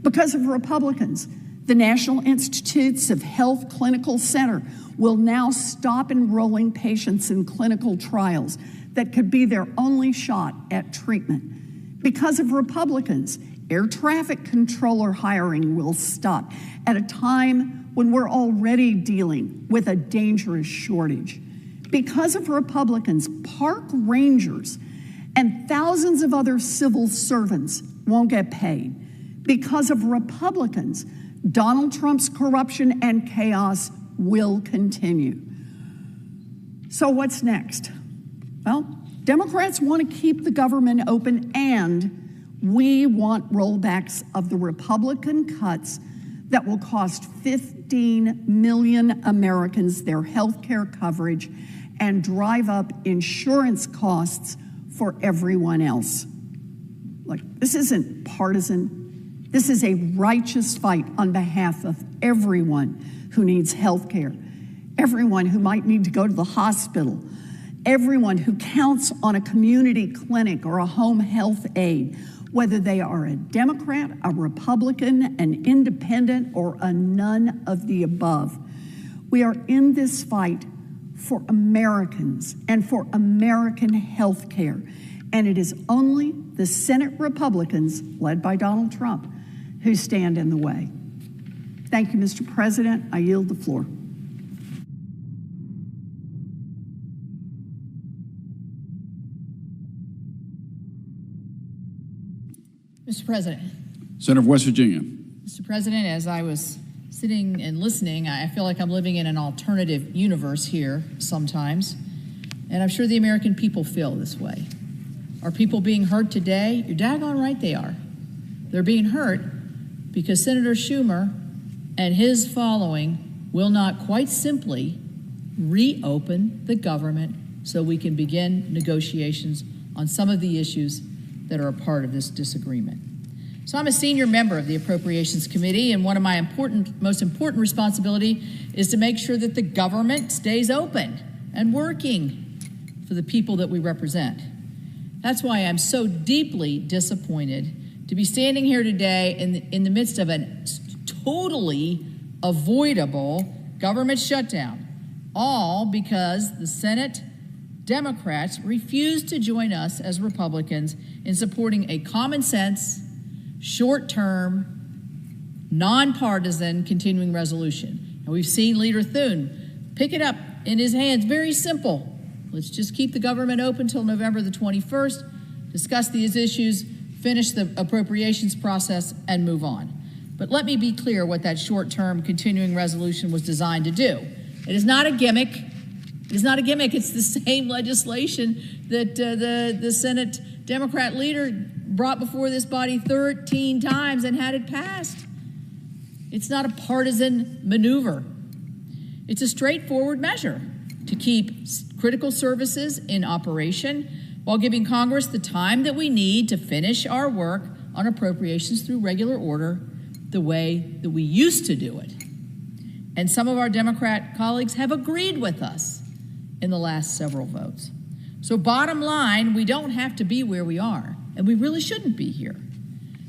Because of Republicans, the National Institutes of Health Clinical Center will now stop enrolling patients in clinical trials that could be their only shot at treatment. Because of Republicans, air traffic controller hiring will stop at a time when we're already dealing with a dangerous shortage. Because of Republicans, park rangers and thousands of other civil servants won't get paid. Because of Republicans, Donald Trump's corruption and chaos will continue. So what's next? Well, Democrats want to keep the government open, and we want rollbacks of the Republican cuts that will cost 15 million Americans their health care coverage and drive up insurance costs for everyone else. Look, this isn't partisan. This is a righteous fight on behalf of everyone who needs health care, everyone who might need to go to the hospital, everyone who counts on a community clinic or a home health aide, whether they are a Democrat, a Republican, an independent, or a none of the above. We are in this fight for Americans and for American health care. And it is only the Senate Republicans, led by Donald Trump, who stand in the way. Thank you, Mr. President. I yield the floor. Mr. President. Senator of West Virginia. Mr. President, as I was sitting and listening, I feel like I'm living in an alternative universe here sometimes, and I'm sure the American people feel this way. Are people being hurt today? You're daggone right they are. They're being hurt because Senator Schumer and his following will not quite simply reopen the government so we can begin negotiations on some of the issues that are a part of this disagreement. So I'm a senior member of the Appropriations Committee, and one of my most important responsibility is to make sure that the government stays open and working for the people that we represent. That's why I'm so deeply disappointed to be standing here today in the midst of a totally avoidable government shutdown, all because the Senate Democrats refused to join us as Republicans in supporting a common sense, short-term, nonpartisan continuing resolution. And we've seen Leader Thune pick it up in his hands. Very simple. Let's just keep the government open till November the 21st, discuss these issues, finish the appropriations process, and move on. But let me be clear what that short-term continuing resolution was designed to do. It is not a gimmick. It is not a gimmick. It's the same legislation that the Senate Democrat leader brought before this body 13 times and had it passed. It's not a partisan maneuver. It's a straightforward measure to keep critical services in operation while giving Congress the time that we need to finish our work on appropriations through regular order the way that we used to do it. And some of our Democrat colleagues have agreed with us in the last several votes. So bottom line, we don't have to be where we are, and we really shouldn't be here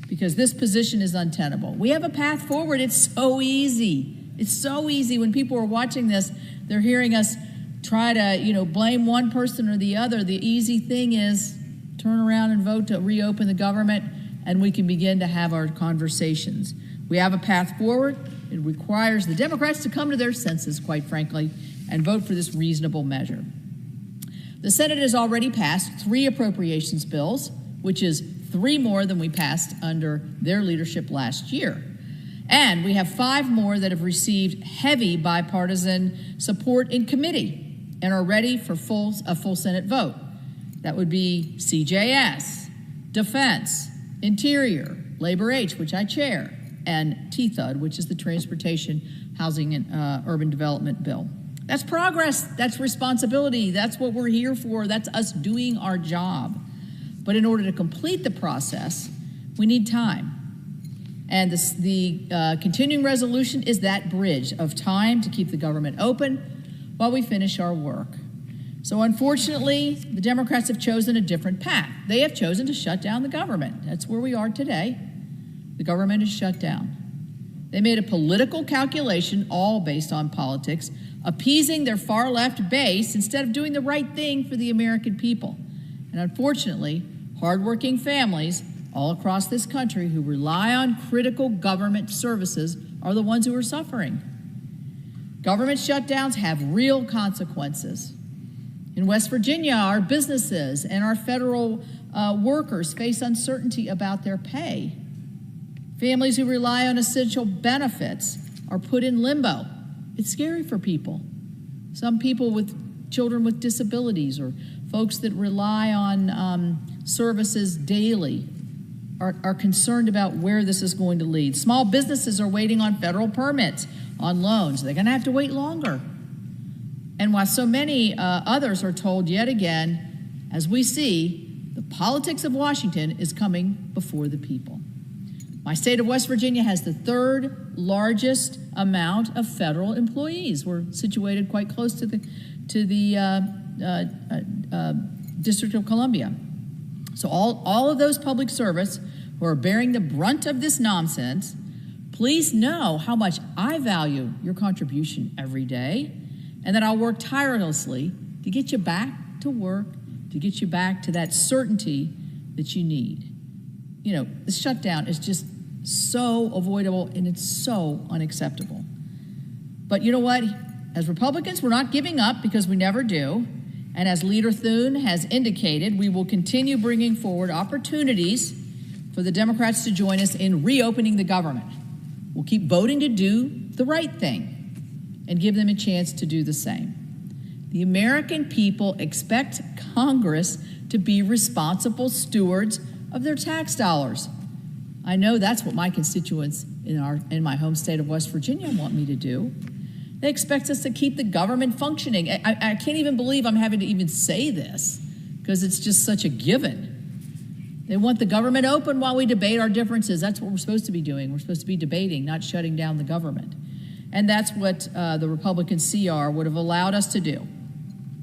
because this position is untenable. We have a path forward. It's so easy. It's so easy. When people are watching this, they're hearing us try to, blame one person or the other. The easy thing is turn around and vote to reopen the government, and we can begin to have our conversations. We have a path forward. It requires the Democrats to come to their senses, quite frankly, and vote for this reasonable measure. The Senate has already passed 3 appropriations bills, which is 3 more than we passed under their leadership last year. And we have 5 more that have received heavy bipartisan support in committee and are ready for a full Senate vote. That would be CJS, Defense, Interior, Labor H, which I chair, and TTHUD, which is the Transportation, Housing, and Urban Development Bill. That's progress. That's responsibility. That's what we're here for. That's us doing our job. But in order to complete the process, we need time. And the continuing resolution is that bridge of time to keep the government open while we finish our work. So unfortunately, the Democrats have chosen a different path. They have chosen to shut down the government. That's where we are today. The government is shut down. They made a political calculation, all based on politics, appeasing their far-left base instead of doing the right thing for the American people. And unfortunately, hardworking families all across this country who rely on critical government services are the ones who are suffering. Government shutdowns have real consequences. In West Virginia, our businesses and our federal workers face uncertainty about their pay. Families who rely on essential benefits are put in limbo. It's scary for people. Some people with children with disabilities or folks that rely on services daily are concerned about where this is going to lead. Small businesses are waiting on federal permits on loans. They're going to have to wait longer. And while so many others are told yet again, as we see, the politics of Washington is coming before the people. My state of West Virginia has the third largest amount of federal employees. We're situated quite close to the District of Columbia. So all of those public service who are bearing the brunt of this nonsense, please know how much I value your contribution every day, and that I'll work tirelessly to get you back to work, to get you back to that certainty that you need. You know, the shutdown is just so avoidable and it's so unacceptable. But you know what? As Republicans, we're not giving up because we never do. And as Leader Thune has indicated, we will continue bringing forward opportunities for the Democrats to join us in reopening the government. We'll keep voting to do the right thing and give them a chance to do the same. The American people expect Congress to be responsible stewards of their tax dollars. I know that's what my constituents in my home state of West Virginia want me to do. They expect us to keep the government functioning. I can't even believe I'm having to even say this because it's just such a given. They want the government open while we debate our differences. That's what we're supposed to be doing. We're supposed to be debating, not shutting down the government. And that's what the Republican CR would have allowed us to do.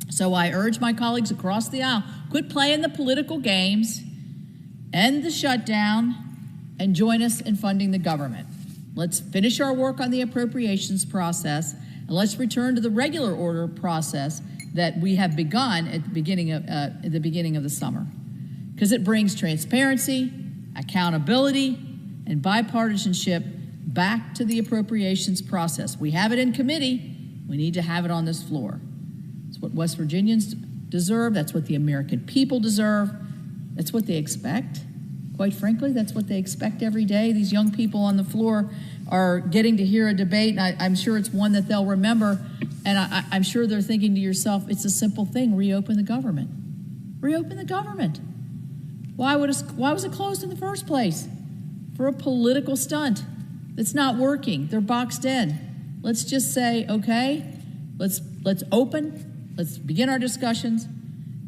So I urge my colleagues across the aisle, quit playing the political games, end the shutdown, and join us in funding the government. Let's finish our work on the appropriations process, and let's return to the regular order process that we have begun at the beginning of the summer. Because it brings transparency, accountability, and bipartisanship back to the appropriations process. We have it in committee. We need to have it on this floor. It's what West Virginians deserve. That's what the American people deserve. That's what they expect. Quite frankly, that's what they expect every day. These young people on the floor are getting to hear a debate, and I'm sure it's one that they'll remember. And I'm sure they're thinking to yourself, it's a simple thing, reopen the government. Reopen the government. Why was it closed in the first place? For a political stunt that's not working. They're boxed in. Let's just say, okay, let's open, let's begin our discussions,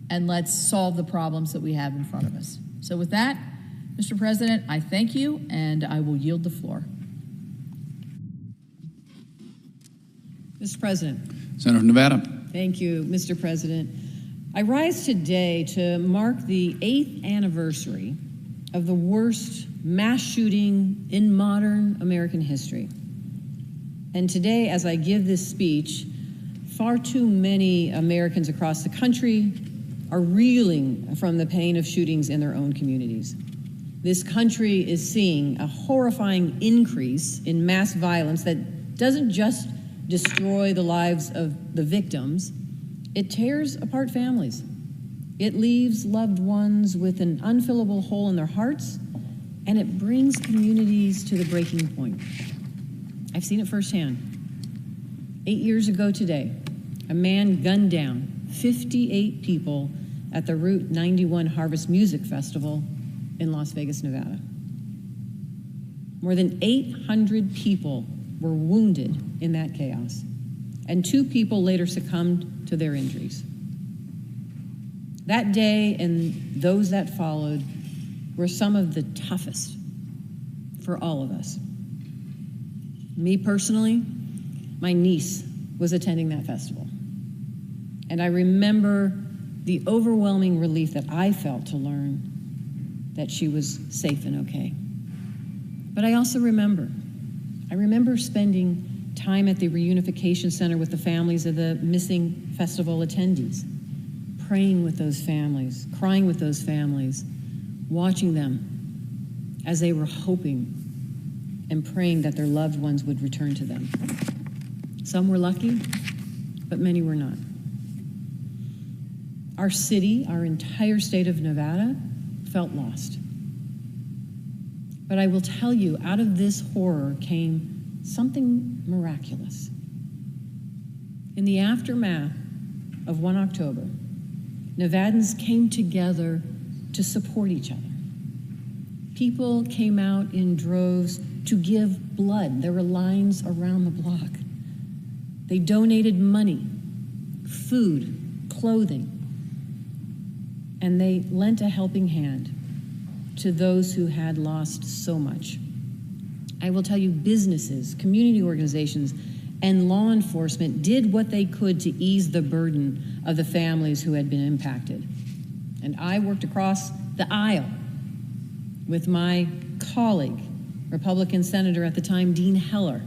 and let's solve the problems that we have in front of us. So with that, Mr. President, I thank you, and I will yield the floor. Mr. President. Senator from Nevada. Thank you, Mr. President. I rise today to mark the 8th anniversary of the worst mass shooting in modern American history. And today, as I give this speech, far too many Americans across the country are reeling from the pain of shootings in their own communities. This country is seeing a horrifying increase in mass violence that doesn't just destroy the lives of the victims, it tears apart families. It leaves loved ones with an unfillable hole in their hearts, and it brings communities to the breaking point. I've seen it firsthand. 8 years ago today, a man gunned down 58 people at the Route 91 Harvest Music Festival in Las Vegas, Nevada. More than 800 people were wounded in that chaos, and 2 people later succumbed to their injuries. That day and those that followed were some of the toughest for all of us. Me personally, my niece was attending that festival, and I remember the overwhelming relief that I felt to learn that she was safe and okay. But I also remember spending time at the reunification center with the families of the missing festival attendees, praying with those families, crying with those families, watching them as they were hoping and praying that their loved ones would return to them. Some were lucky, but many were not. Our city, our entire state of Nevada, felt lost. But I will tell you, out of this horror came something miraculous. In the aftermath of 1 October, Nevadans came together to support each other. People came out in droves to give blood. There were lines around the block. They donated money, food, clothing, and they lent a helping hand to those who had lost so much. I will tell you, businesses, community organizations, and law enforcement did what they could to ease the burden of the families who had been impacted. And I worked across the aisle with my colleague, Republican Senator at the time, Dean Heller,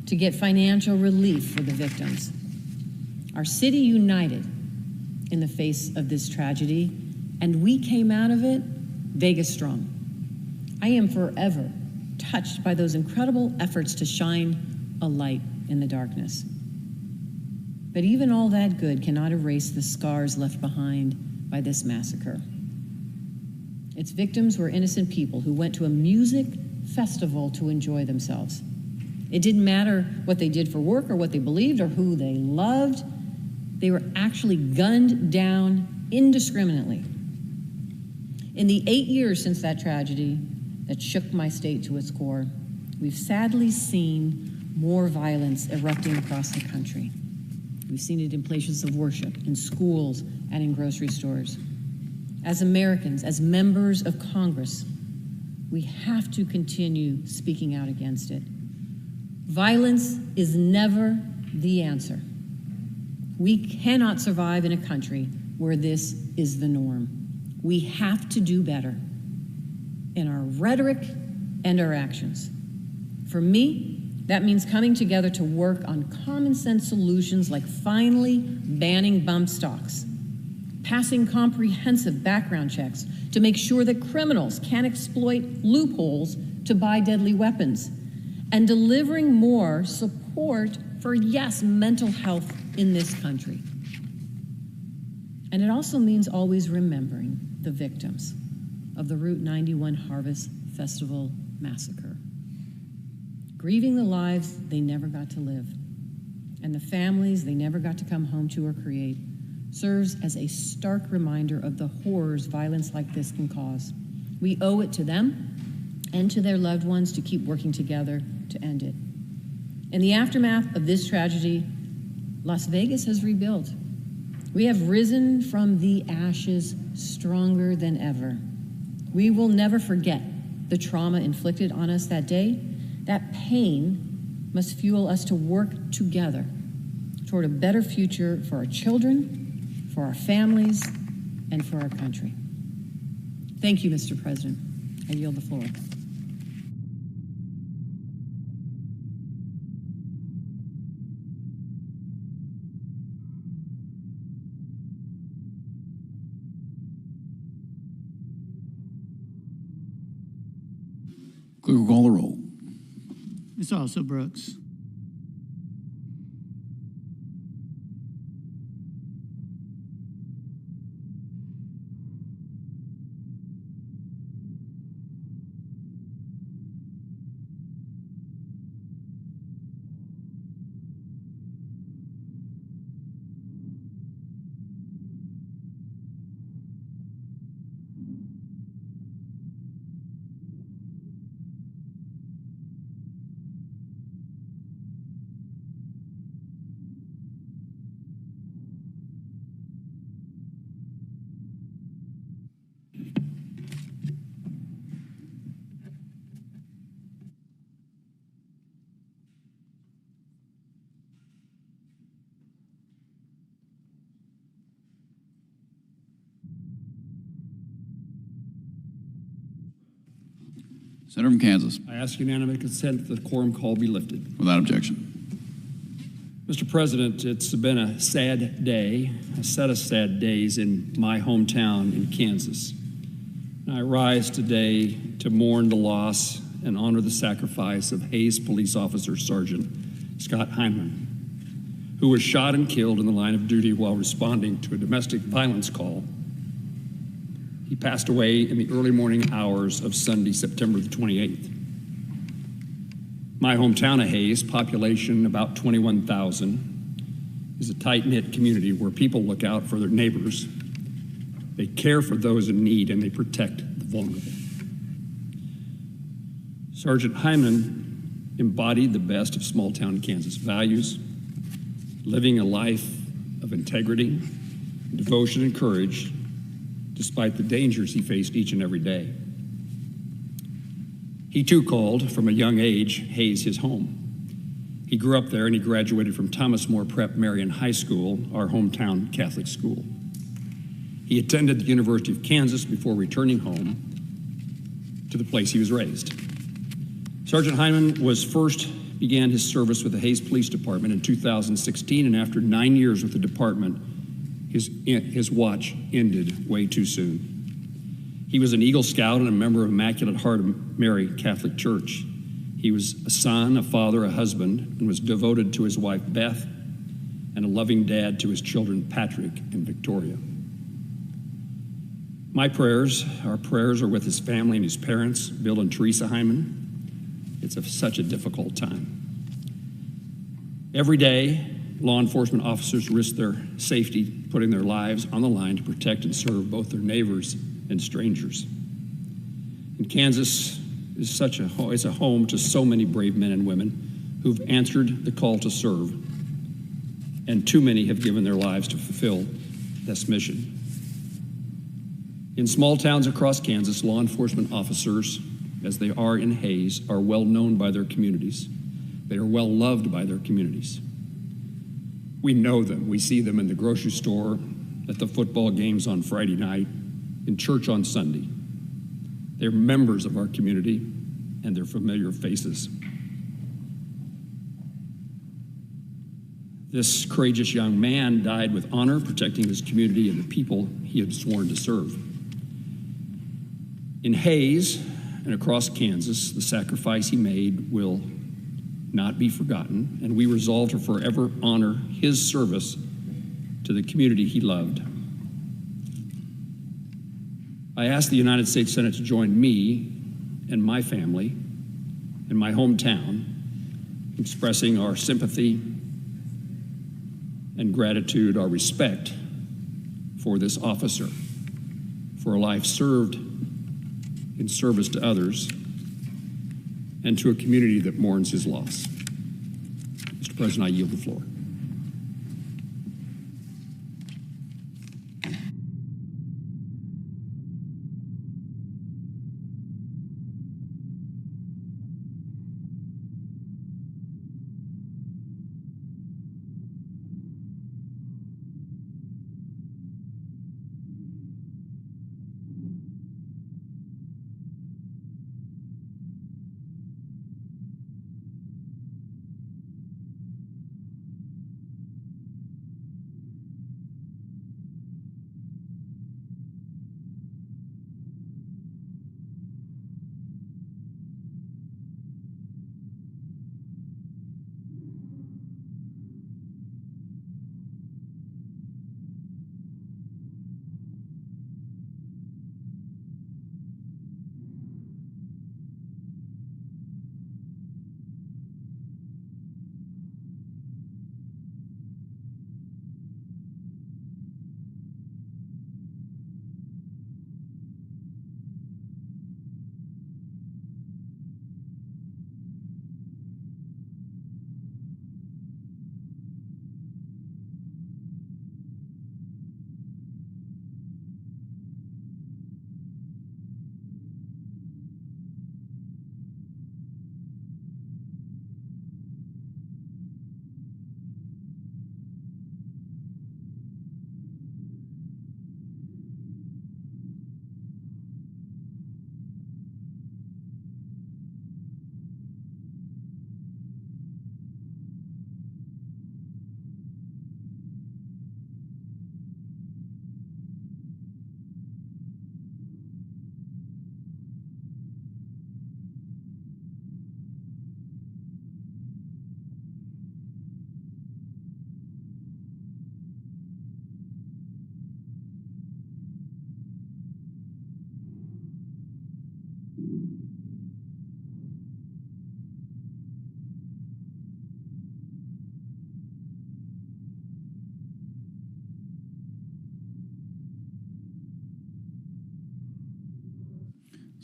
to get financial relief for the victims. Our city united in the face of this tragedy, and we came out of it Vegas strong. I am forever touched by those incredible efforts to shine a light in the darkness. But even all that good cannot erase the scars left behind by this massacre. Its victims were innocent people who went to a music festival to enjoy themselves. It didn't matter what they did for work or what they believed or who they loved. They were actually gunned down indiscriminately. In the 8 years since that tragedy that shook my state to its core, we've sadly seen more violence erupting across the country. We've seen it in places of worship, in schools, and in grocery stores. As Americans, as members of Congress, we have to continue speaking out against it. Violence is never the answer. We cannot survive in a country where this is the norm. We have to do better in our rhetoric and our actions. For me, that means coming together to work on common sense solutions like finally banning bump stocks, passing comprehensive background checks to make sure that criminals can't exploit loopholes to buy deadly weapons, and delivering more support for, yes, mental health in this country. And it also means always remembering the victims of the Route 91 Harvest Festival massacre, grieving the lives they never got to live, and the families they never got to come home to or create, serves as a stark reminder of the horrors violence like this can cause. We owe it to them and to their loved ones to keep working together to end it. In the aftermath of this tragedy, Las Vegas has rebuilt. We have risen from the ashes stronger than ever. We will never forget the trauma inflicted on us that day. That pain must fuel us to work together toward a better future for our children, for our families, and for our country. Thank you, Mr. President. I yield the floor. Clerk will call the roll. Ms. Also Brooks. Senator from Kansas. I ask unanimous consent that the quorum call be lifted. Without objection. Mr. President, it's been a sad day, a set of sad days in my hometown in Kansas. And I rise today to mourn the loss and honor the sacrifice of Hayes Police Officer Sergeant Scott Heineman, who was shot and killed in the line of duty while responding to a domestic violence call. He passed away in the early morning hours of Sunday, September the 28th. My hometown of Hayes, population about 21,000, is a tight-knit community where people look out for their neighbors, they care for those in need, and they protect the vulnerable. Sergeant Hyman embodied the best of small-town Kansas values, living a life of integrity, devotion, and courage, despite the dangers he faced each and every day. He too called, from a young age, Hayes his home. He grew up there and he graduated from Thomas More Prep Marian High School, our hometown Catholic school. He attended the University of Kansas before returning home to the place he was raised. Sergeant Hyman began his service with the Hayes Police Department in 2016, and after 9 years with the department, his watch ended way too soon. He was an Eagle Scout and a member of Immaculate Heart of Mary Catholic Church. He was a son, a father, a husband, and was devoted to his wife, Beth, and a loving dad to his children, Patrick and Victoria. Our prayers are with his family and his parents, Bill and Teresa Hyman. It's such a difficult time. Every day, law enforcement officers risk their safety, putting their lives on the line to protect and serve both their neighbors and strangers. And Kansas is a home to so many brave men and women who've answered the call to serve, and too many have given their lives to fulfill this mission. In small towns across Kansas, law enforcement officers, as they are in Hayes, are well known by their communities. They are well loved by their communities. We know them. We see them in the grocery store, at the football games on Friday night, in church on Sunday. They're members of our community, and they're familiar faces. This courageous young man died with honor, protecting his community and the people he had sworn to serve. In Hayes and across Kansas, the sacrifice he made will not be forgotten, and we resolve to forever honor his service to the community he loved. I ask the United States Senate to join me and my family and my hometown, expressing our sympathy and gratitude, our respect for this officer, for a life served in service to others and to a community that mourns his loss. Mr. President, I yield the floor.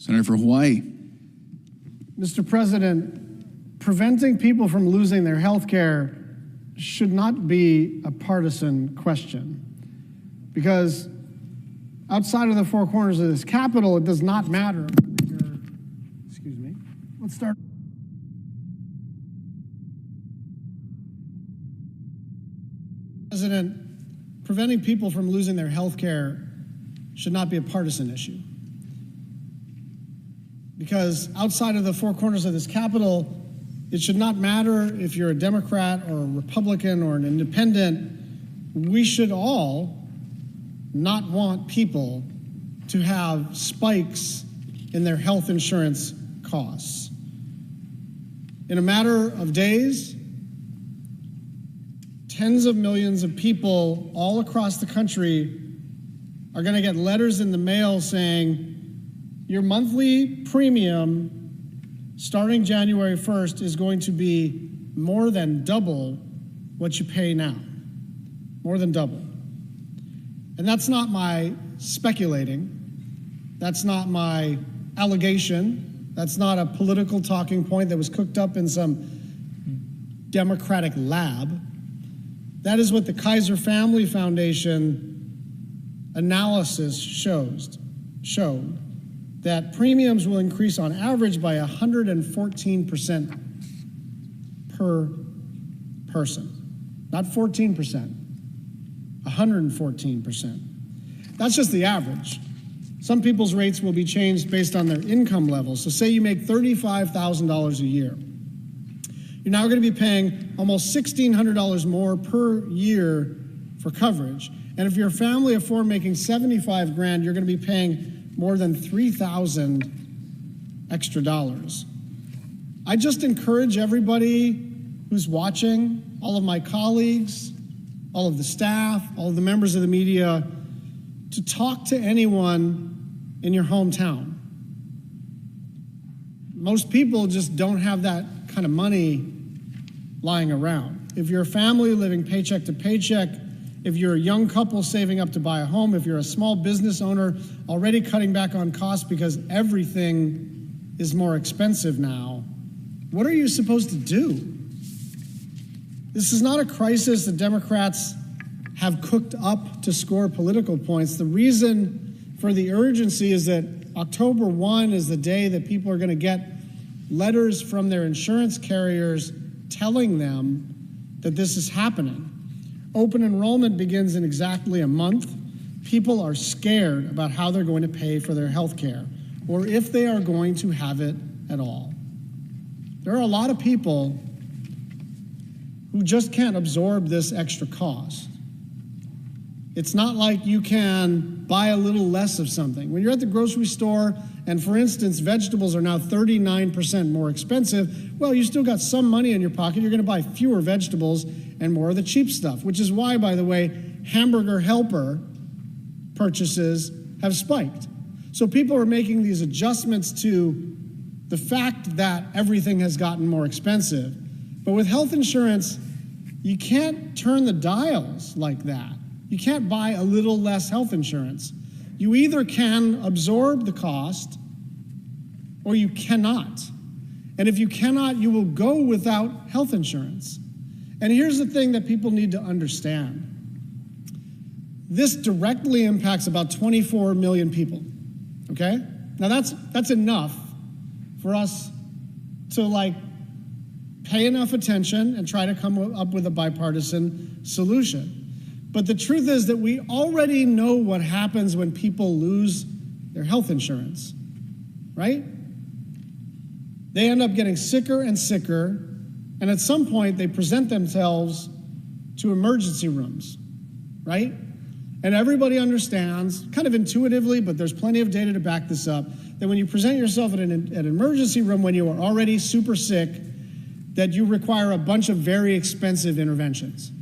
Senator for Hawaii. Mr. President, preventing people from losing their health care should not be a partisan question, because outside of the four corners of this Capitol, it does not matter. Excuse me. Let's start. President, preventing people from losing their health care should not be a partisan issue, because outside of the four corners of this Capitol, it should not matter if you're a Democrat or a Republican or an independent. We should all not want people to have spikes in their health insurance costs. In a matter of days, tens of millions of people all across the country are going to get letters in the mail saying, your monthly premium starting January 1st is going to be more than double what you pay now. More than double. And that's not my speculating. That's not my allegation. That's not a political talking point that was cooked up in some Democratic lab. That is what the Kaiser Family Foundation analysis showed that premiums will increase on average by 114% per person. Not 14%, 114%. That's just the average. Some people's rates will be changed based on their income level. So say you make $35,000 a year. You're now going to be paying almost $1,600 more per year for coverage. And if you're a family of four making $75,000, you're going to be paying more than $3,000 extra dollars. I just encourage everybody who's watching, all of my colleagues, all of the staff, all of the members of the media, to talk to anyone in your hometown. Most people just don't have that kind of money lying around. If you're a family living paycheck to paycheck, if you're a young couple saving up to buy a home, if you're a small business owner already cutting back on costs because everything is more expensive now, what are you supposed to do? This is not a crisis the Democrats have cooked up to score political points. The reason for the urgency is that October 1 is the day that people are going to get letters from their insurance carriers telling them that this is happening. Open enrollment begins in exactly a month. People are scared about how they're going to pay for their health care, or if they are going to have it at all. There are a lot of people who just can't absorb this extra cost. It's not like you can buy a little less of something. When you're at the grocery store, and for instance, vegetables are now 39% more expensive, well, you still got some money in your pocket. You're going to buy fewer vegetables and more of the cheap stuff, which is why, by the way, hamburger helper purchases have spiked. So people are making these adjustments to the fact that everything has gotten more expensive. But with health insurance, you can't turn the dials like that. You can't buy a little less health insurance. You either can absorb the cost or you cannot. And if you cannot, you will go without health insurance. And here's the thing that people need to understand. This directly impacts about 24 million people, okay? Now that's enough for us to pay enough attention and try to come up with a bipartisan solution. But the truth is that we already know what happens when people lose their health insurance, right? They end up getting sicker and sicker, and at some point they present themselves to emergency rooms, right? And everybody understands, kind of intuitively, but there's plenty of data to back this up, that when you present yourself at an emergency room when you are already super sick, that you require a bunch of very expensive interventions.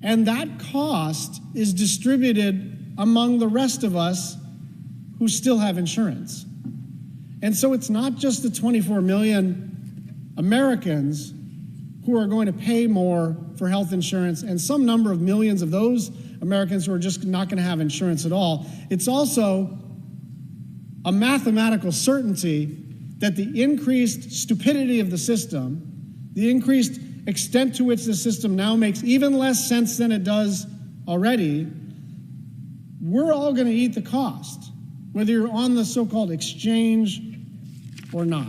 And that cost is distributed among the rest of us who still have insurance. And so it's not just the 24 million Americans who are going to pay more for health insurance and some number of millions of those Americans who are just not going to have insurance at all. It's also a mathematical certainty that the increased stupidity of the system, the increased extent to which the system now makes even less sense than it does already, we're all going to eat the cost, whether you're on the so-called exchange or not.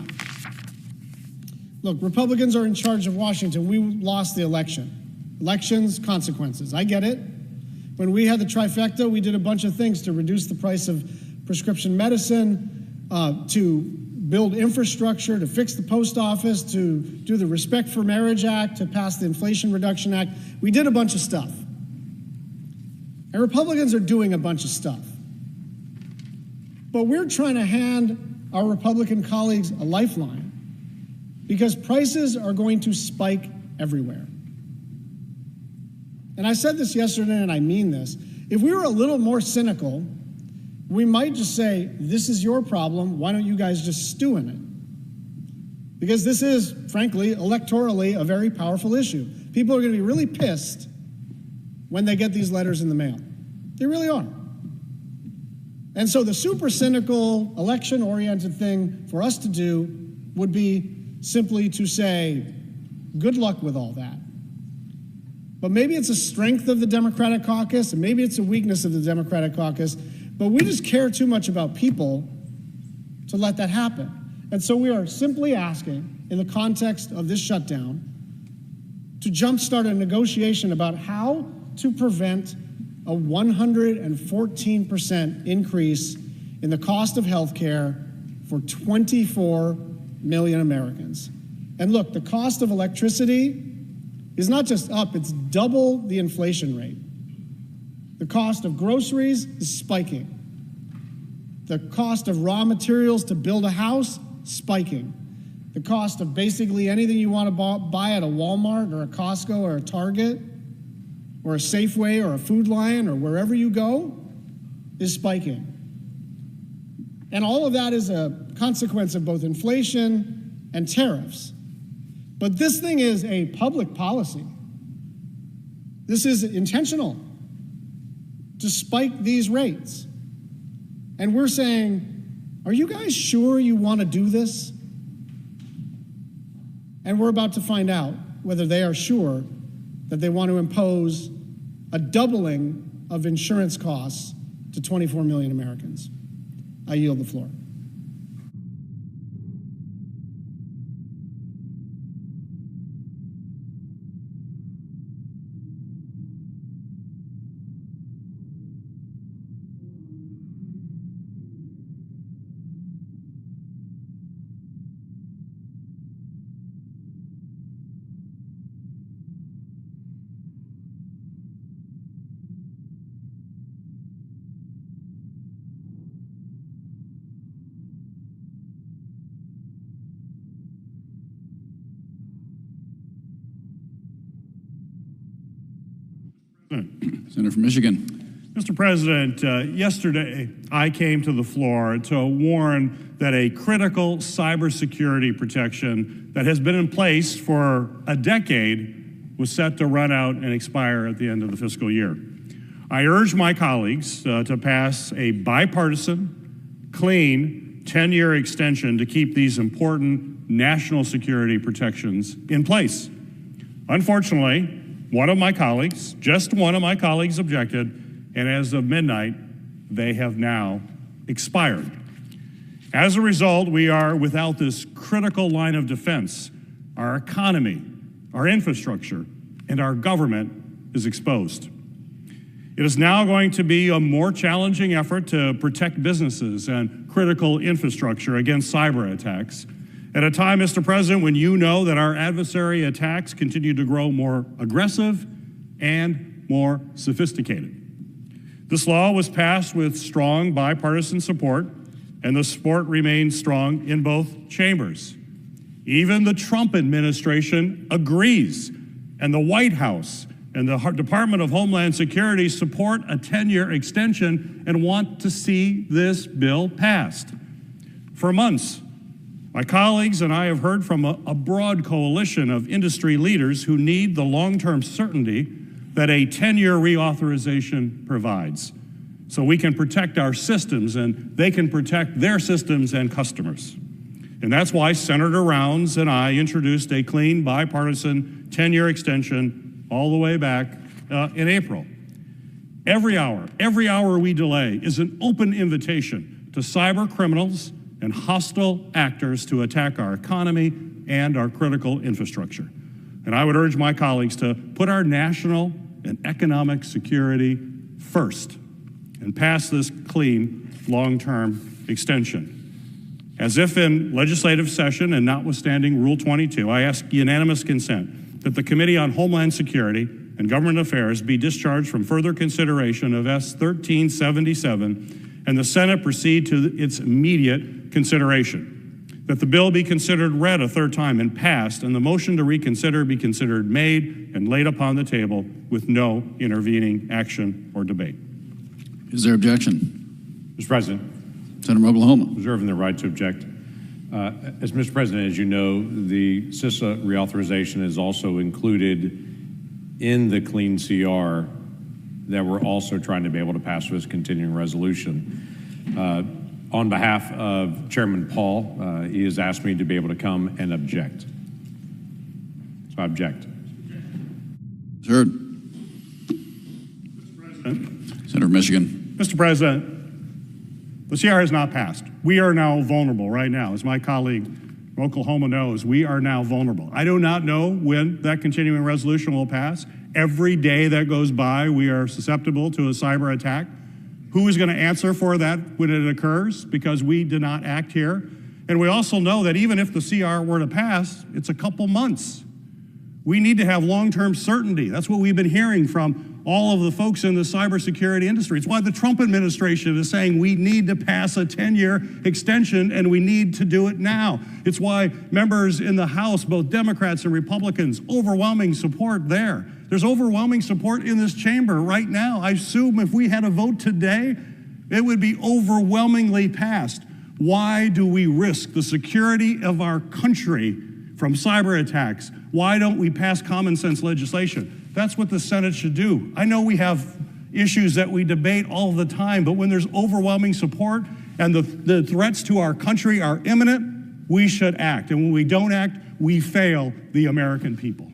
Look, Republicans are in charge of Washington. We lost the election. Elections, consequences. I get it. When we had the trifecta, we did a bunch of things to reduce the price of prescription medicine, to build infrastructure, to fix the post office, to do the Respect for Marriage Act, to pass the Inflation Reduction Act. We did a bunch of stuff. And Republicans are doing a bunch of stuff. But we're trying to hand our Republican colleagues a lifeline because prices are going to spike everywhere. And I said this yesterday, and I mean this. If we were a little more cynical, we might just say, this is your problem. Why don't you guys just stew in it? Because this is, frankly, electorally, a very powerful issue. People are going to be really pissed when they get these letters in the mail. They really are. And so the super cynical, election-oriented thing for us to do would be simply to say, good luck with all that. But maybe it's a strength of the Democratic caucus, and maybe it's a weakness of the Democratic caucus, but we just care too much about people to let that happen. And so we are simply asking, in the context of this shutdown, to jumpstart a negotiation about how to prevent a 114% increase in the cost of health care for 24 million Americans. And look, the cost of electricity is not just up, it's double the inflation rate. The cost of groceries is spiking. The cost of raw materials to build a house, spiking. The cost of basically anything you want to buy at a Walmart or a Costco or a Target or a Safeway or a Food Lion or wherever you go is spiking. And all of that is a consequence of both inflation and tariffs. But this thing is a public policy. This is intentional to spike these rates. And we're saying, are you guys sure you want to do this? And we're about to find out whether they are sure that they want to impose a doubling of insurance costs to 24 million Americans. I yield the floor. Senator from Michigan. Mr. President, yesterday I came to the floor to warn that a critical cybersecurity protection that has been in place for a decade was set to run out and expire at the end of the fiscal year. I urge my colleagues to pass a bipartisan, clean, 10-year extension to keep these important national security protections in place. Unfortunately, one of my colleagues, just one of my colleagues objected, and as of midnight, they have now expired. As a result, we are without this critical line of defense. Our economy, our infrastructure, and our government is exposed. It is now going to be a more challenging effort to protect businesses and critical infrastructure against cyber attacks. At a time, Mr. President, when you know that our adversary attacks continue to grow more aggressive and more sophisticated. This law was passed with strong bipartisan support, and the support remains strong in both chambers. Even the Trump administration agrees, and the White House and the Department of Homeland Security support a 10-year extension and want to see this bill passed. For months, my colleagues and I have heard from a broad coalition of industry leaders who need the long-term certainty that a 10-year reauthorization provides. so we can protect our systems and they can protect their systems and customers. And that's why Senator Rounds and I introduced a clean, bipartisan 10-year extension all the way back in April. Every hour we delay is an open invitation to cyber criminals and hostile actors to attack our economy and our critical infrastructure. And I would urge my colleagues to put our national and economic security first and pass this clean, long-term extension. As if in legislative session and notwithstanding Rule 22, I ask unanimous consent that the Committee on Homeland Security and Government Affairs be discharged from further consideration of S. 1377 and the Senate proceed to its immediate consideration. That the bill be considered read a third time and passed, and the motion to reconsider be considered made and laid upon the table with no intervening action or debate. Is there objection? Mr. President. Senator from Oklahoma. Reserving the right to object. As Mr. President, as you know, the CISA reauthorization is also included in the clean CR that we're also trying to be able to pass with continuing resolution. On behalf of Chairman Paul, he has asked me to be able to come and object. So I object. Heard. Mr. President. Senator from Michigan. Mr. President, the CR has not passed. We are now vulnerable right now. As my colleague from Oklahoma knows, we are now vulnerable. I do not know when that continuing resolution will pass. Every day that goes by, we are susceptible to a cyber attack. Who is going to answer for that when it occurs? Because we did not act here. And we also know that even if the CR were to pass, it's a couple months. We need to have long-term certainty. That's what we've been hearing from all of the folks in the cybersecurity industry. It's why the Trump administration is saying we need to pass a 10-year extension and we need to do it now. It's why members in the House, both Democrats and Republicans, overwhelming support there. There's overwhelming support in this chamber right now. I assume if we had a vote today, it would be overwhelmingly passed. Why do we risk the security of our country from cyber attacks? Why don't we pass common sense legislation? That's what the Senate should do. I know we have issues that we debate all the time, but when there's overwhelming support and the threats to our country are imminent, we should act. And when we don't act, we fail the American people.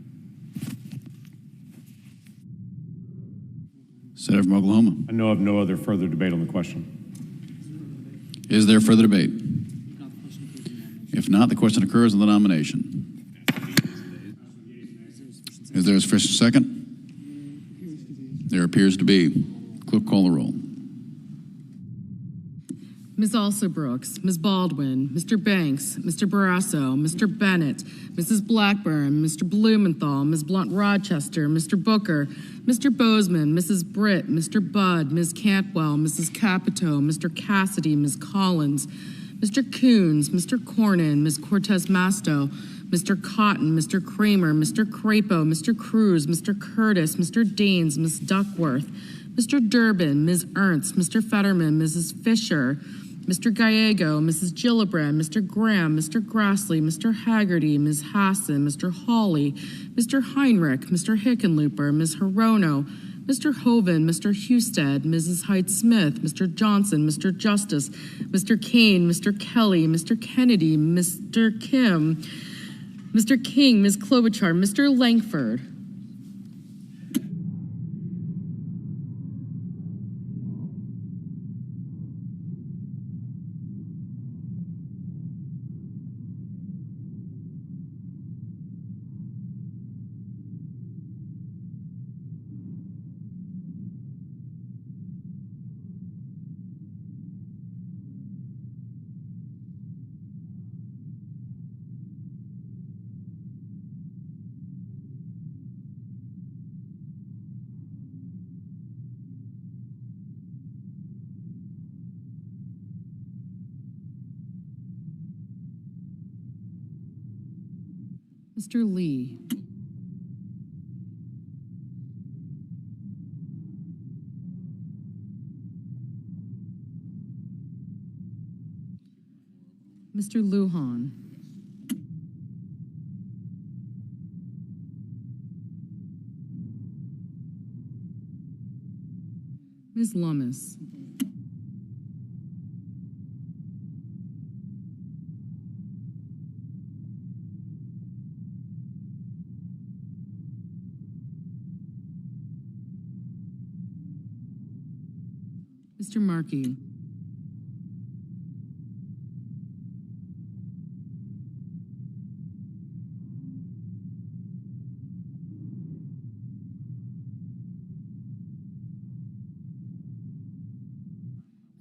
Senator from Oklahoma. I know of no other further debate on the question. Is there further debate? If not, the question occurs on the nomination. Is there a sufficient second? There appears to be. Clerk, call the roll. Ms. Alsobrooks, Ms. Baldwin, Mr. Banks, Mr. Barrasso, Mr. Bennett, Mrs. Blackburn, Mr. Blumenthal, Ms. Blunt-Rochester, Mr. Booker, Mr. Bozeman, Mrs. Britt, Mr. Budd, Ms. Cantwell, Mrs. Capito, Mr. Cassidy, Ms. Collins, Mr. Coons, Mr. Cornyn, Ms. Cortez Masto, Mr. Cotton, Mr. Kramer, Mr. Crapo, Mr. Cruz, Mr. Curtis, Mr. Daines, Ms. Duckworth, Mr. Durbin, Ms. Ernst, Mr. Fetterman, Mrs. Fisher, Mr. Gallego, Mrs. Gillibrand, Mr. Graham, Mr. Grassley, Mr. Haggerty, Ms. Hassan, Mr. Hawley, Mr. Heinrich, Mr. Hickenlooper, Ms. Hirono, Mr. Hoven, Mr. Husted, Mrs. Hyde-Smith, Mr. Johnson, Mr. Justice, Mr. Kane, Mr. Kelly, Mr. Kennedy, Mr. Kim, Mr. King, Ms. Klobuchar, Mr. Langford. Mr. Lee. Mr. Lujan. Ms. Lummis. Mr. Markey.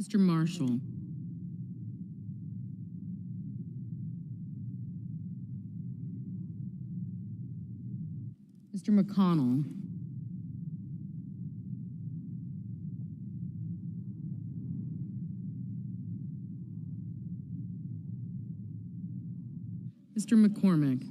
Mr. Marshall. Mr. McConnell. Mr. McCormick.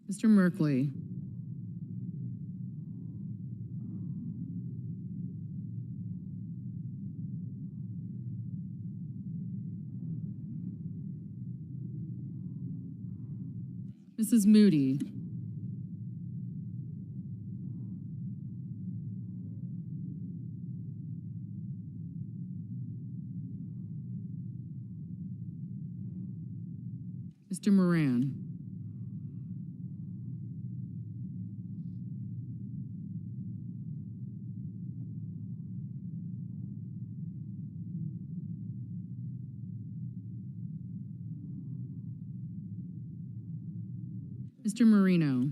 Mr. Merkley. Mrs. Moody. Mr. Moran. Mr. Marino.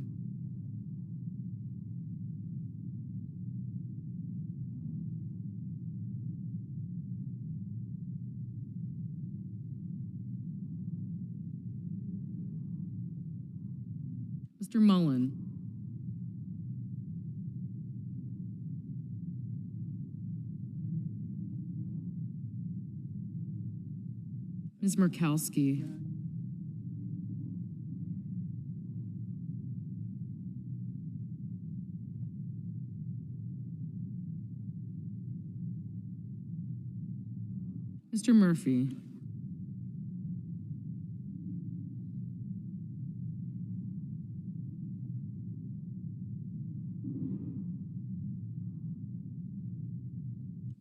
Mr. Mullen. Ms. Murkowski. Mr. Murphy.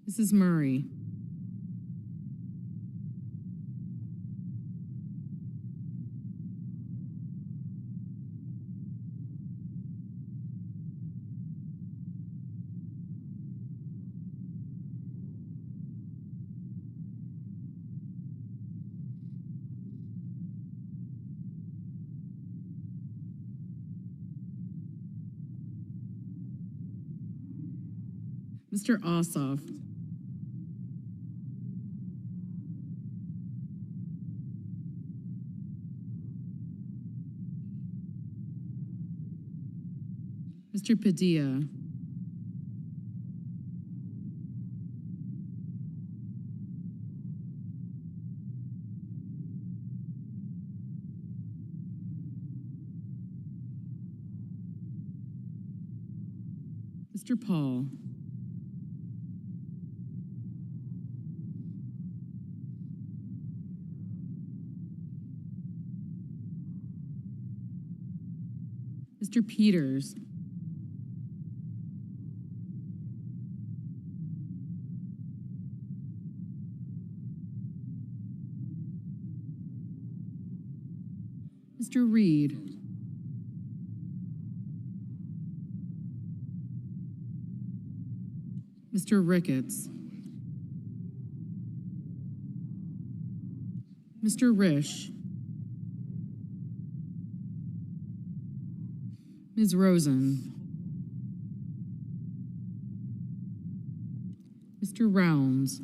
Mrs. Murray. Mr. Ossoff. Mr. Padilla. Mr. Paul. Mr. Peters. Mr. Reed. Mr. Ricketts. Mr. Risch. Ms. Rosen. Mr. Rounds.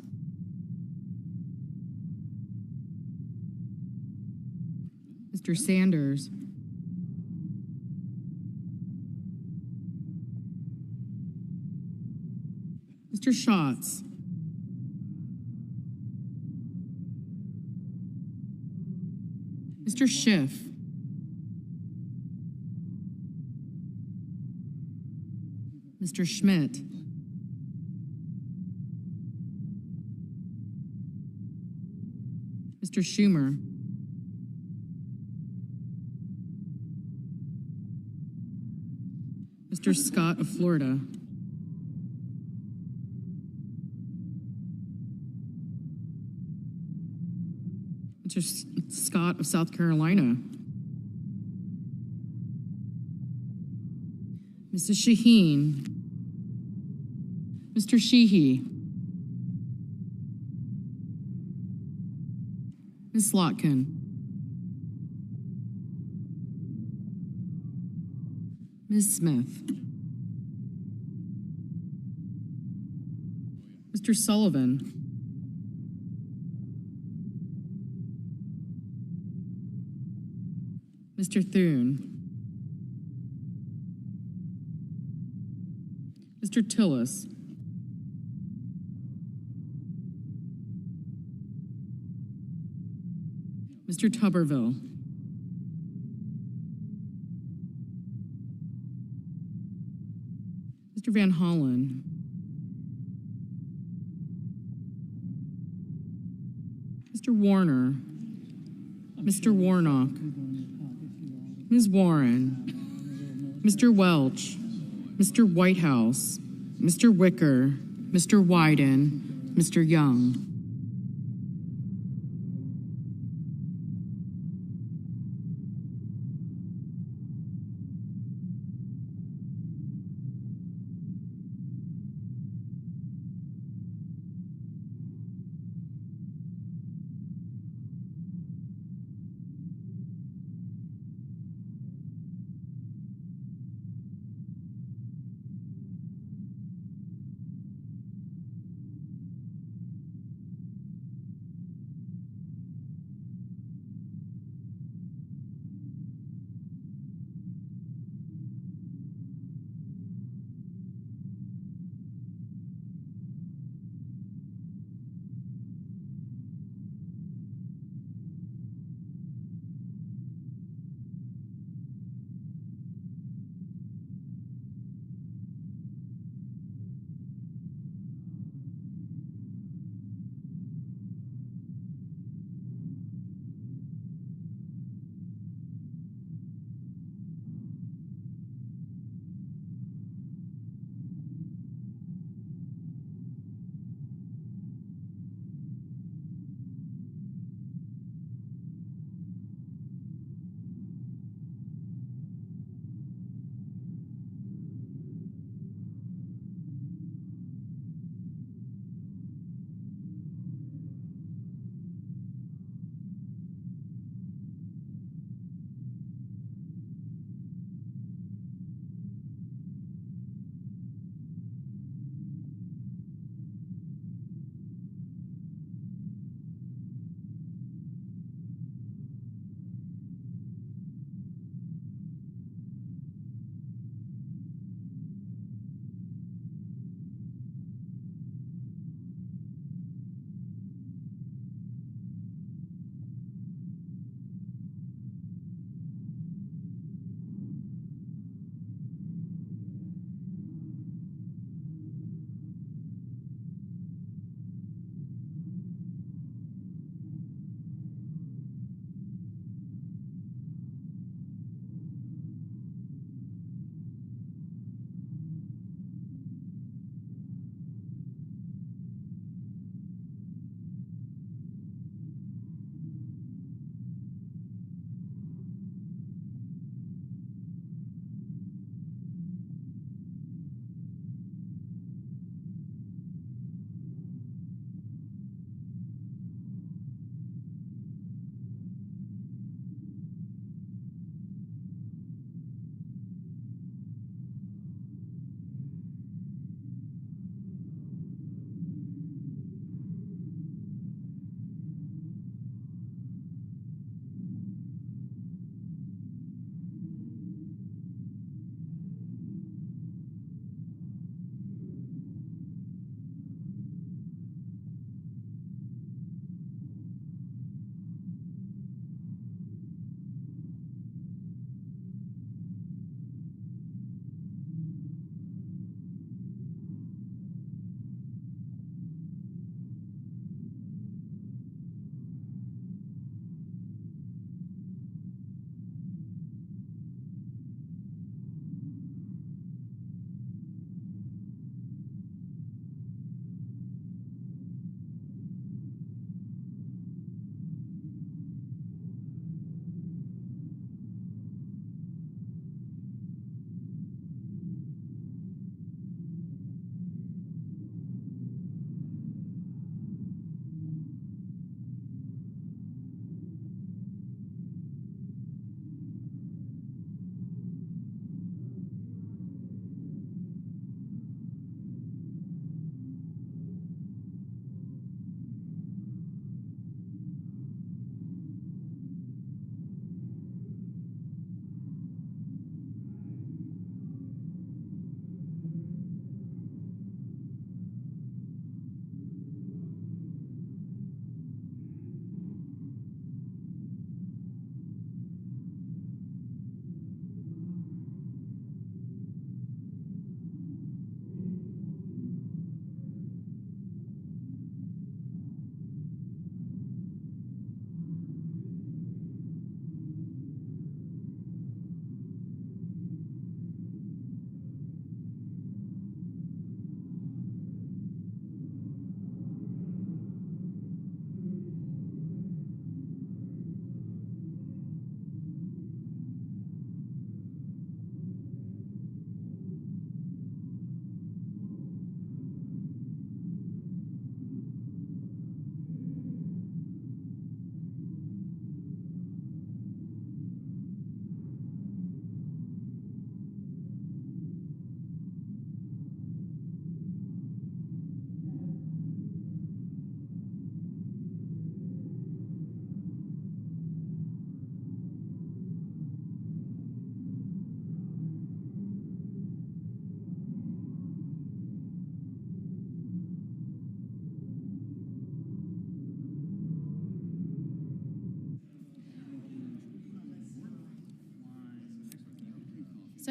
Mr. Sanders. Mr. Schatz. Mr. Schiff. Mr. Schmidt. Mr. Schumer. Mr. Scott of Florida. Mr. Scott of South Carolina. Mrs. Shaheen. Mr. Sheehy. Ms. Slotkin. Ms. Smith. Mr. Sullivan. Mr. Thune. Mr. Tillis. Mr. Tuberville. Mr. Van Hollen. Mr. Warner. Mr. Warnock. Ms. Warren. Mr. Welch. Mr. Whitehouse. Mr. Wicker. Mr. Wyden. Mr. Young.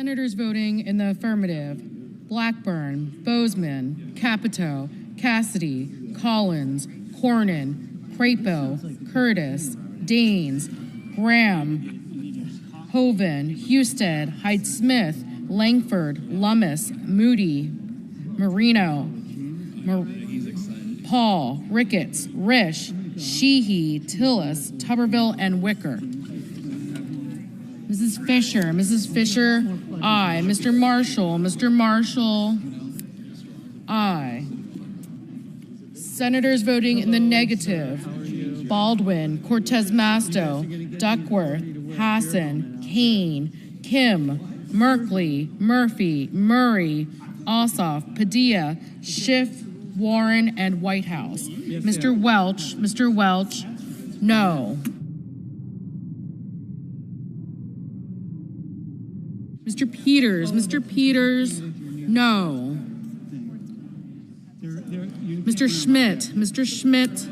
Senators voting in the affirmative: Blackburn, Bozeman, Capito, Cassidy, Collins, Cornyn, Crapo, Curtis, Daines, Graham, Hoven, Husted, Hyde-Smith, Langford, Lummis, Moody, Marino, Paul, Ricketts, Risch, Sheehy, Tillis, Tuberville, and Wicker. Mrs. Fisher, aye. Mr. Marshall, aye. Senators voting in the negative: Baldwin, Cortez Masto, Duckworth, Hassan, Kane, Kim, Merkley, Murphy, Murray, Ossoff, Padilla, Schiff, Warren, and Whitehouse. Mr. Welch, no. Mr. Peters, no. Mr. Schmidt,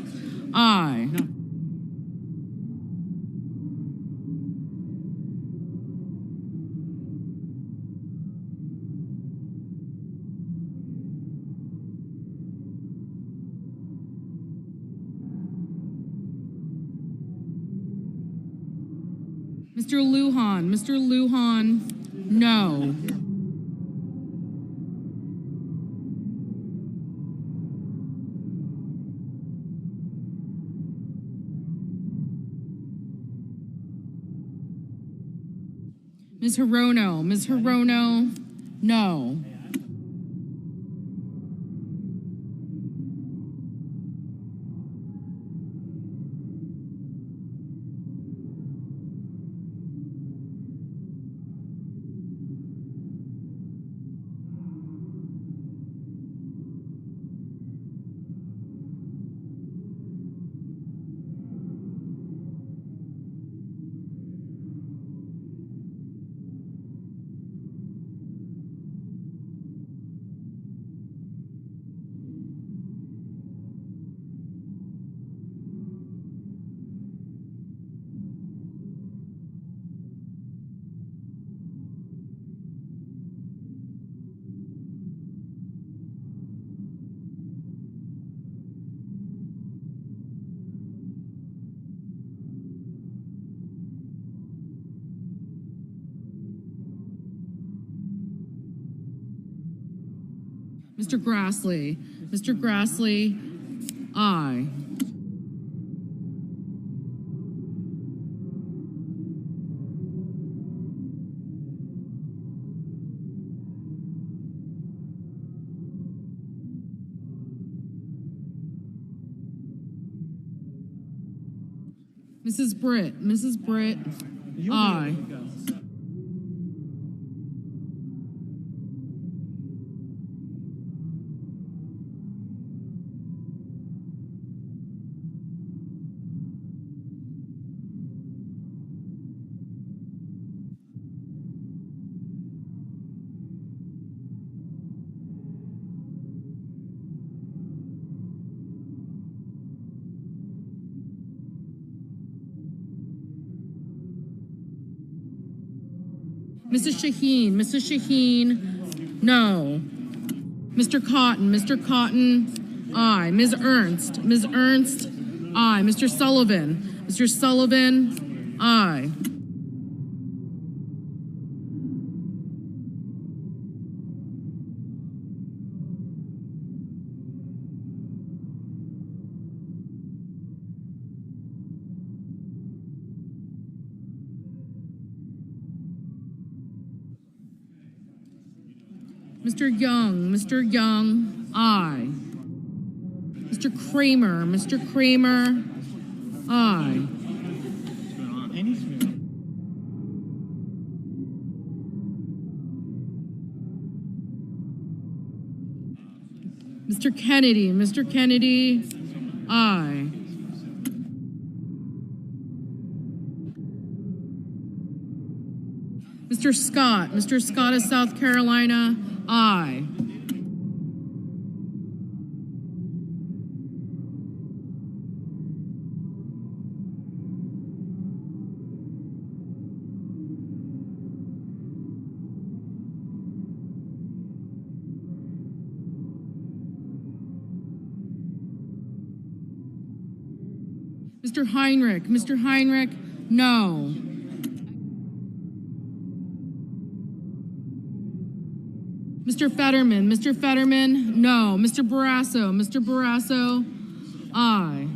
aye. Mr. Lujan, no. Ms. Hirono, no. Mr. Grassley, aye. Mrs. Britt, aye. Mrs. Shaheen, no. Mr. Cotton, aye. Ms. Ernst, aye. Mr. Sullivan, aye. Mr. Young, aye. Mr. Kramer, aye. Mr. Kennedy, aye. Mr. Scott of South Carolina, aye. Mr. Heinrich, no. Mr. Fetterman, no. Mr. Barrasso, aye.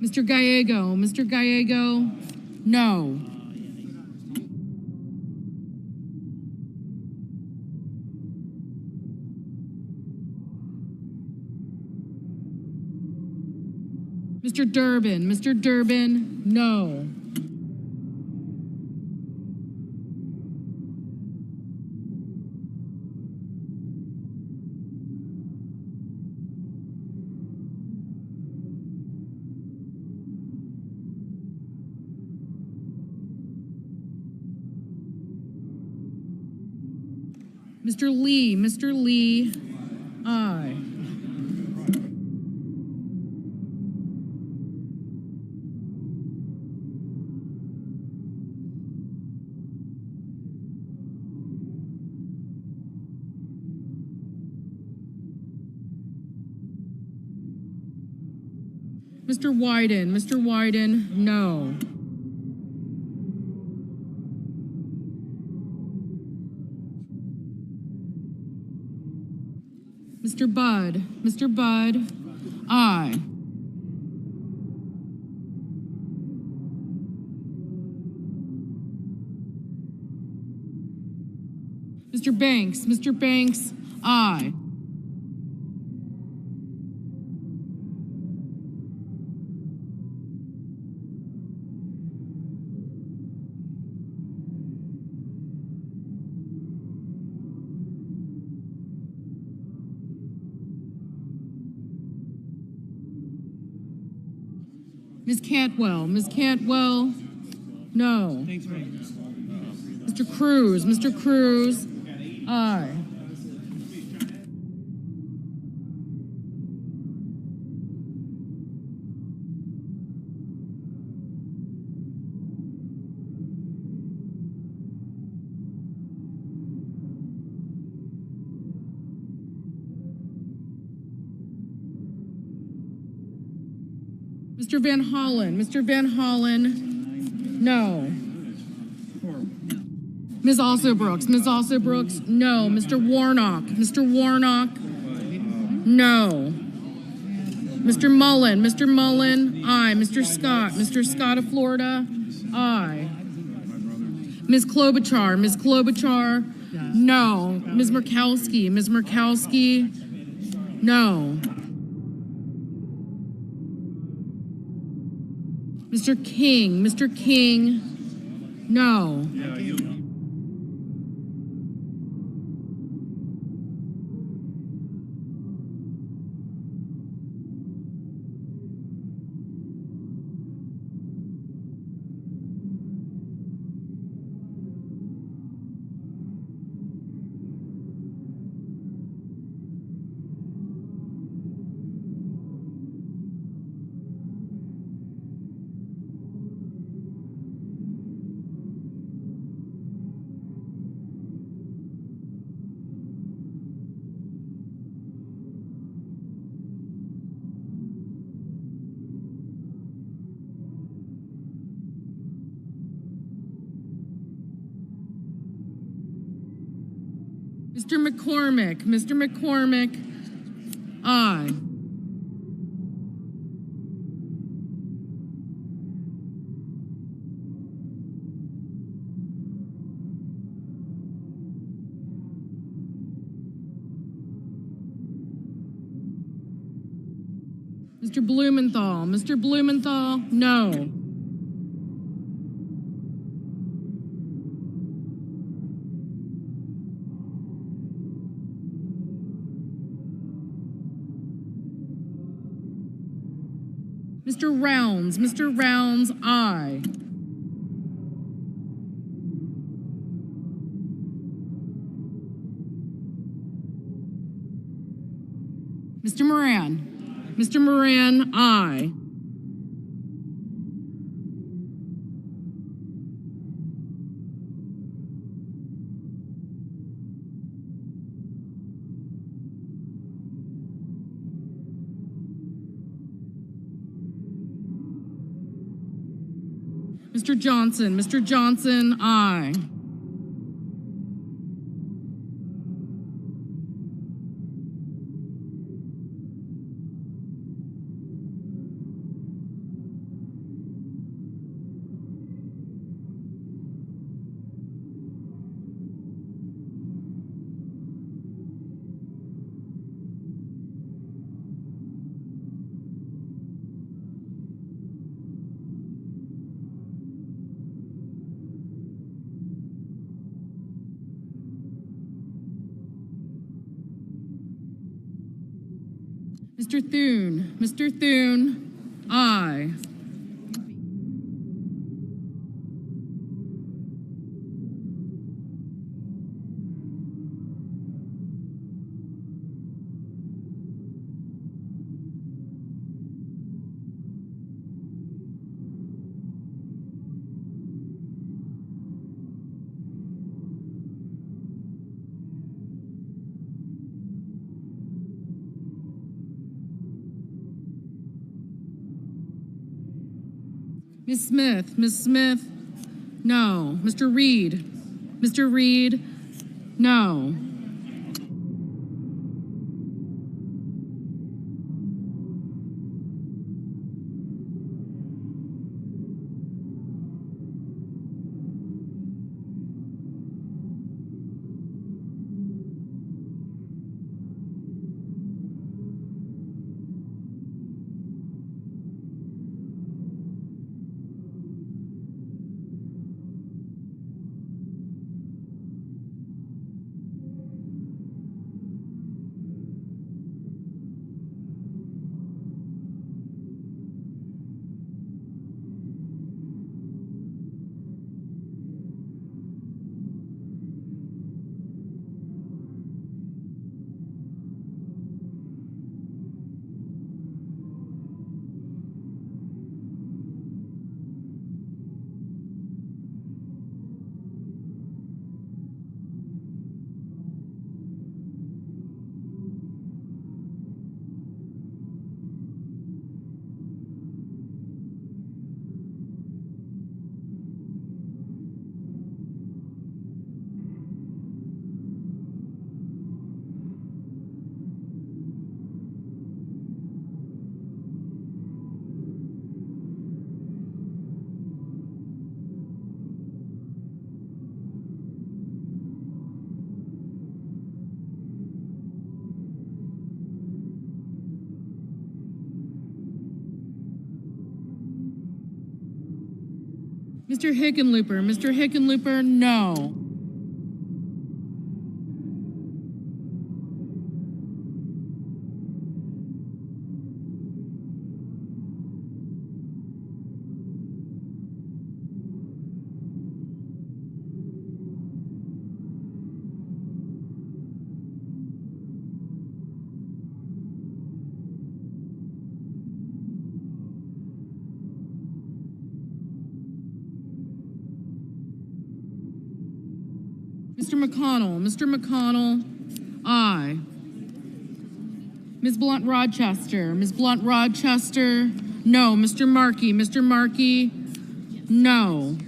Mr. Gallego, no. Mr. Durbin, no. Mr. Lee, aye. Mr. Wyden, no. Mr. Budd, aye. Mr. Banks, aye. Ms. Cantwell, no. Mr. Cruz, aye. Mr. Van Hollen, no. Ms. Alsobrooks, no. Mr. Warnock, no. Mr. Mullen, aye. Mr. Scott of Florida, aye. Ms. Klobuchar, no. Ms. Murkowski, no. Mr. King, no. Mr. McCormick, aye. Mr. Blumenthal, no. Mr. Rounds, aye. Mr. Moran, aye. Mr. Johnson. Mr. Johnson, aye. Mr. Thune. Mr. Thune, aye. Ms. Smith. Ms. Smith, no. Mr. Reed. Mr. Reed, no. Mr. Hickenlooper. Mr. Hickenlooper, no. Mr. McConnell. Mr. McConnell, aye. Ms. Blunt Rochester. Ms. Blunt Rochester, no. Mr. Markey. Mr. Markey, no.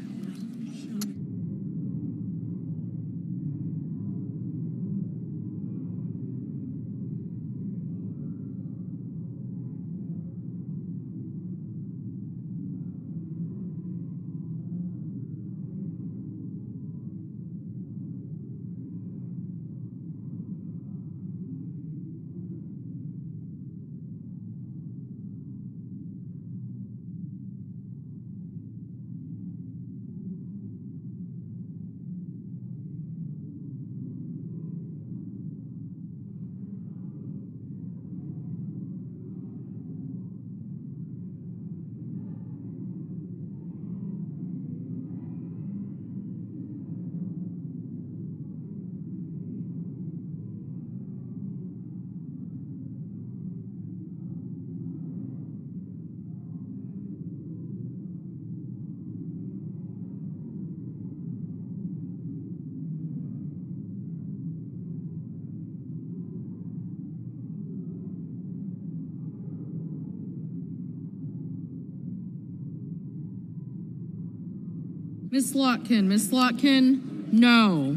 Ms. Slotkin, no.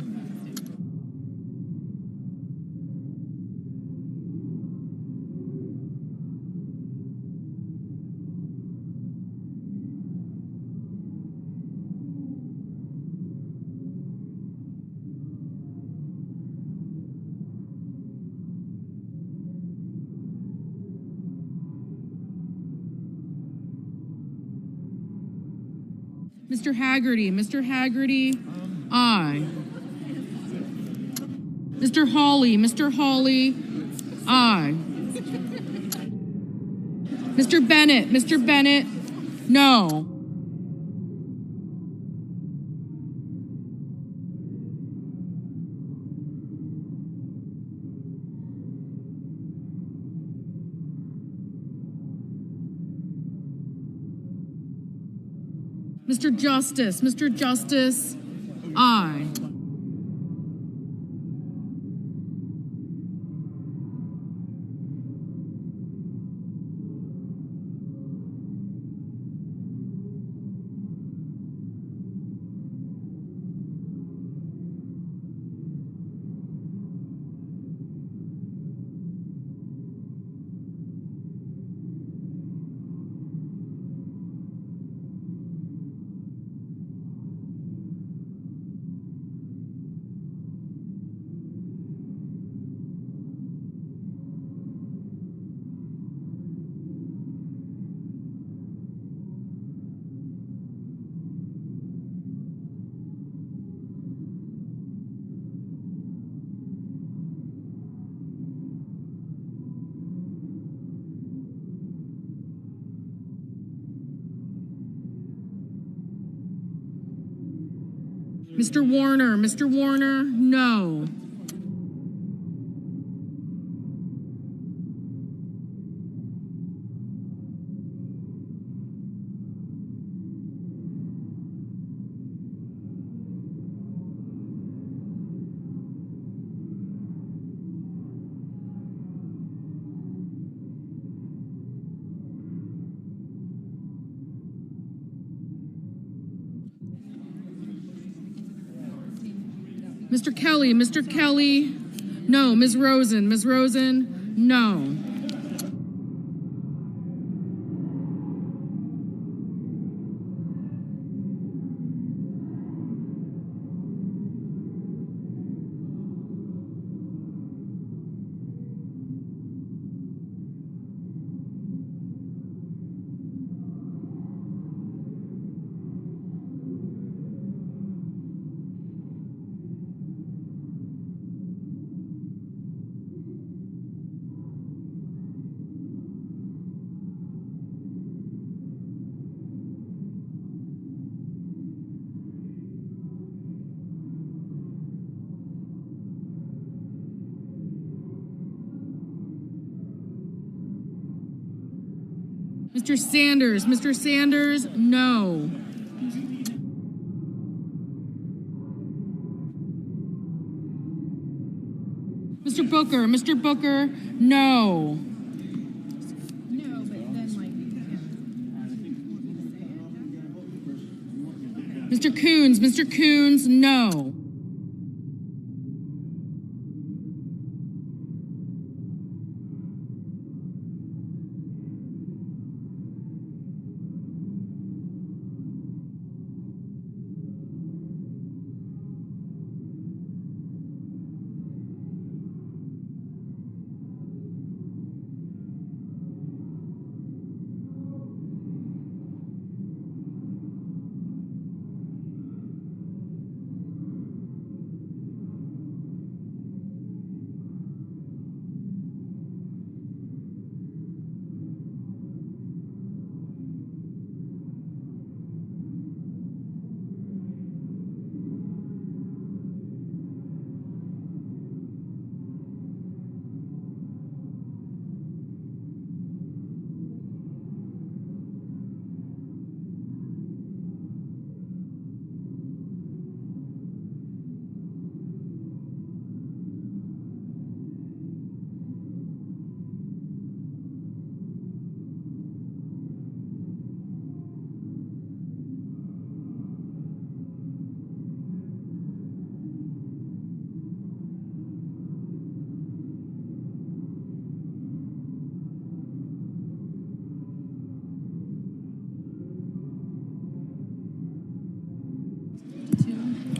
Mr. Haggerty, aye. Mr. Hawley, aye. Mr. Bennett, no. Mr. Justice, aye. Mr. Warner, no. Mr. Kelly, no. Ms. Rosen, no. Mr. Sanders, no. Mr. Booker, no. Mr. Coons, no.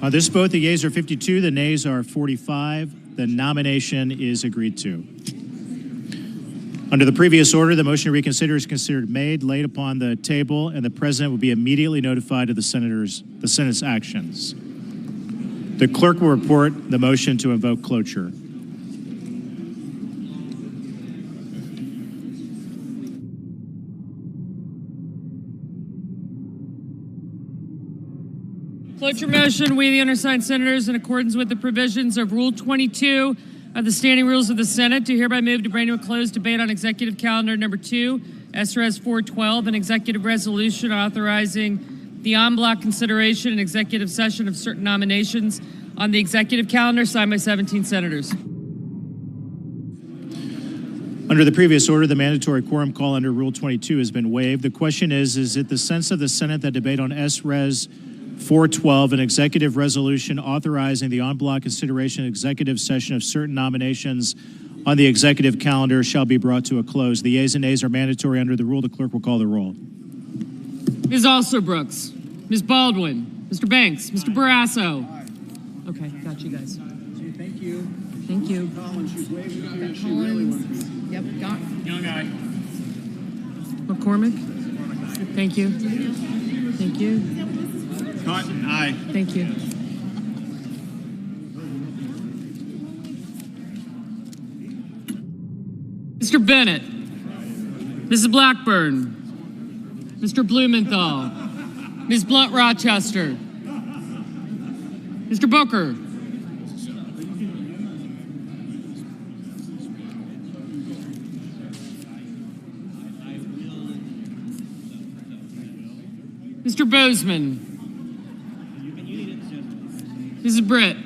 On this vote, the yeas are 52, the nays are 45. The nomination is agreed to. Under the previous order, the motion to reconsider is considered made, laid upon the table, and the president will be immediately notified of the Senate's actions. The clerk will report the motion to invoke cloture. Cloture motion, we the undersigned senators, in accordance with the provisions of Rule 22 of the Standing Rules of the Senate, do hereby move to bring to a close debate on Executive Calendar Number 2, SRES 412, an executive resolution authorizing the en bloc consideration and executive session of certain nominations on the executive calendar, signed by 17 senators. Under the previous order, the mandatory quorum call under Rule 22 has been waived. The question is it the sense of the Senate that debate on SRES 412, an executive resolution authorizing the en bloc consideration and executive session of certain nominations on the executive calendar shall be brought to a close. The yeas and nays are mandatory under the rule. The clerk will call the roll. Ms. Alsobrooks, Ms. Baldwin, Mr. Banks, Mr. Barrasso. Okay, got you guys. Thank you. Thank you. Collins. Yep, got Young guy. McCormick. Thank you. Thank you. Cotton, aye. Thank you. Mr. Bennett. Mrs. Blackburn. Mr. Blumenthal. Ms. Blunt Rochester. Mr. Booker. Mr. Bozeman. Mrs. Britt.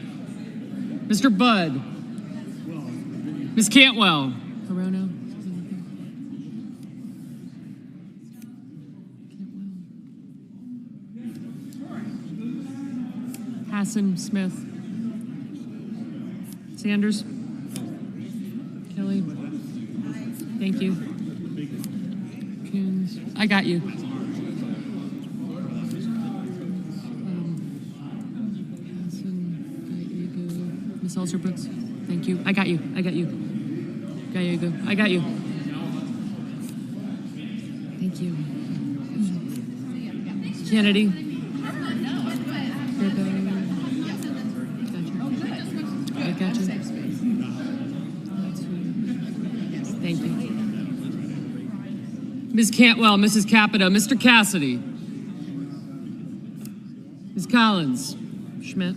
Mr. Budd. Ms. Cantwell. Corono. Hassan Smith. Sanders. Kelly. Thank you. Coons. I got you. Ms. Alsobrooks. Thank you. I got you. I got you. Gallego. I got you. Thank you. Kennedy. I got you. Thank you. Ms. Cantwell, Mrs. Capito, Mr. Cassidy. Ms. Collins. Schmidt.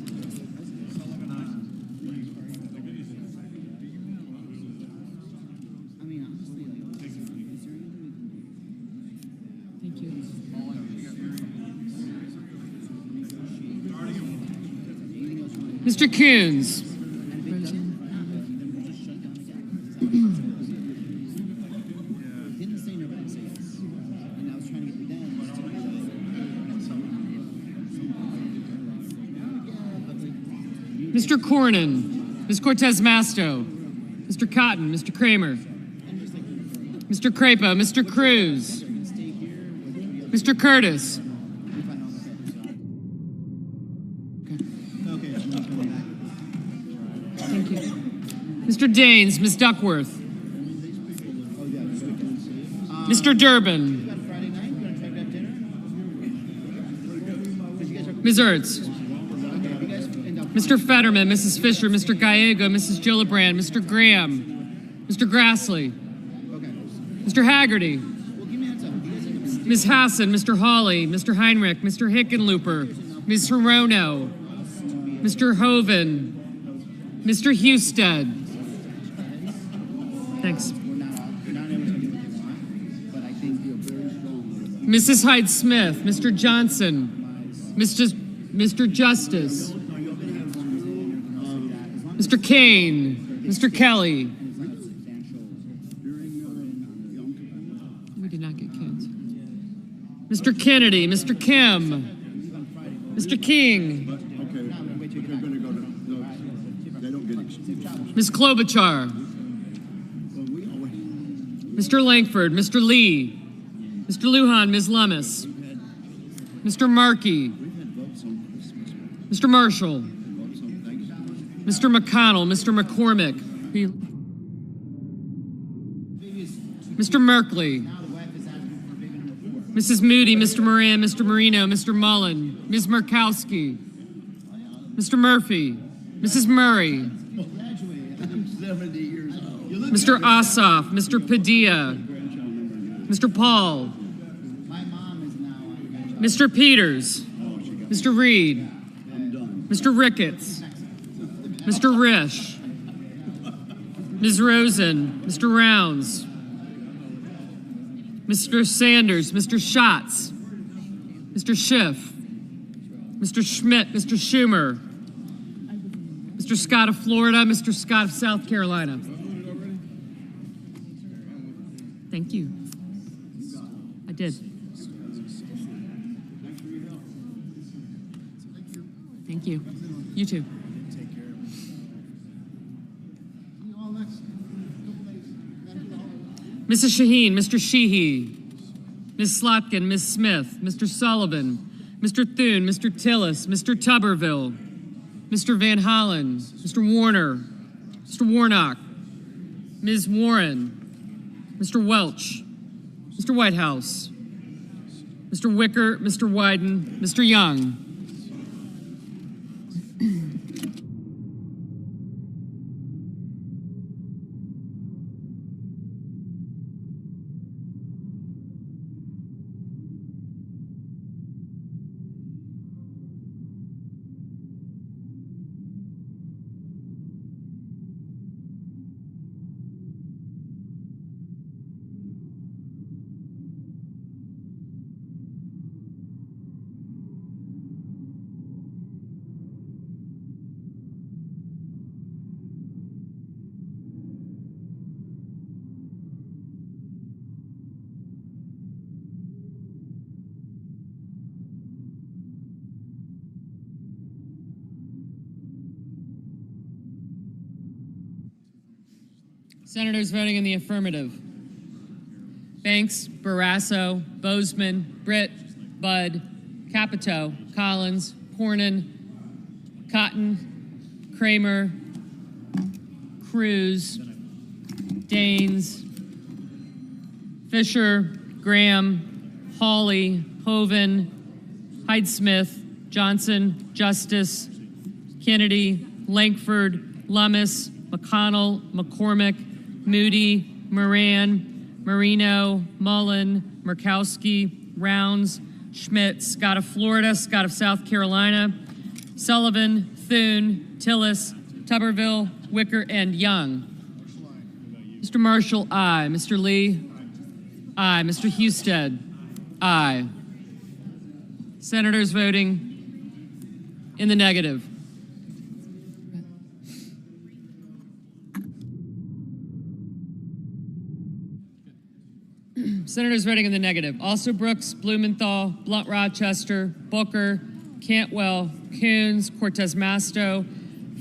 Mr. Coons. Mr. Cornyn. Ms. Cortez Masto. Mr. Cotton. Mr. Kramer. Mr. Crapo. Mr. Cruz. Mr. Curtis. Thank you. Mr. Daines, Ms. Duckworth. Mr. Durbin. Ms. Ertz. Mr. Fetterman, Mrs. Fisher, Mr. Gallego, Mrs. Gillibrand, Mr. Graham, Mr. Grassley, Mr. Haggerty, Ms. Hassan, Mr. Hawley, Mr. Heinrich, Mr. Hickenlooper, Ms. Hirono, Mr. Hoven, Mr. Husted. Thanks. Mrs. Hyde-Smith, Mr. Johnson, Mr. Justice, Mr. Kane, Mr. Kelly. We did not get Ken's. Mr. Kennedy, Mr. Kim, Mr. King, Ms. Klobuchar, Mr. Langford, Mr. Lee, Mr. Lujan, Ms. Lummis, Mr. Markey, Mr. Marshall, Mr. McConnell, Mr. McCormick, Mr. Merkley, Mrs. Moody, Mr. Moran, Mr. Marino, Mr. Mullen, Ms. Murkowski, Mr. Murphy, Mrs. Murray, Mr. Ossoff, Mr. Padilla, Mr. Paul, Mr. Peters, Mr. Reed, Mr. Ricketts, Mr. Risch, Ms. Rosen, Mr. Rounds, Mr. Sanders, Mr. Schatz, Mr. Schiff, Mr. Schmidt, Mr. Schumer, Mr. Scott of Florida, Mr. Scott of South Carolina. Thank you. I did. Thank you. You too. Mrs. Shaheen, Mr. Sheehy, Ms. Slotkin, Ms. Smith, Mr. Sullivan, Mr. Thune, Mr. Tillis, Mr. Tuberville, Mr. Van Hollen, Mr. Warner, Mr. Warnock, Ms. Warren, Mr. Welch, Mr. Whitehouse, Mr. Wicker, Mr. Wyden, Mr. Young. Senators voting in the affirmative: Banks, Barrasso, Bozeman, Britt, Budd, Capito, Collins, Cornyn, Cotton, Kramer, Cruz, Daines, Fisher, Graham, Hawley, Hoeven, Hyde-Smith, Johnson, Justice, Kennedy, Lankford, Lummis, McConnell, McCormick, Moody, Moran, Marino, Mullen, Murkowski, Rounds, Schmidt, Scott of Florida, Scott of South Carolina, Sullivan, Thune, Tillis, Tuberville, Wicker, and Young. Mr. Marshall, aye. Mr. Lee, aye. Mr. Husted, aye. Senators voting in the negative: Senators voting in the negative: also Brooks, Blumenthal, Blunt Rochester, Booker, Cantwell, Coons, Cortez Masto,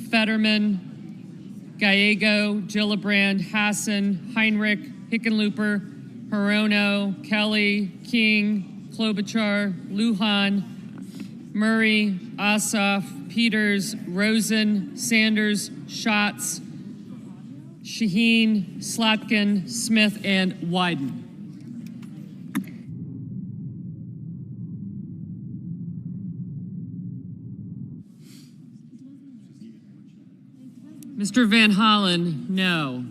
Fetterman, Gallego, Gillibrand, Hassan, Heinrich, Hickenlooper, Hirono, Kelly, King, Klobuchar, Lujan, Murray, Ossoff, Peters, Rosen, Sanders, Schatz, Shaheen, Slotkin, Smith, and Wyden. Mr. Van Hollen, no.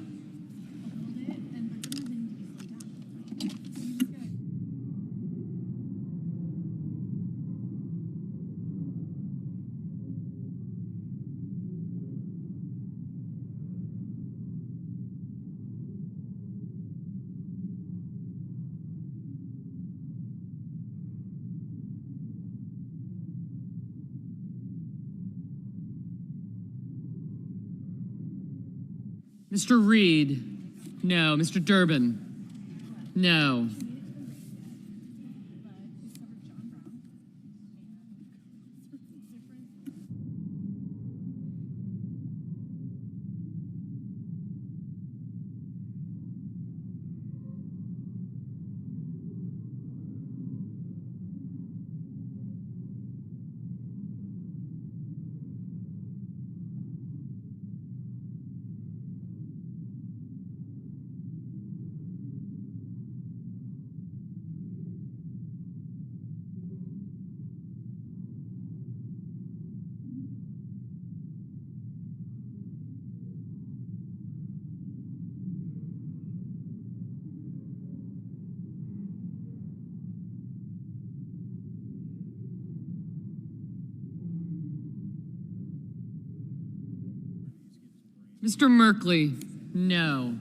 Mr. Reed, no. Mr. Durbin, no. Mr. Merkley, no.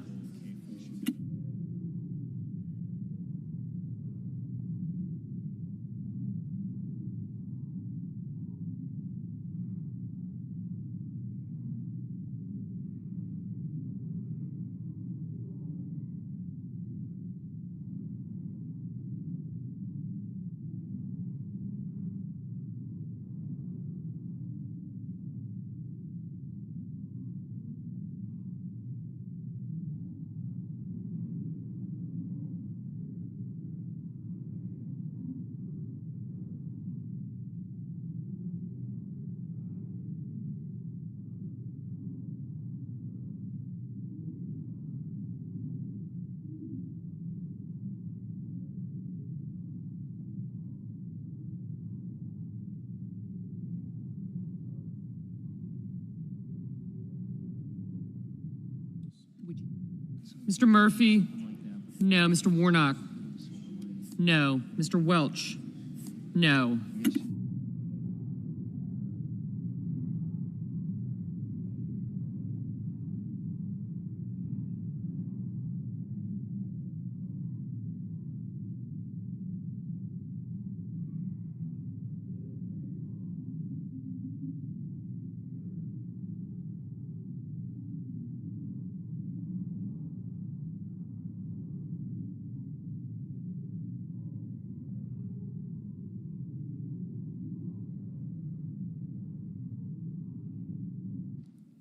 Mr. Murphy, no. Mr. Warnock, no. Mr. Welch, no.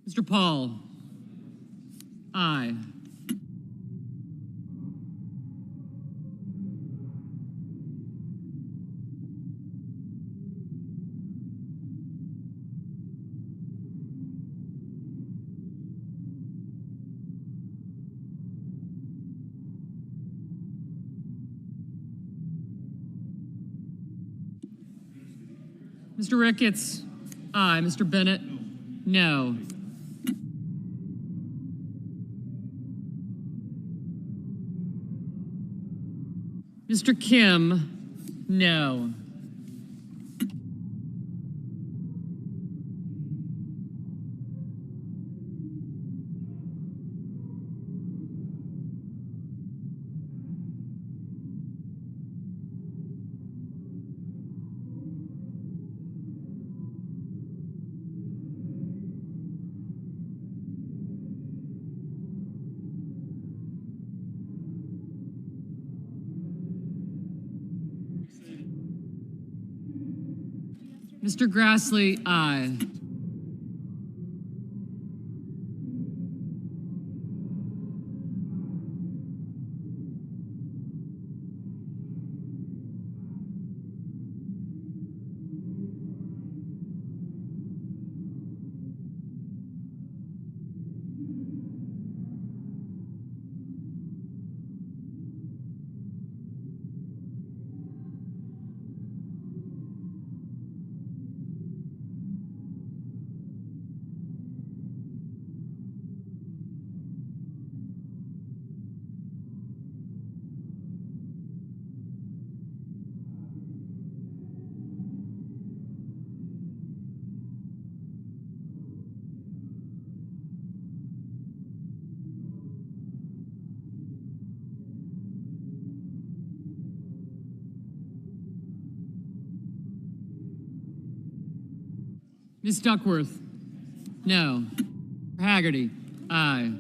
Mr. Paul, aye. Mr. Ricketts, aye. Mr. Bennett, no. Mr. Kim, no. Mr. Grassley, aye. Ms. Duckworth, no. Haggerty, aye.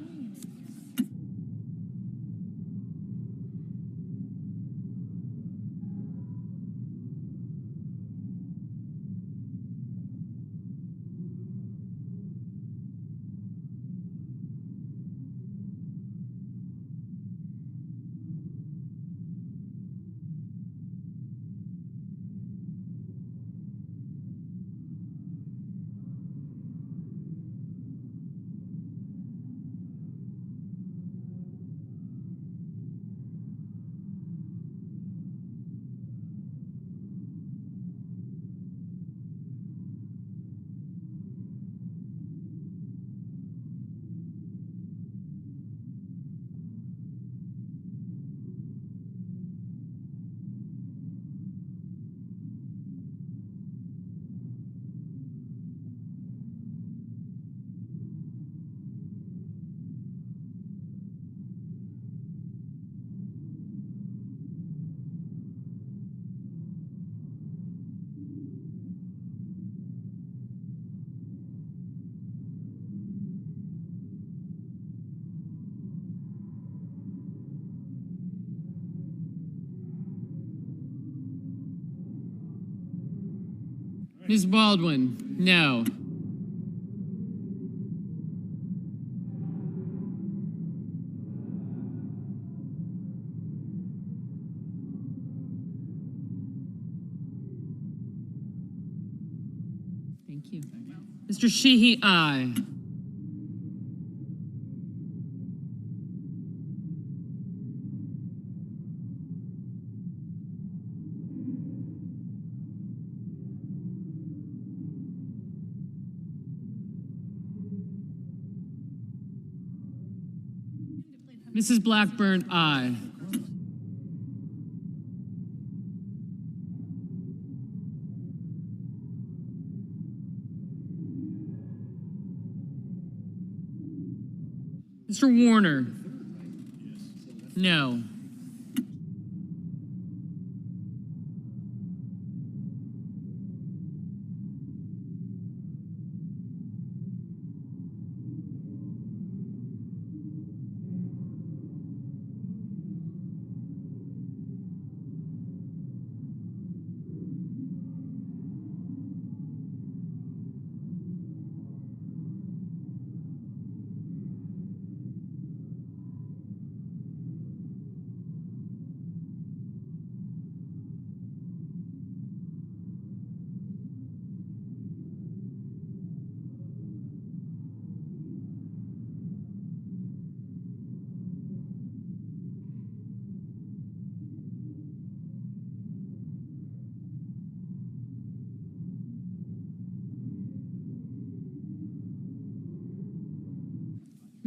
Ms. Baldwin, no. Thank you. Mr. Sheehy, aye. Mrs. Blackburn, aye. Mr. Warner, no.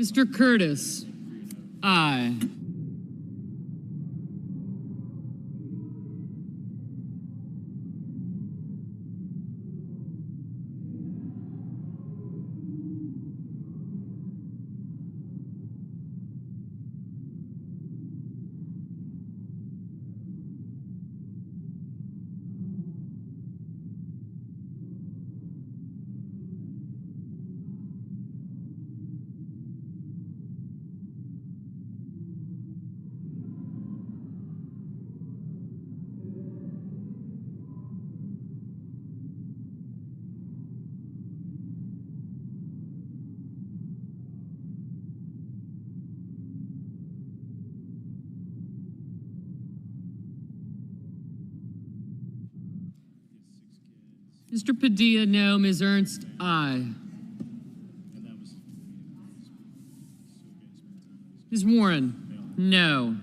Mr. Curtis, aye. Mr. Padilla, no. Ms. Ernst, aye. Ms. Warren, no.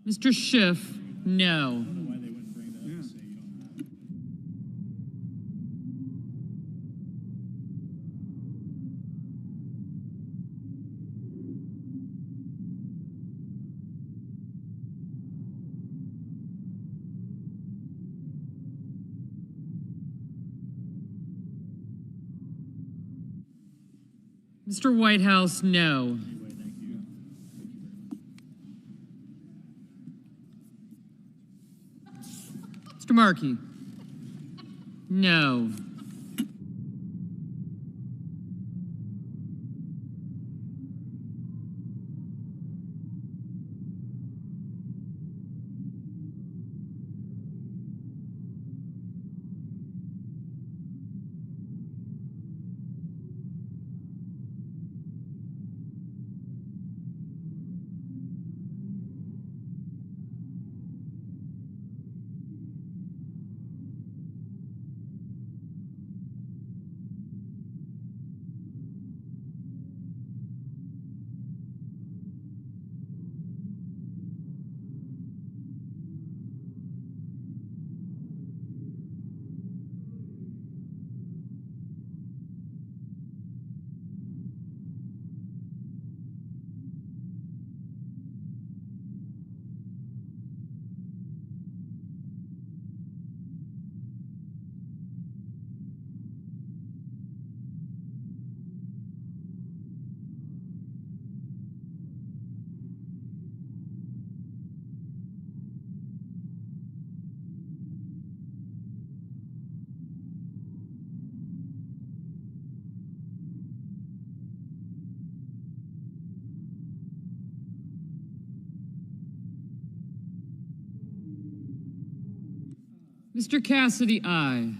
Mr. Schiff, no. Mr. Whitehouse, no. Mr. Markey, no. Mr. Cassidy, aye.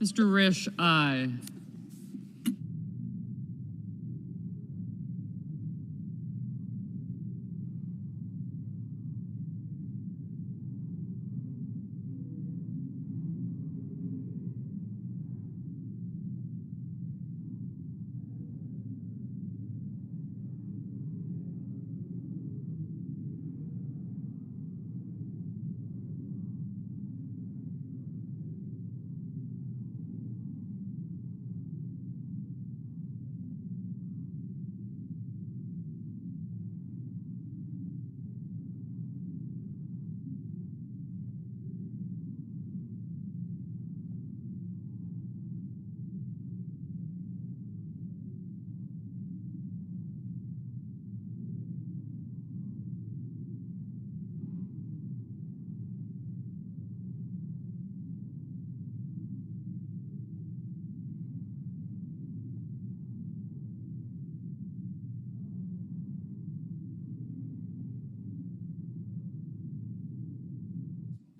Mr. Risch, aye.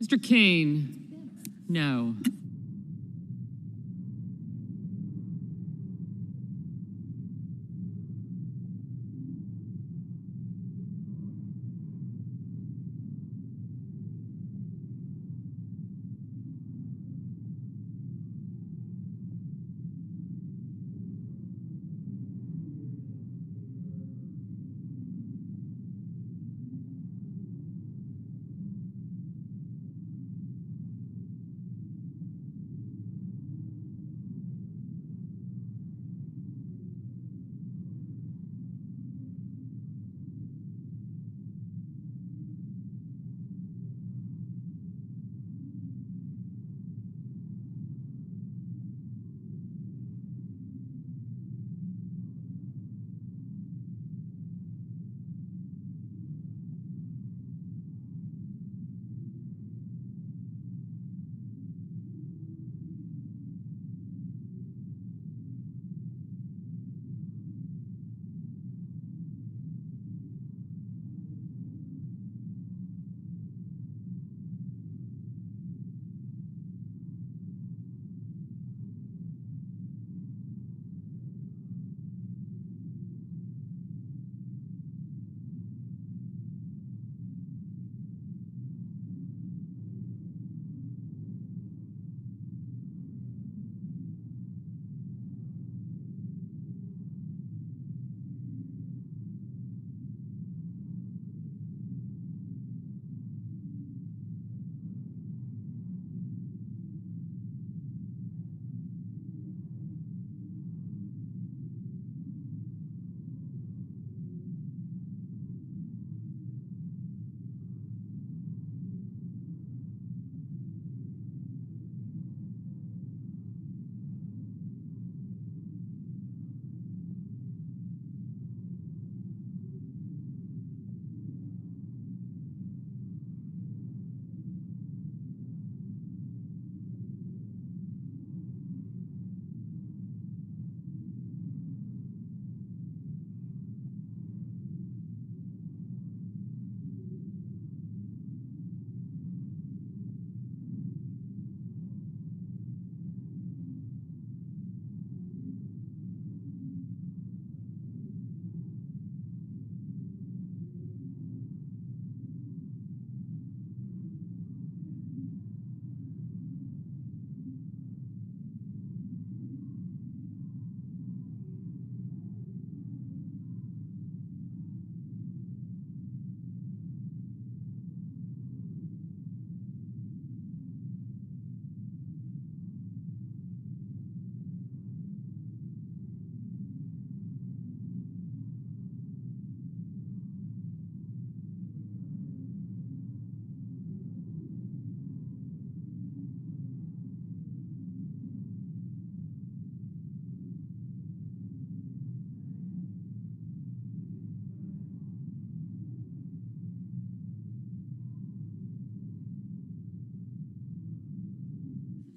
Mr. Kane, no.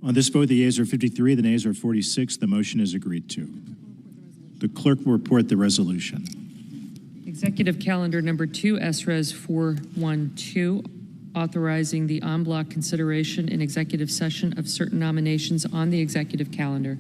On this vote, the yeas are 53, the nays are 46. The motion is agreed to. The clerk will report the resolution. Executive Calendar Number 2, SRES 412, authorizing the en bloc consideration in executive session of certain nominations on the executive calendar.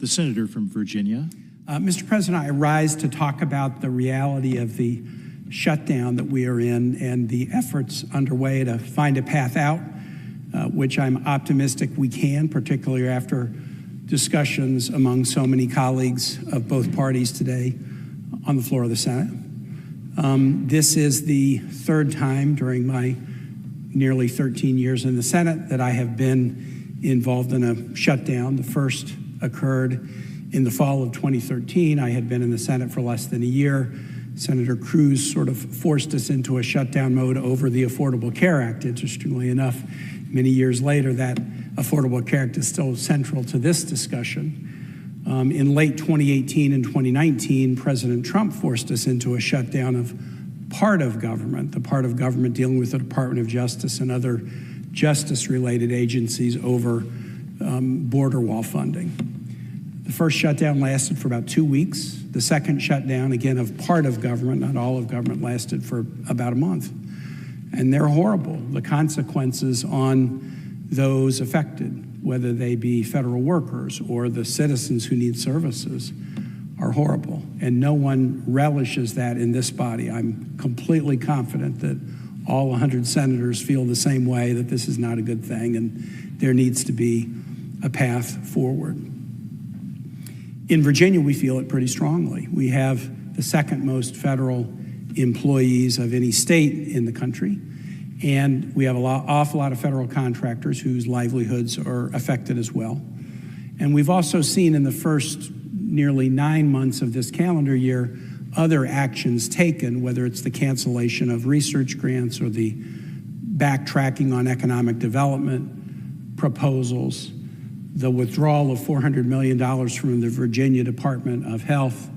The senator from Virginia. Mr. President, I rise to talk about the reality of the shutdown that we are in and the efforts underway to find a path out, which I'm optimistic we can, particularly after discussions among so many colleagues of both parties today on the floor of the Senate. This is the third time during my nearly 13 years in the Senate that I have been involved in a shutdown. The first occurred in the fall of 2013. I had been in the Senate for less than a year. Senator Cruz sort of forced us into a shutdown mode over the Affordable Care Act. Interestingly enough, many years later, that Affordable Care Act is still central to this discussion. In late 2018 and 2019, President Trump forced us into a shutdown of part of government, the part of government dealing with the Department of Justice and other justice-related agencies over border wall funding. The first shutdown lasted for about 2 weeks. The second shutdown, again, of part of government, not all of government, lasted for about a month. And they're horrible. The consequences on those affected, whether they be federal workers or the citizens who need services, are horrible. And no one relishes that in this body. I'm completely confident that all 100 senators feel the same way, that this is not a good thing and there needs to be a path forward. In Virginia, we feel it pretty strongly. We have the second most federal employees of any state in the country, and we have an awful lot of federal contractors whose livelihoods are affected as well. And we've also seen in the first nearly 9 months of this calendar year other actions taken, whether it's the cancellation of research grants or the backtracking on economic development proposals, the withdrawal of $400 million from the Virginia Department of Health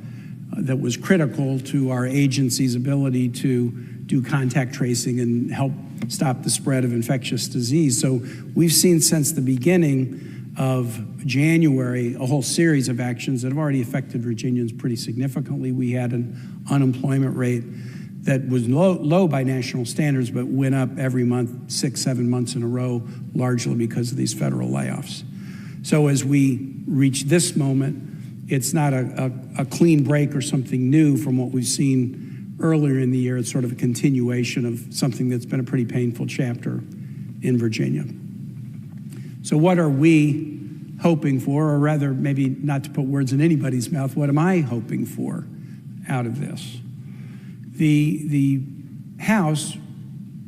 that was critical to our agency's ability to do contact tracing and help stop the spread of infectious disease. So we've seen since the beginning of January a whole series of actions that have already affected Virginians pretty significantly. We had an unemployment rate that was low by national standards, but went up every month, 6-7 months in a row, largely because of these federal layoffs. So as we reach this moment, it's not a clean break or something new from what we've seen earlier in the year. It's sort of a continuation of something that's been a pretty painful chapter in Virginia. So what are we hoping for, or rather, maybe not to put words in anybody's mouth, what am I hoping for out of this? The House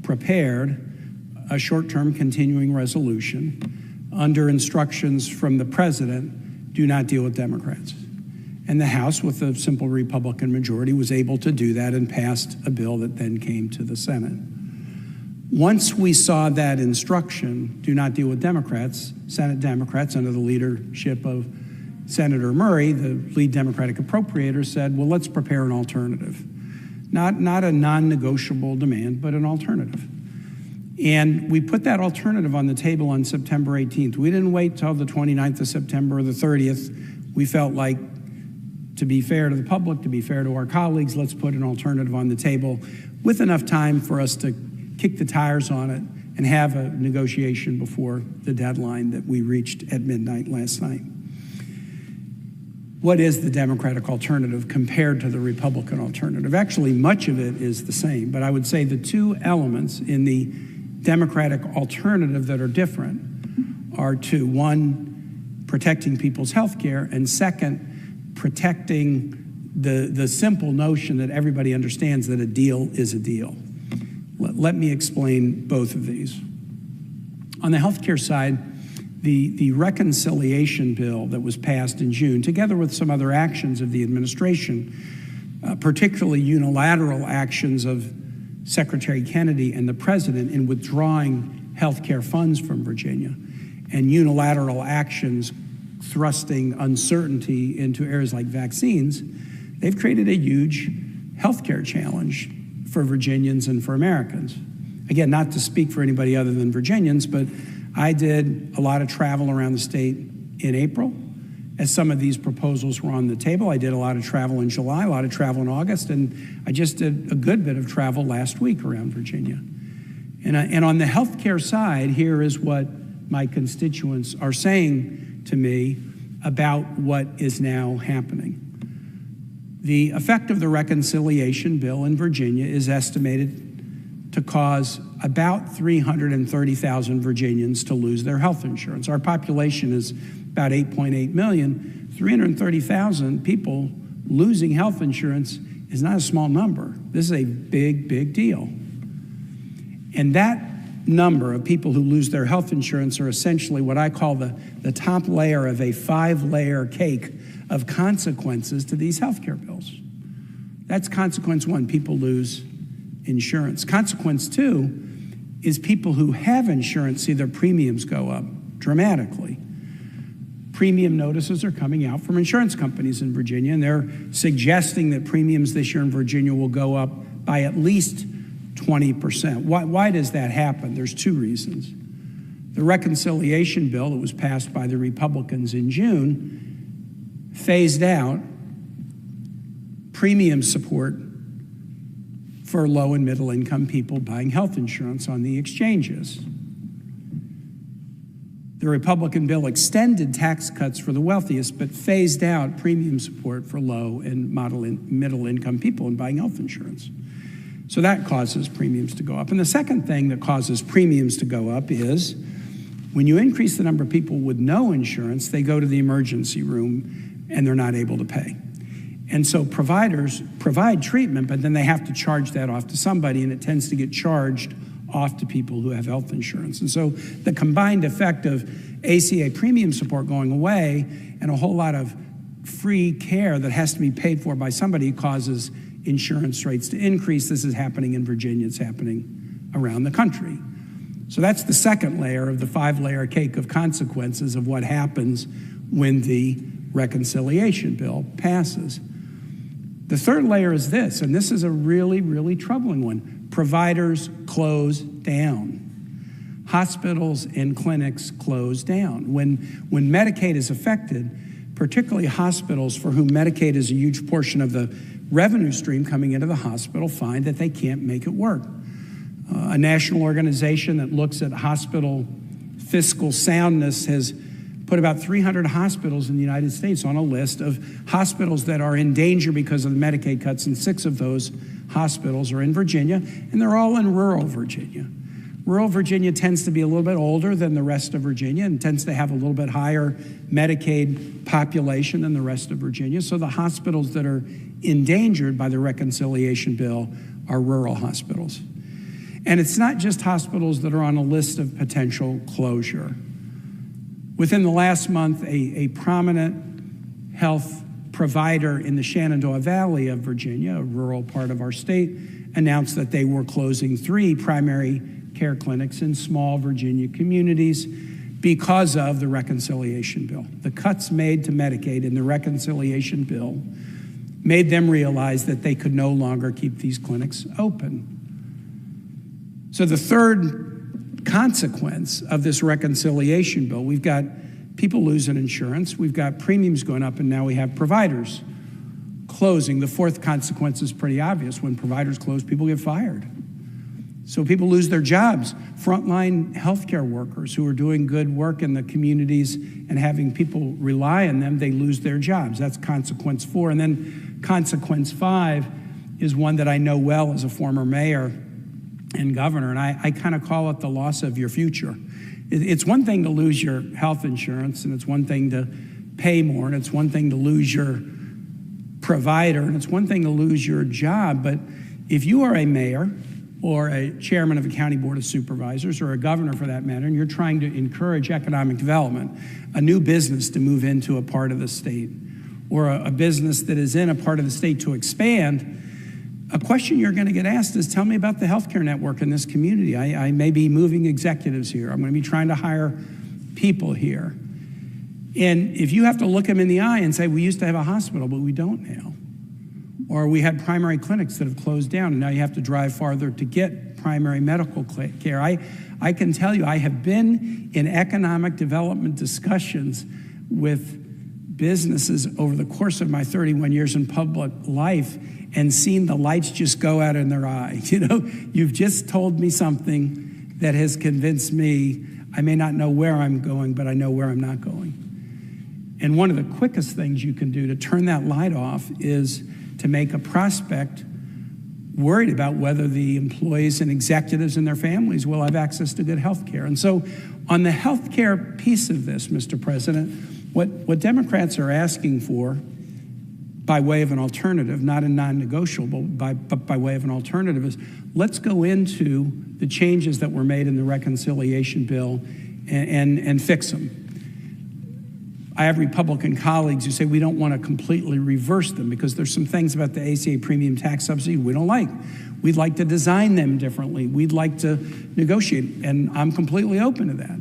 prepared a short-term continuing resolution under instructions from the president, do not deal with Democrats. And the House, with a simple Republican majority, was able to do that and passed a bill that then came to the Senate. Once we saw that instruction, do not deal with Democrats, Senate Democrats under the leadership of Senator Murray, the lead Democratic appropriator, said, well, let's prepare an alternative. Not a non-negotiable demand, but an alternative. And we put that alternative on the table on September 18th. We didn't wait till the 29th of September or the 30th. We felt like, to be fair to the public, to be fair to our colleagues, let's put an alternative on the table with enough time for us to kick the tires on it and have a negotiation before the deadline that we reached at midnight last night. What is the Democratic alternative compared to the Republican alternative? Actually, much of it is the same, but I would say the two elements in the Democratic alternative that are different are two. One, protecting people's health care, and second, protecting the simple notion that everybody understands that a deal is a deal. Let me explain both of these. On the health care side, the reconciliation bill that was passed in June, together with some other actions of the administration, particularly unilateral actions of Secretary Kennedy and the president in withdrawing health care funds from Virginia, and unilateral actions thrusting uncertainty into areas like vaccines, they've created a huge health care challenge for Virginians and for Americans. Again, not to speak for anybody other than Virginians, but I did a lot of travel around the state in April as some of these proposals were on the table. I did a lot of travel in July, a lot of travel in August, and I just did a good bit of travel last week around Virginia. And on the health care side, here is what my constituents are saying to me about what is now happening. The effect of the reconciliation bill in Virginia is estimated to cause about 330,000 Virginians to lose their health insurance. Our population is about 8.8 million. 330,000 people losing health insurance is not a small number. This is a big, big deal. And that number of people who lose their health insurance are essentially what I call the top layer of a 5-layer cake of consequences to these health care bills. That's consequence 1, people lose insurance. Consequence 2 is people who have insurance see their premiums go up dramatically. Premium notices are coming out from insurance companies in Virginia, and they're suggesting that premiums this year in Virginia will go up by at least 20%. Why does that happen? There's 2 reasons. The reconciliation bill that was passed by the Republicans in June phased out premium support for low and middle income people buying health insurance on the exchanges. The Republican bill extended tax cuts for the wealthiest, but phased out premium support for low and middle income people in buying health insurance. So that causes premiums to go up. And the second thing that causes premiums to go up is when you increase the number of people with no insurance, they go to the emergency room and they're not able to pay. And so providers provide treatment, but then they have to charge that off to somebody, and it tends to get charged off to people who have health insurance. And so the combined effect of ACA premium support going away and a whole lot of free care that has to be paid for by somebody causes insurance rates to increase. This is happening in Virginia. It's happening around the country. So that's the second layer of the 5-layer cake of consequences of what happens when the reconciliation bill passes. The third layer is this, and this is a really, really troubling one. Providers close down. Hospitals and clinics close down. When Medicaid is affected, particularly hospitals for whom Medicaid is a huge portion of the revenue stream coming into the hospital, find that they can't make it work. A national organization that looks at hospital fiscal soundness has put about 300 hospitals in the United States on a list of hospitals that are in danger because of the Medicaid cuts, and 6 of those hospitals are in Virginia, and they're all in rural Virginia. Rural Virginia tends to be a little bit older than the rest of Virginia and tends to have a little bit higher Medicaid population than the rest of Virginia. So the hospitals that are endangered by the reconciliation bill are rural hospitals. And it's not just hospitals that are on a list of potential closure. Within the last month, a prominent health provider in the Shenandoah Valley of Virginia, a rural part of our state, announced that they were closing 3 primary care clinics in small Virginia communities because of the reconciliation bill. The cuts made to Medicaid in the reconciliation bill made them realize that they could no longer keep these clinics open. So the third consequence of this reconciliation bill, we've got people losing insurance, we've got premiums going up, and now we have providers closing. The fourth consequence is pretty obvious. When providers close, people get fired. So people lose their jobs. Frontline healthcare workers who are doing good work in the communities and having people rely on them, they lose their jobs. That's consequence 4. And then consequence 5 is one that I know well as a former mayor and governor, and I kind of call it the loss of your future. It's one thing to lose your health insurance, and it's one thing to pay more, and it's one thing to lose your provider, and it's one thing to lose your job. But if you are a mayor or a chairman of a county board of supervisors or a governor for that matter, and you're trying to encourage economic development, a new business to move into a part of the state, or a business that is in a part of the state to expand, a question you're going to get asked is, tell me about the healthcare network in this community. I may be moving executives here. I'm going to be trying to hire people here. And if you have to look them in the eye and say, we used to have a hospital, but we don't now. Or we had primary clinics that have closed down, and now you have to drive farther to get primary medical care. I can tell you, I have been in economic development discussions with businesses over the course of my 31 years in public life and seen the lights just go out in their eye. You know, you've just told me something that has convinced me I may not know where I'm going, but I know where I'm not going. And one of the quickest things you can do to turn that light off is to make a prospect worried about whether the employees and executives and their families will have access to good health care. And so on the health care piece of this, Mr. President, what Democrats are asking for by way of an alternative, not a non-negotiable, but by way of an alternative, is let's go into the changes that were made in the reconciliation bill and fix them. I have Republican colleagues who say we don't want to completely reverse them because there's some things about the ACA premium tax subsidy we don't like. We'd like to design them differently. We'd like to negotiate, and I'm completely open to that.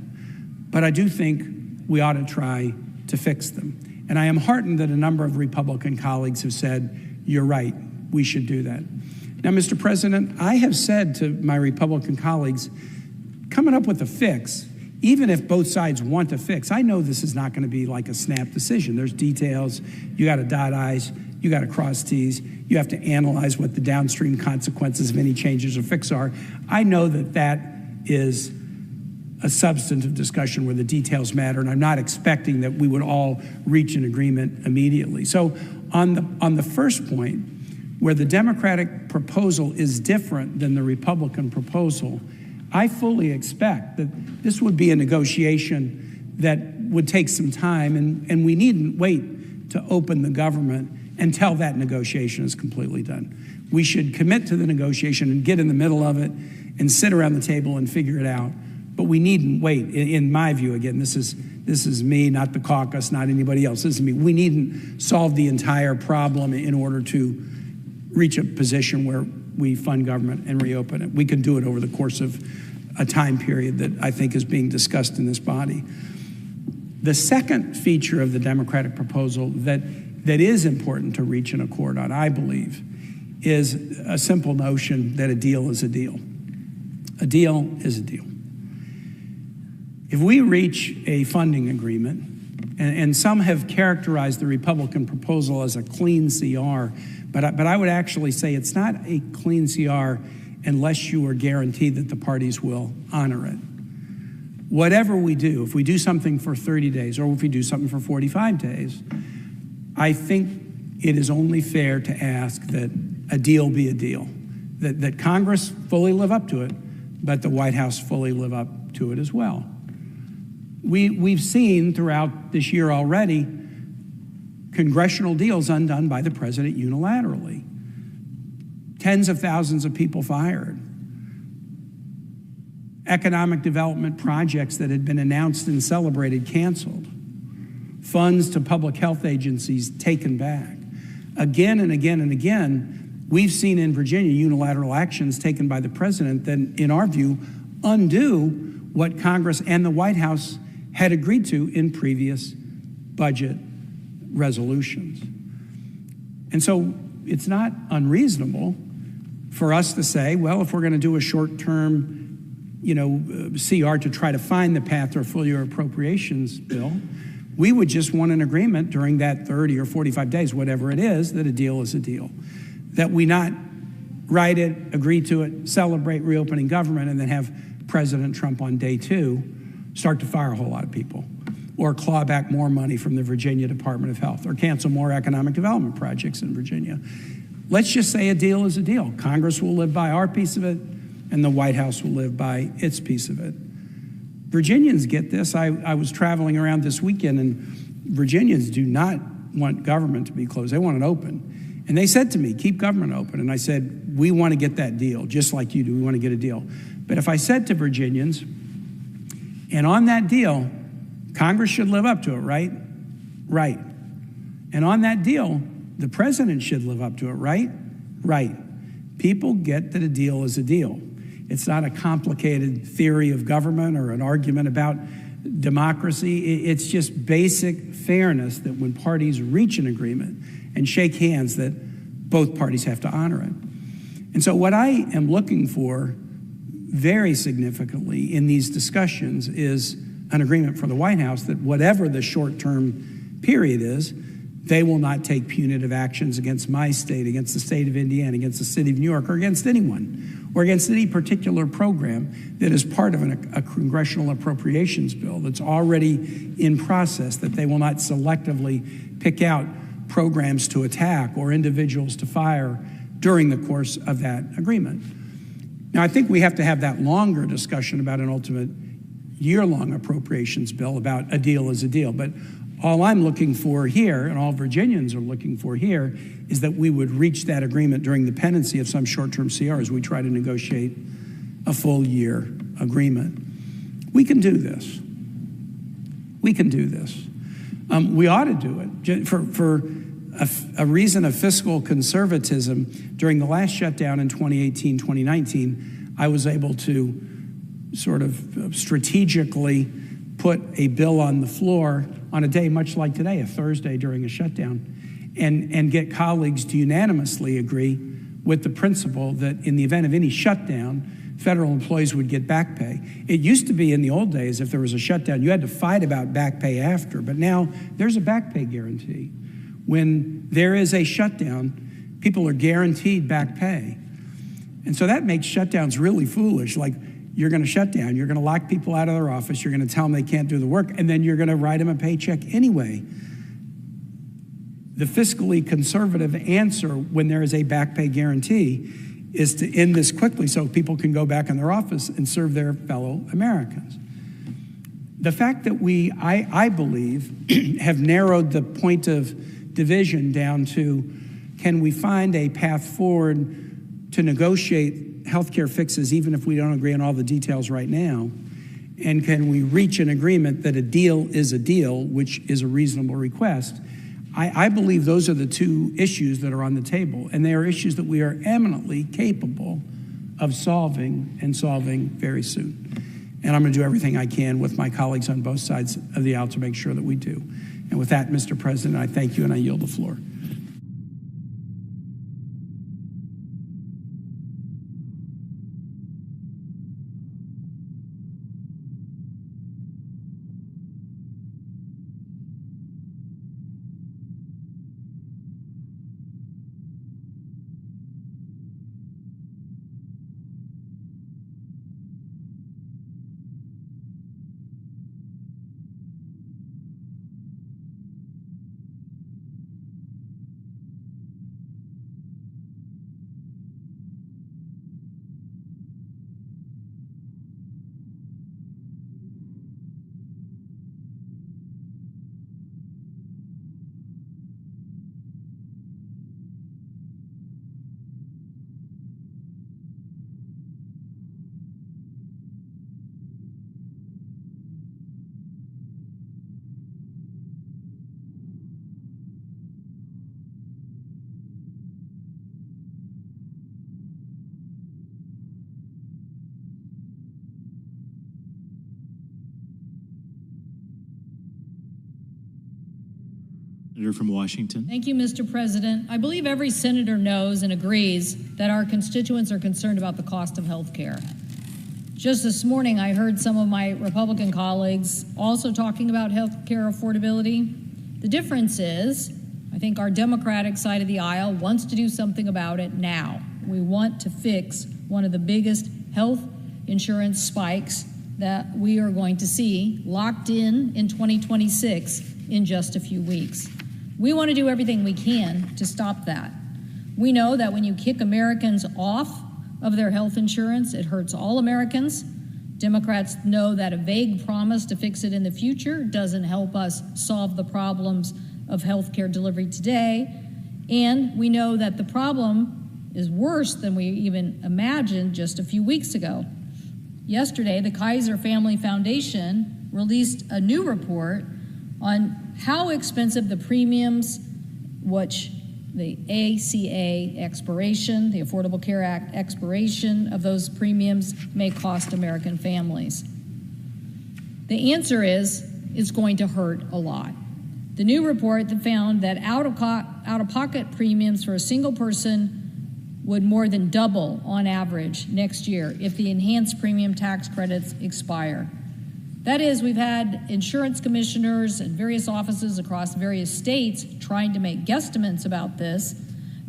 But I do think we ought to try to fix them. And I am heartened that a number of Republican colleagues have said, you're right, we should do that. Now, Mr. President, I have said to my Republican colleagues, coming up with a fix, even if both sides want to fix, I know this is not going to be like a snap decision. There's details. You got to dot I's. You got to cross T's. You have to analyze what the downstream consequences of any changes or fix are. I know that that is a substantive discussion where the details matter, and I'm not expecting that we would all reach an agreement immediately. So on the first point, where the Democratic proposal is different than the Republican proposal, I fully expect that this would be a negotiation that would take some time, and we needn't wait to open the government until that negotiation is completely done. We should commit to the negotiation and get in the middle of it and sit around the table and figure it out. But we needn't wait. In my view, again, this is me, not the caucus, not anybody else. This is me. We needn't solve the entire problem in order to reach a position where we fund government and reopen it. We can do it over the course of a time period that I think is being discussed in this body. The second feature of the Democratic proposal that is important to reach an accord on, I believe, is a simple notion that a deal is a deal. A deal is a deal. If we reach a funding agreement, and some have characterized the Republican proposal as a clean CR, but I would actually say it's not a clean CR unless you are guaranteed that the parties will honor it. Whatever we do, if we do something for 30 days or if we do something for 45 days, I think it is only fair to ask that a deal be a deal, that Congress fully live up to it, but the White House fully live up to it as well. We've seen throughout this year already congressional deals undone by the president unilaterally. Tens of thousands of people fired. Economic development projects that had been announced and celebrated canceled. Funds to public health agencies taken back. Again and again and again, we've seen in Virginia unilateral actions taken by the president that, in our view, undo what Congress and the White House had agreed to in previous budget resolutions. And so it's not unreasonable for us to say, well, if we're going to do a short-term, CR to try to find the path to a full-year appropriations bill, we would just want an agreement during that 30 or 45 days, whatever it is, that a deal is a deal. That we not write it, agree to it, celebrate reopening government, and then have President Trump on day 2 start to fire a whole lot of people, or claw back more money from the Virginia Department of Health, or cancel more economic development projects in Virginia. Let's just say a deal is a deal. Congress will live by our piece of it, and the White House will live by its piece of it. Virginians get this. I was traveling around this weekend, and Virginians do not want government to be closed. They want it open. And they said to me, keep government open. And I said, we want to get that deal, just like you do. We want to get a deal. But if I said to Virginians, and on that deal, Congress should live up to it, right? Right. And on that deal, the president should live up to it, right? Right. People get that a deal is a deal. It's not a complicated theory of government or an argument about democracy. It's just basic fairness that when parties reach an agreement and shake hands, that both parties have to honor it. And so what I am looking for very significantly in these discussions is an agreement for the White House that whatever the short-term period is, they will not take punitive actions against my state, against the state of Indiana, against the city of New York, or against anyone, or against any particular program that is part of a congressional appropriations bill that's already in process, that they will not selectively pick out programs to attack or individuals to fire during the course of that agreement. Now, I think we have to have that longer discussion about an ultimate year-long appropriations bill about a deal is a deal. But all I'm looking for here, and all Virginians are looking for here, is that we would reach that agreement during the pendency of some short-term CR as we try to negotiate a full-year agreement. We can do this. We can do this. We ought to do it. For a reason of fiscal conservatism, during the last shutdown in 2018, 2019, I was able to sort of strategically put a bill on the floor on a day much like today, a Thursday during a shutdown, and get colleagues to unanimously agree with the principle that in the event of any shutdown, federal employees would get back pay. It used to be in the old days, if there was a shutdown, you had to fight about back pay after, but now there's a back pay guarantee. When there is a shutdown, people are guaranteed back pay. And so that makes shutdowns really foolish. Like, you're going to shut down, you're going to lock people out of their office, you're going to tell them they can't do the work, and then you're going to write them a paycheck anyway. The fiscally conservative answer when there is a back pay guarantee is to end this quickly so people can go back in their office and serve their fellow Americans. The fact that we, I believe, have narrowed the point of division down to, can we find a path forward to negotiate healthcare fixes even if we don't agree on all the details right now? And can we reach an agreement that a deal is a deal, which is a reasonable request? I believe those are the two issues that are on the table, and they are issues that we are eminently capable of solving and solving very soon. And I'm going to do everything I can with my colleagues on both sides of the aisle to make sure that we do. And with that, Mr. President, I thank you and I yield the floor. Senator from Washington. Thank you, Mr. President. I believe every senator knows and agrees that our constituents are concerned about the cost of health care. Just this morning, I heard some of my Republican colleagues also talking about health care affordability. The difference is, I think our Democratic side of the aisle wants to do something about it now. We want to fix one of the biggest health insurance spikes that we are going to see locked in 2026 in just a few weeks. We want to do everything we can to stop that. We know that when you kick Americans off of their health insurance, it hurts all Americans. Democrats know that a vague promise to fix it in the future doesn't help us solve the problems of health care delivery today. And we know that the problem is worse than we even imagined just a few weeks ago. Yesterday, the Kaiser Family Foundation released a new report on how expensive the premiums, which the ACA expiration, the Affordable Care Act expiration of those premiums may cost American families. The answer is, it's going to hurt a lot. The new report that found that out-of-pocket premiums for a single person would more than double on average next year if the enhanced premium tax credits expire. That is, we've had insurance commissioners and various offices across various states trying to make guesstimates about this,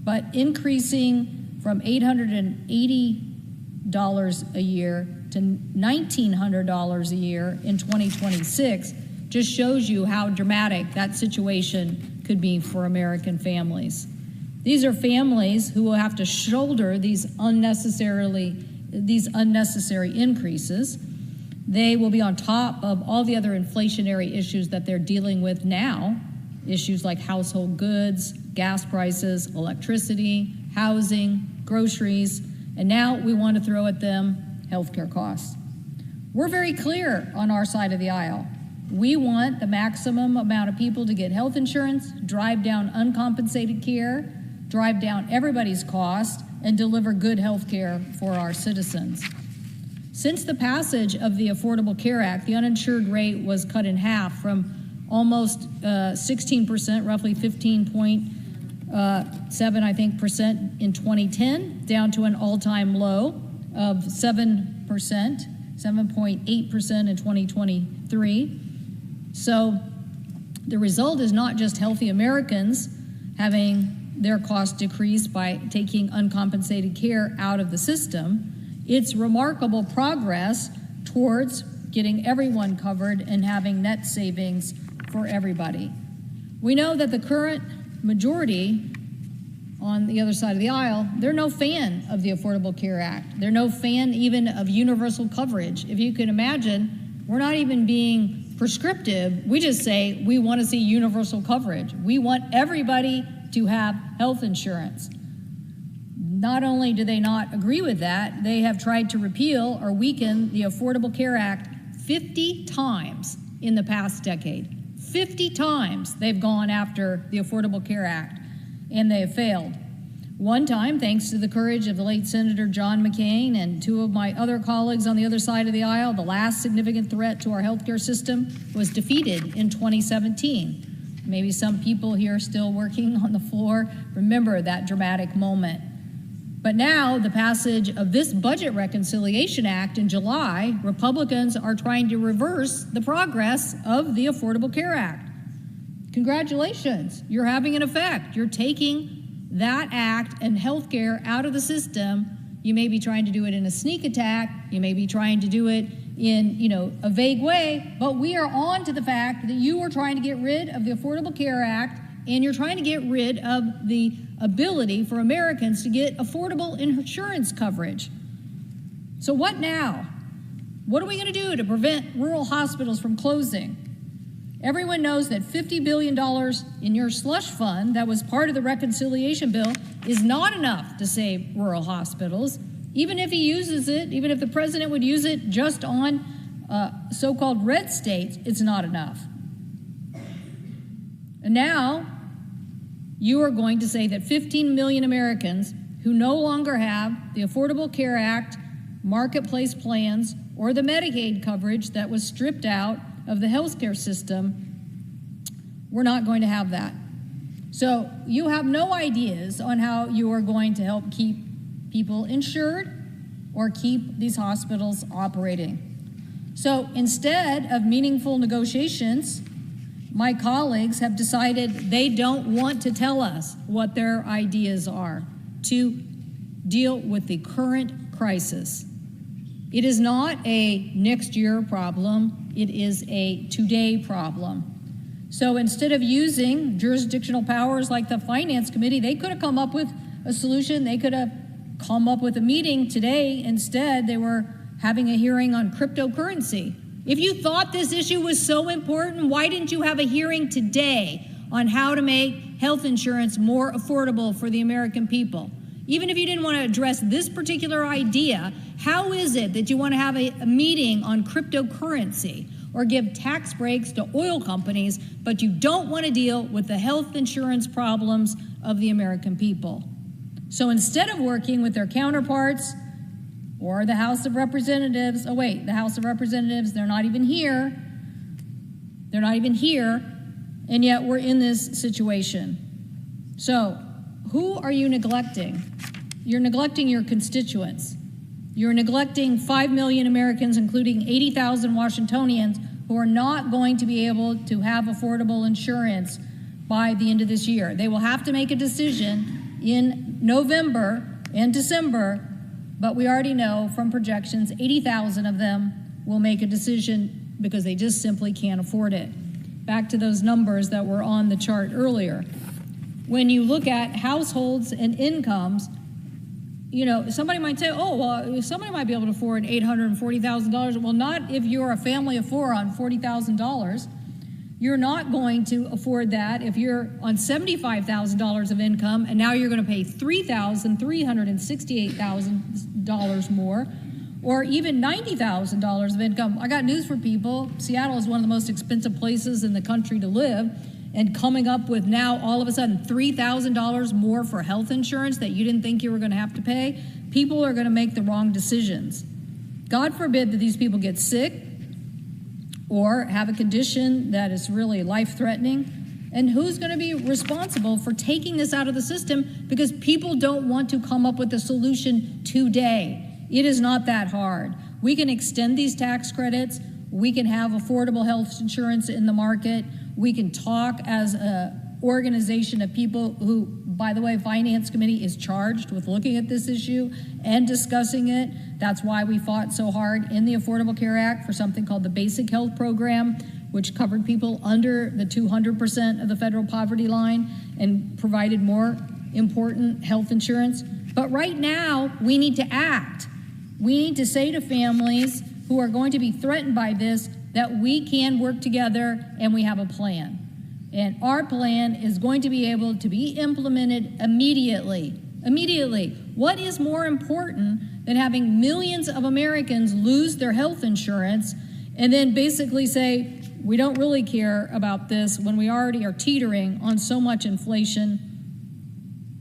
but increasing from $880 a year to $1,900 a year in 2026 just shows you how dramatic that situation could be for American families. These are families who will have to shoulder these unnecessary increases. They will be on top of all the other inflationary issues that they're dealing with now, issues like household goods, gas prices, electricity, housing, groceries, and now we want to throw at them healthcare costs. We're very clear on our side of the aisle. We want the maximum amount of people to get health insurance, drive down uncompensated care, drive down everybody's cost, and deliver good health care for our citizens. Since the passage of the Affordable Care Act, the uninsured rate was cut in half from almost 16%, roughly 15.7, I think, percent in 2010, down to an all-time low of 7%, 7.8% in 2023. So the result is not just healthy Americans having their costs decreased by taking uncompensated care out of the system. It's remarkable progress towards getting everyone covered and having net savings for everybody. We know that the current majority on the other side of the aisle, they're no fan of the Affordable Care Act. They're no fan even of universal coverage. If you can imagine, we're not even being prescriptive. We just say we want to see universal coverage. We want everybody to have health insurance. Not only do they not agree with that, they have tried to repeal or weaken the Affordable Care Act 50 times in the past decade. 50 times they've gone after the Affordable Care Act, and they have failed. One time, thanks to the courage of the late Senator John McCain and two of my other colleagues on the other side of the aisle, the last significant threat to our healthcare system was defeated in 2017. Maybe some people here still working on the floor remember that dramatic moment. But now, the passage of this Budget Reconciliation Act in July, Republicans are trying to reverse the progress of the Affordable Care Act. Congratulations, you're having an effect. You're taking that act and health care out of the system. You may be trying to do it in a sneak attack. You may be trying to do it in, a vague way, but we are on to the fact that you are trying to get rid of the Affordable Care Act, and you're trying to get rid of the ability for Americans to get affordable insurance coverage. So what now? What are we going to do to prevent rural hospitals from closing? Everyone knows that $50 billion in your slush fund that was part of the reconciliation bill is not enough to save rural hospitals. Even if he uses it, even if the president would use it just on so-called red states, it's not enough. And now you are going to say that 15 million Americans who no longer have the Affordable Care Act, marketplace plans, or the Medicaid coverage that was stripped out of the healthcare system, we're not going to have that. So you have no ideas on how you are going to help keep people insured or keep these hospitals operating. So instead of meaningful negotiations, my colleagues have decided they don't want to tell us what their ideas are to deal with the current crisis. It is not a next year problem, it is a today problem. So instead of using jurisdictional powers like the Finance Committee, they could have come up with a solution, they could have come up with a meeting today. Instead, they were having a hearing on cryptocurrency. If you thought this issue was so important, why didn't you have a hearing today on how to make health insurance more affordable for the American people? Even if you didn't want to address this particular idea, how is it that you want to have a meeting on cryptocurrency or give tax breaks to oil companies, but you don't want to deal with the health insurance problems of the American people? So instead of working with their counterparts or the House of Representatives, the House of Representatives, they're not even here. They're not even here, and yet we're in this situation. So who are you neglecting? You're neglecting your constituents. You're neglecting 5 million Americans, including 80,000 Washingtonians, who are not going to be able to have affordable insurance by the end of this year. They will have to make a decision in November and December But we already know from projections, 80,000 of them will make a decision because they just simply can't afford it. Back to those numbers that were on the chart earlier. When you look at households and incomes, you know, somebody might say, oh, well, somebody might be able to afford $840,000. Well, not if you're a family of four on $40,000. You're not going to afford that if you're on $75,000 of income, and now you're going to pay $3,368,000 more, or even $90,000 of income. I got news for people. Seattle is one of the most expensive places in the country to live, and coming up with now all of a sudden $3,000 more for health insurance that you didn't think you were going to have to pay, people are going to make the wrong decisions. God forbid that these people get sick or have a condition that is really life-threatening. And who's going to be responsible for taking this out of the system? Because people don't want to come up with a solution today. It is not that hard. We can extend these tax credits. We can have affordable health insurance in the market. We can talk as an organization of people who, by the way, Finance Committee is charged with looking at this issue and discussing it. That's why we fought so hard in the Affordable Care Act for something called the Basic Health Program, which covered people under the 200% of the federal poverty line and provided more important health insurance. But right now, we need to act. We need to say to families who are going to be threatened by this that we can work together and we have a plan. And our plan is going to be able to be implemented immediately. Immediately. What is more important than having millions of Americans lose their health insurance and then basically say, we don't really care about this when we already are teetering on so much inflation,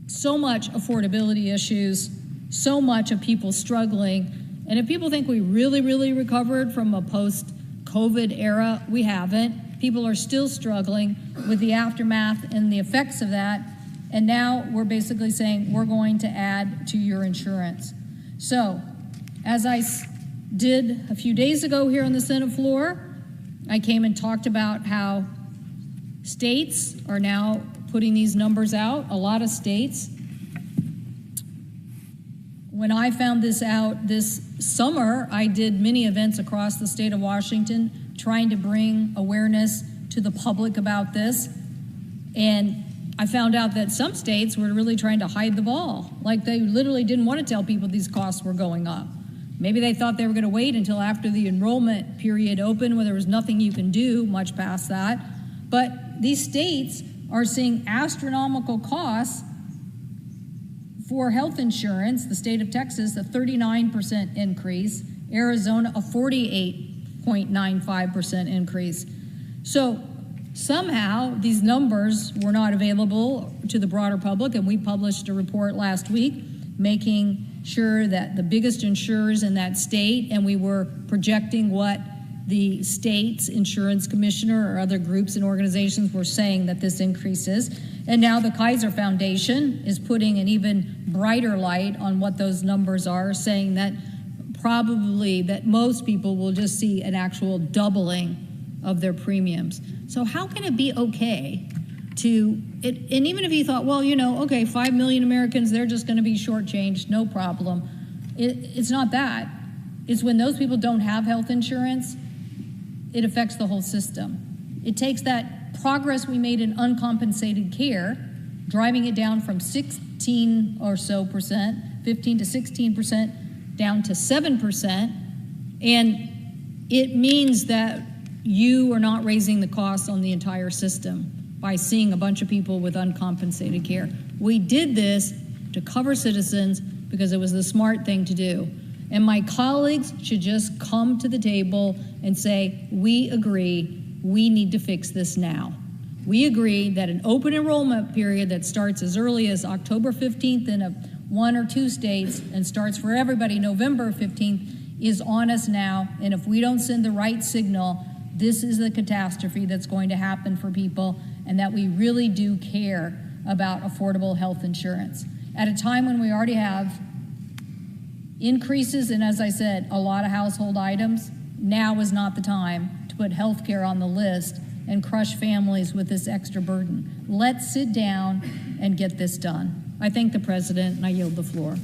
so much affordability issues, so much of people struggling. And if people think we really, really recovered from a post-COVID era, we haven't. People are still struggling with the aftermath and the effects of that. And now we're basically saying we're going to add to your insurance. So, as I did a few days ago here on the Senate floor, I came and talked about how states are now putting these numbers out, a lot of states. When I found this out this summer, I did many events across the state of Washington trying to bring awareness to the public about this. And I found out that some states were really trying to hide the ball. Like they literally didn't want to tell people these costs were going up. Maybe they thought they were going to wait until after the enrollment period opened where there was nothing you can do much past that. But these states are seeing astronomical costs for health insurance. The state of Texas, a 39% increase. Arizona, a 48.95% increase. So somehow these numbers were not available to the broader public, and we published a report last week making sure that the biggest insurers in that state, and we were projecting what the state's insurance commissioner or other groups and organizations were saying that this increase is. And now the Kaiser Foundation is putting an even brighter light on what those numbers are, saying that probably that most people will just see an actual doubling of their premiums. So how can it be okay to, and even if you thought, well, you know, okay, 5 million Americans, they're just going to be shortchanged, no problem. It's not that. It's when those people don't have health insurance, it affects the whole system. It takes that progress we made in uncompensated care, driving it down from 16 or so percent, 15 to 16%, down to 7%, and it means that you are not raising the costs on the entire system by seeing a bunch of people with uncompensated care. We did this to cover citizens because it was the smart thing to do. And my colleagues should just come to the table and say, we agree, we need to fix this now. We agree that an open enrollment period that starts as early as October 15th in one or two states and starts for everybody November 15th is on us now. And if we don't send the right signal, this is the catastrophe that's going to happen for people, and that we really do care about affordable health insurance. At a time when we already have increases in, as I said, a lot of household items, now is not the time to put health care on the list and crush families with this extra burden. Let's sit down and get this done. I thank the President, and I yield the floor.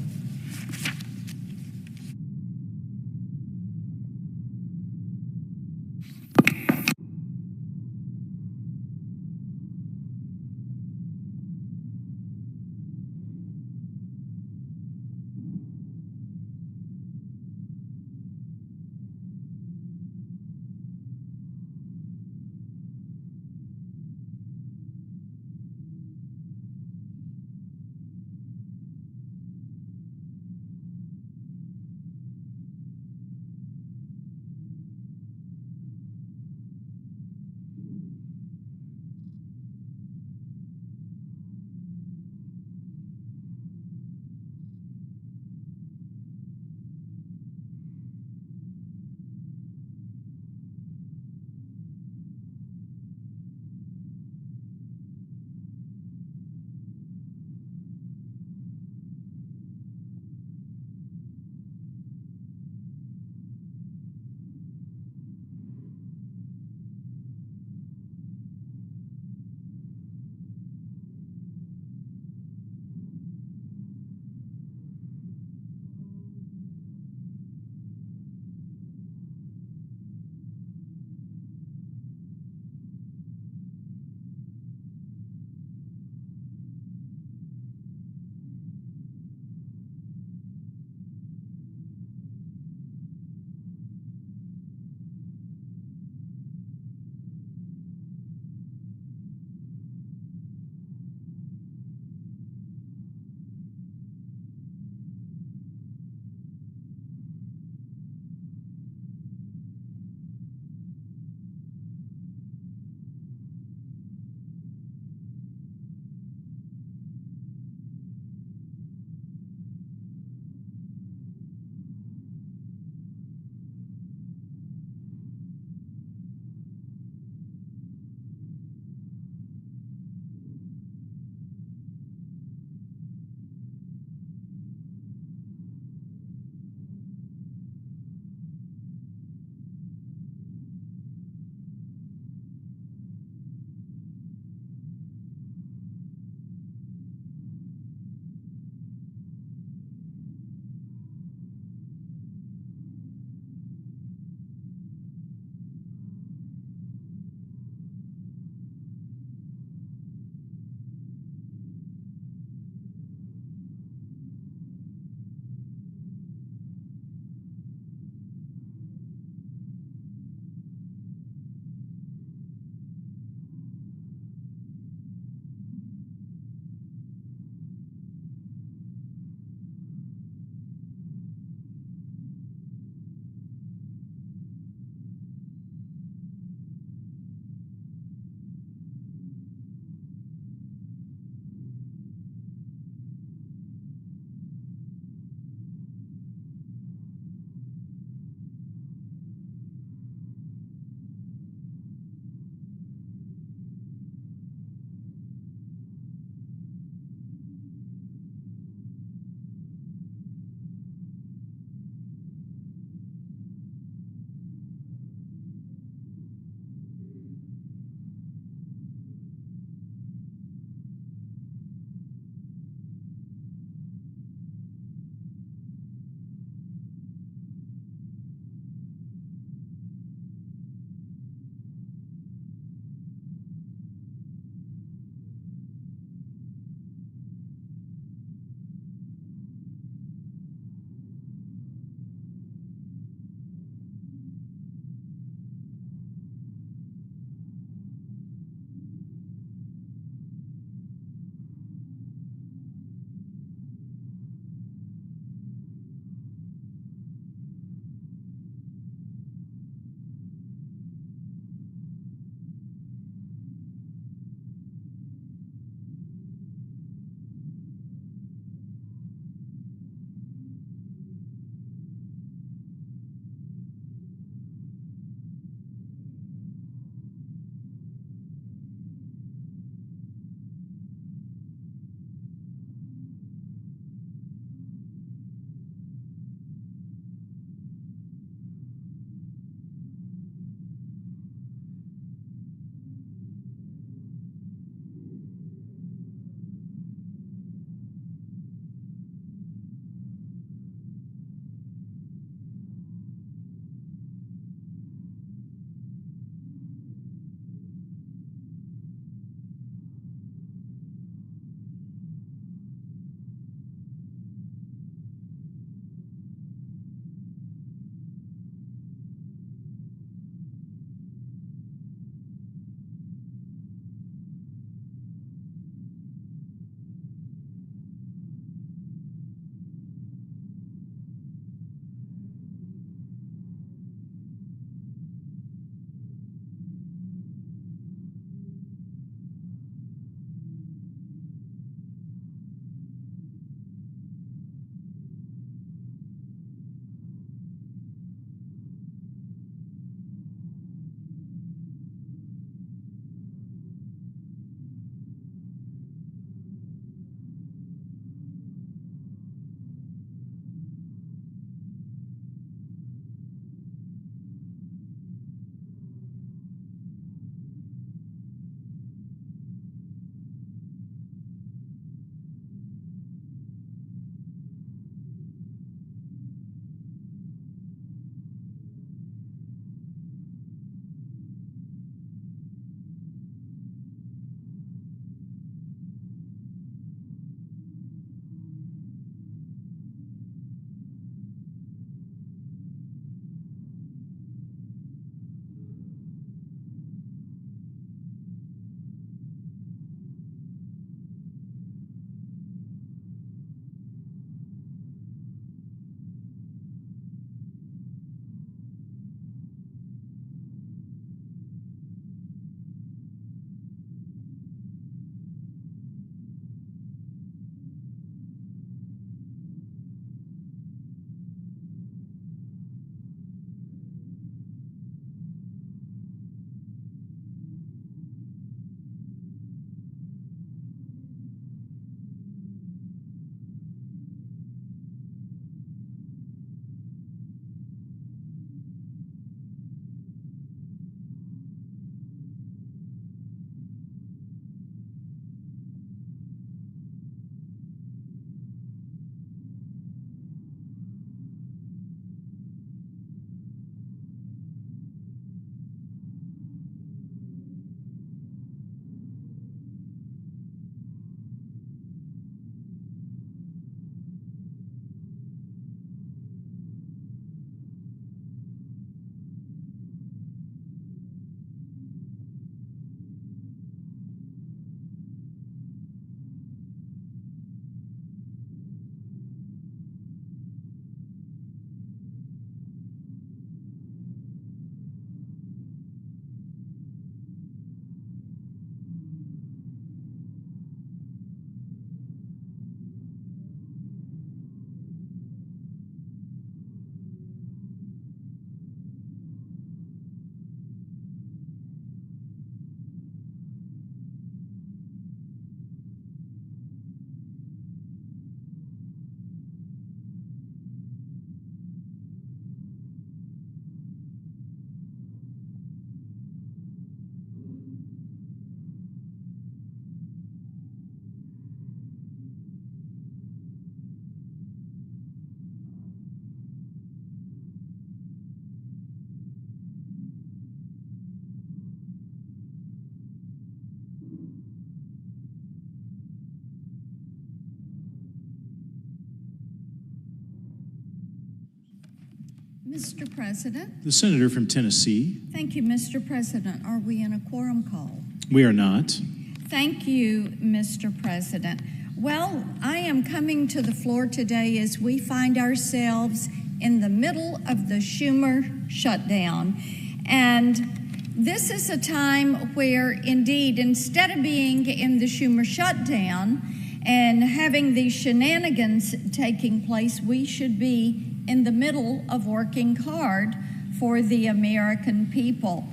Mr. President. The senator from Tennessee. Thank you, Mr. President. Are we in a quorum call? We are not. Thank you, Mr. President. Well, I am coming to the floor today as we find ourselves in the middle of the Schumer shutdown. And this is a time where, indeed, instead of being in the Schumer shutdown and having these shenanigans taking place, we should be in the middle of working hard for the American people.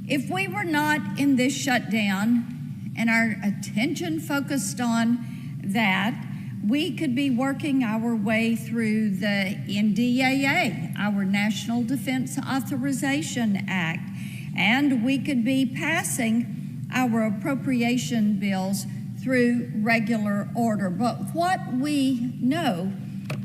If we were not in this shutdown and our attention focused on that, we could be working our way through the NDAA, our National Defense Authorization Act, and we could be passing our appropriation bills through regular order. But what we know,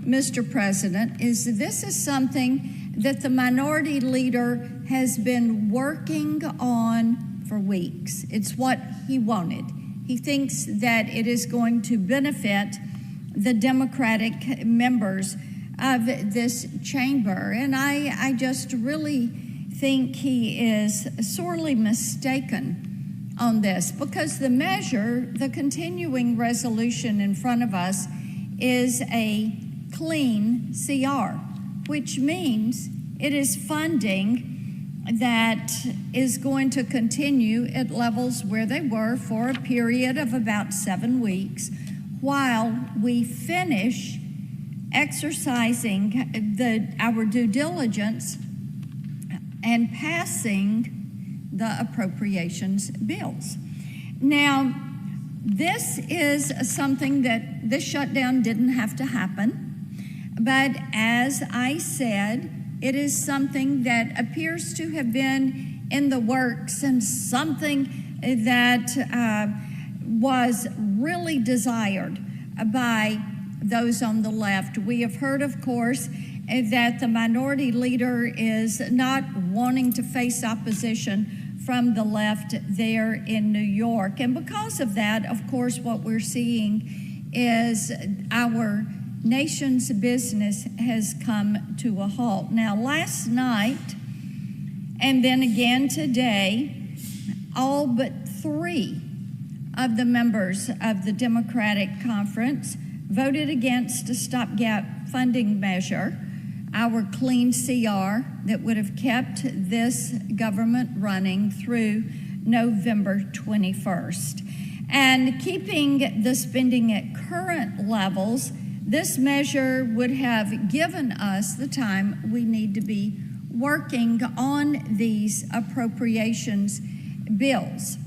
Mr. President, is this is something that the minority leader has been working on for weeks. It's what he wanted. He thinks that it is going to benefit the Democratic members of this chamber. And I just really think he is sorely mistaken on this, because the measure, the continuing resolution in front of us, is a clean CR, which means it is funding that is going to continue at levels where they were for a period of about 7 weeks while we finish exercising our due diligence and passing the appropriations bills. Now, this is something that this shutdown didn't have to happen, but as I said, it is something that appears to have been in the works and something that was really desired by those on the left. We have heard, of course, that the minority leader is not wanting to face opposition from the left there in New York. And because of that, of course, what we're seeing is our nation's business has come to a halt. Now, last night, and then again today, all but 3 of the members of the Democratic Conference voted against a stopgap funding measure, our clean CR that would have kept this government running through November 21st. And keeping the spending at current levels, this measure would have given us the time we need to be working on these appropriations bills.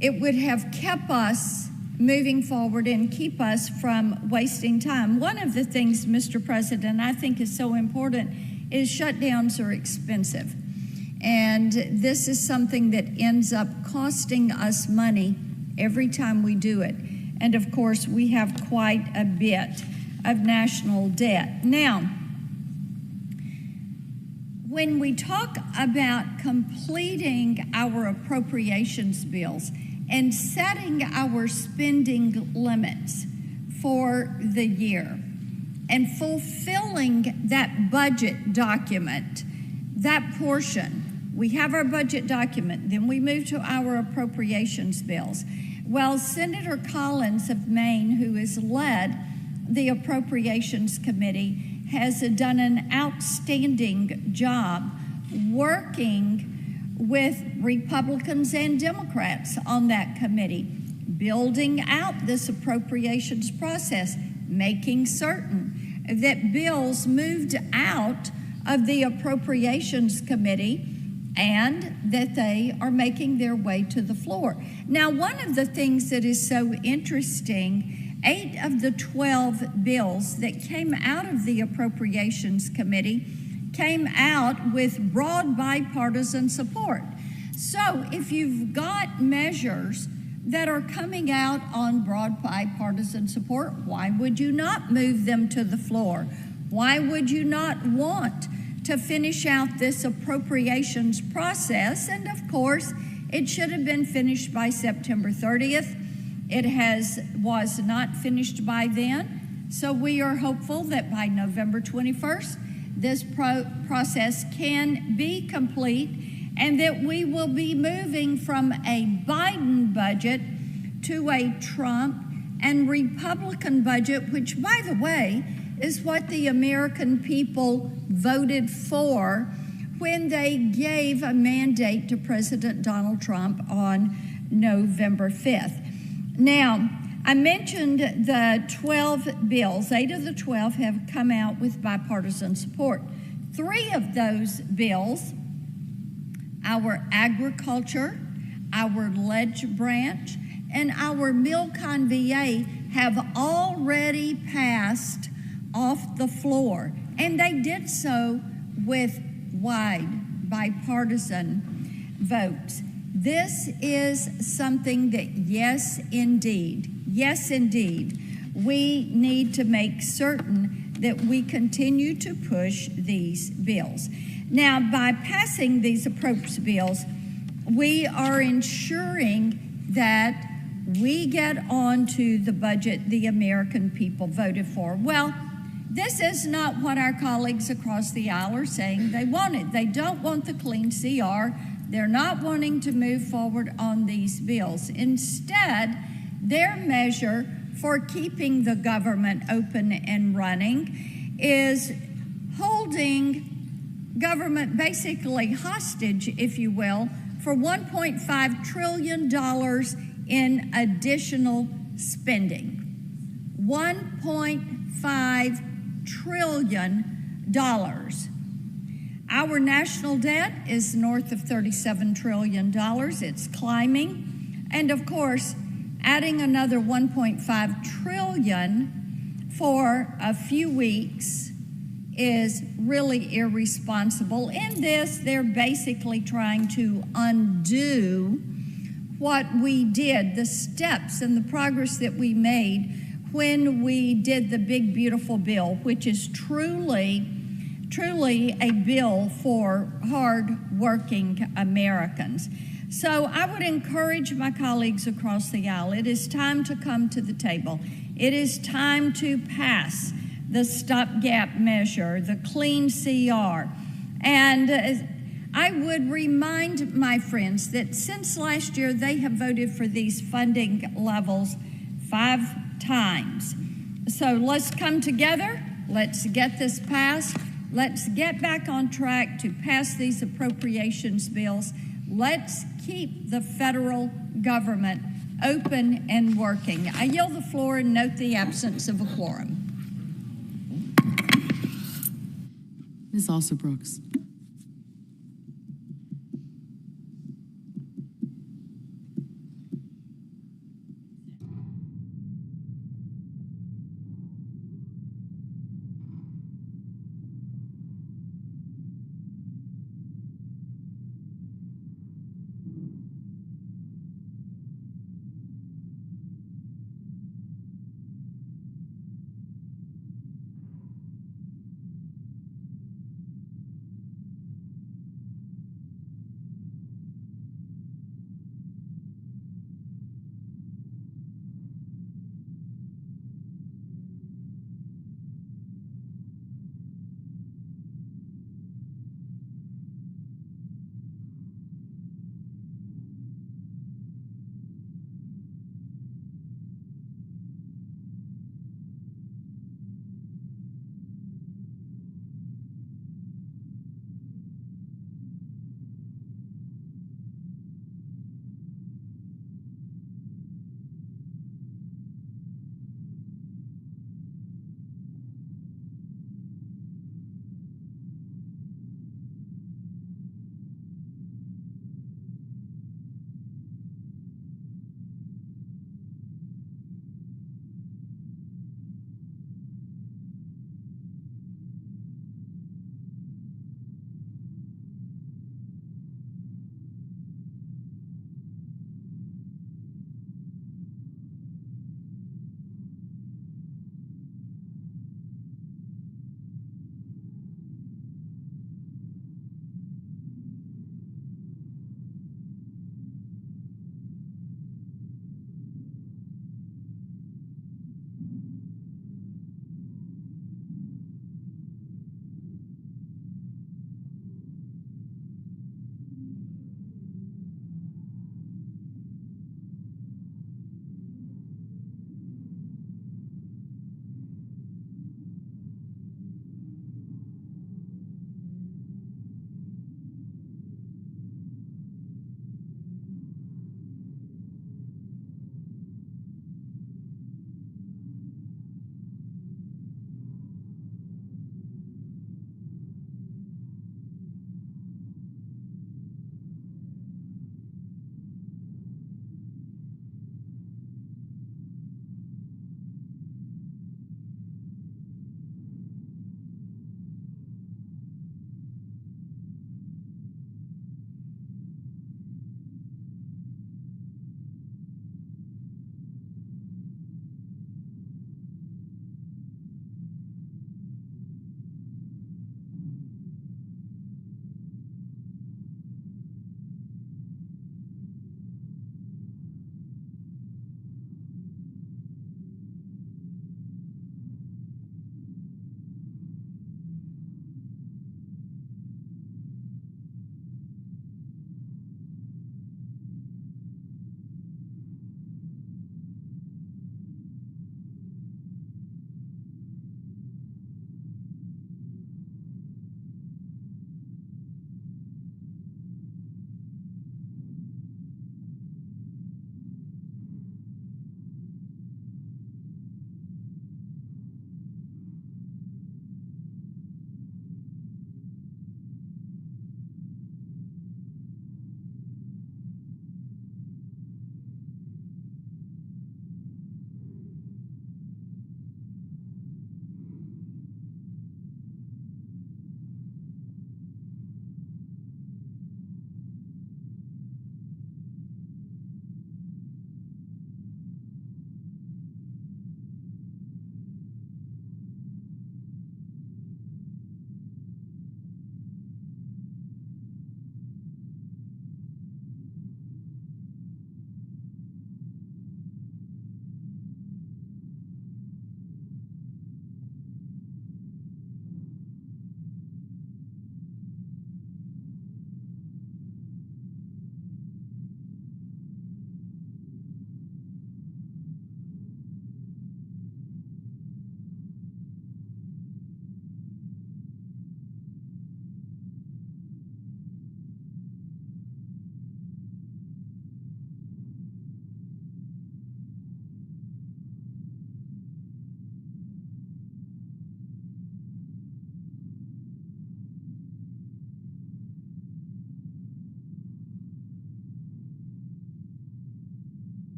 It would have kept us moving forward and keep us from wasting time. One of the things, Mr. President, I think is so important is shutdowns are expensive. And this is something that ends up costing us money every time we do it. And of course, we have quite a bit of national debt. Now, when we talk about completing our appropriations bills and setting our spending limits for the year and fulfilling that budget document, that portion, we have our budget document, then we move to our appropriations bills. Well, Senator Collins of Maine, who has led the Appropriations Committee, has done an outstanding job working with Republicans and Democrats on that committee, building out this appropriations process, making certain that bills moved out of the Appropriations Committee and that they are making their way to the floor. Now, one of the things that is so interesting, 8 of the 12 bills that came out of the Appropriations Committee came out with broad bipartisan support. So if you've got measures that are coming out on broad bipartisan support, why would you not move them to the floor? Why would you not want to finish out this appropriations process? And of course, it should have been finished by September 30th. It was not finished by then. So we are hopeful that by November 21st, this process can be complete and that we will be moving from a Biden budget to a Trump and Republican budget, which, by the way, is what the American people voted for when they gave a mandate to President Donald Trump on November 5th. Now, I mentioned the 12 bills. 8 of the 12 have come out with bipartisan support. 3 of those bills, our agriculture, our ledge branch, and our Milcon VA, have already passed off the floor. And they did so with wide bipartisan votes. This is something that, yes, indeed, we need to make certain that we continue to push these bills. Now, by passing these approach bills, we are ensuring that we get onto the budget the American people voted for. Well, this is not what our colleagues across the aisle are saying they wanted. They don't want the clean CR. They're not wanting to move forward on these bills. Instead, their measure for keeping the government open and running is holding government basically hostage, if you will, for $1.5 trillion in additional spending. $1.5 trillion. Our national debt is north of $37 trillion. It's climbing. And of course, adding another $1.5 trillion for a few weeks is really irresponsible. In this, they're basically trying to undo what we did, the steps and the progress that we made when we did the big, beautiful bill, which is truly a bill for hard-working Americans. So I would encourage my colleagues across the aisle, it is time to come to the table. It is time to pass the stopgap measure, the clean CR. And I would remind my friends that since last year, they have voted for these funding levels 5 times. So let's come together. Let's get this passed. Let's get back on track to pass these appropriations bills. Let's keep the federal government open and working. I yield the floor and note the absence of a quorum. Ms. Alsop-Brooks.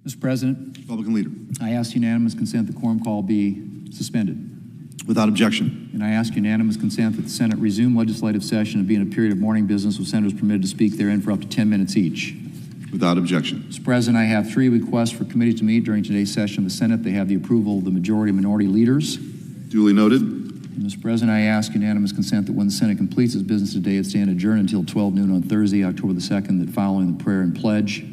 Mr. President, Republican Leader. I ask unanimous consent the quorum call be suspended. Without objection. And I ask unanimous consent that the Senate resume legislative session and be in a period of morning business with senators permitted to speak therein for up to 10 minutes each. Without objection. Mr. President, I have 3 requests for committees to meet during today's session of the Senate. They have the approval of the majority and minority leaders. Duly noted. And Mr. President, I ask unanimous consent that when the Senate completes its business today, it stand adjourned until 12 noon on Thursday, October the 2nd, that following the prayer and pledge,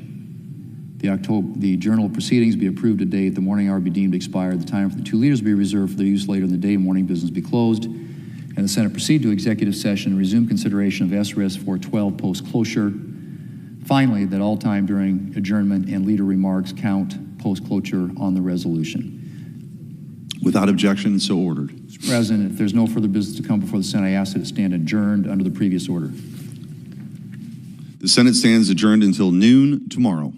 the journal of proceedings be approved today at the morning hour be deemed expired. The time for the 2 leaders be reserved for their use later in the day. Morning business be closed. And the Senate proceed to executive session and resume consideration of SRS 412 post-closure. Finally, that all time during adjournment and leader remarks count post-closure on the resolution. Without objection, so ordered. Mr. President, if there's no further business to come before the Senate, I ask that it stand adjourned under the previous order. The Senate stands adjourned until noon tomorrow.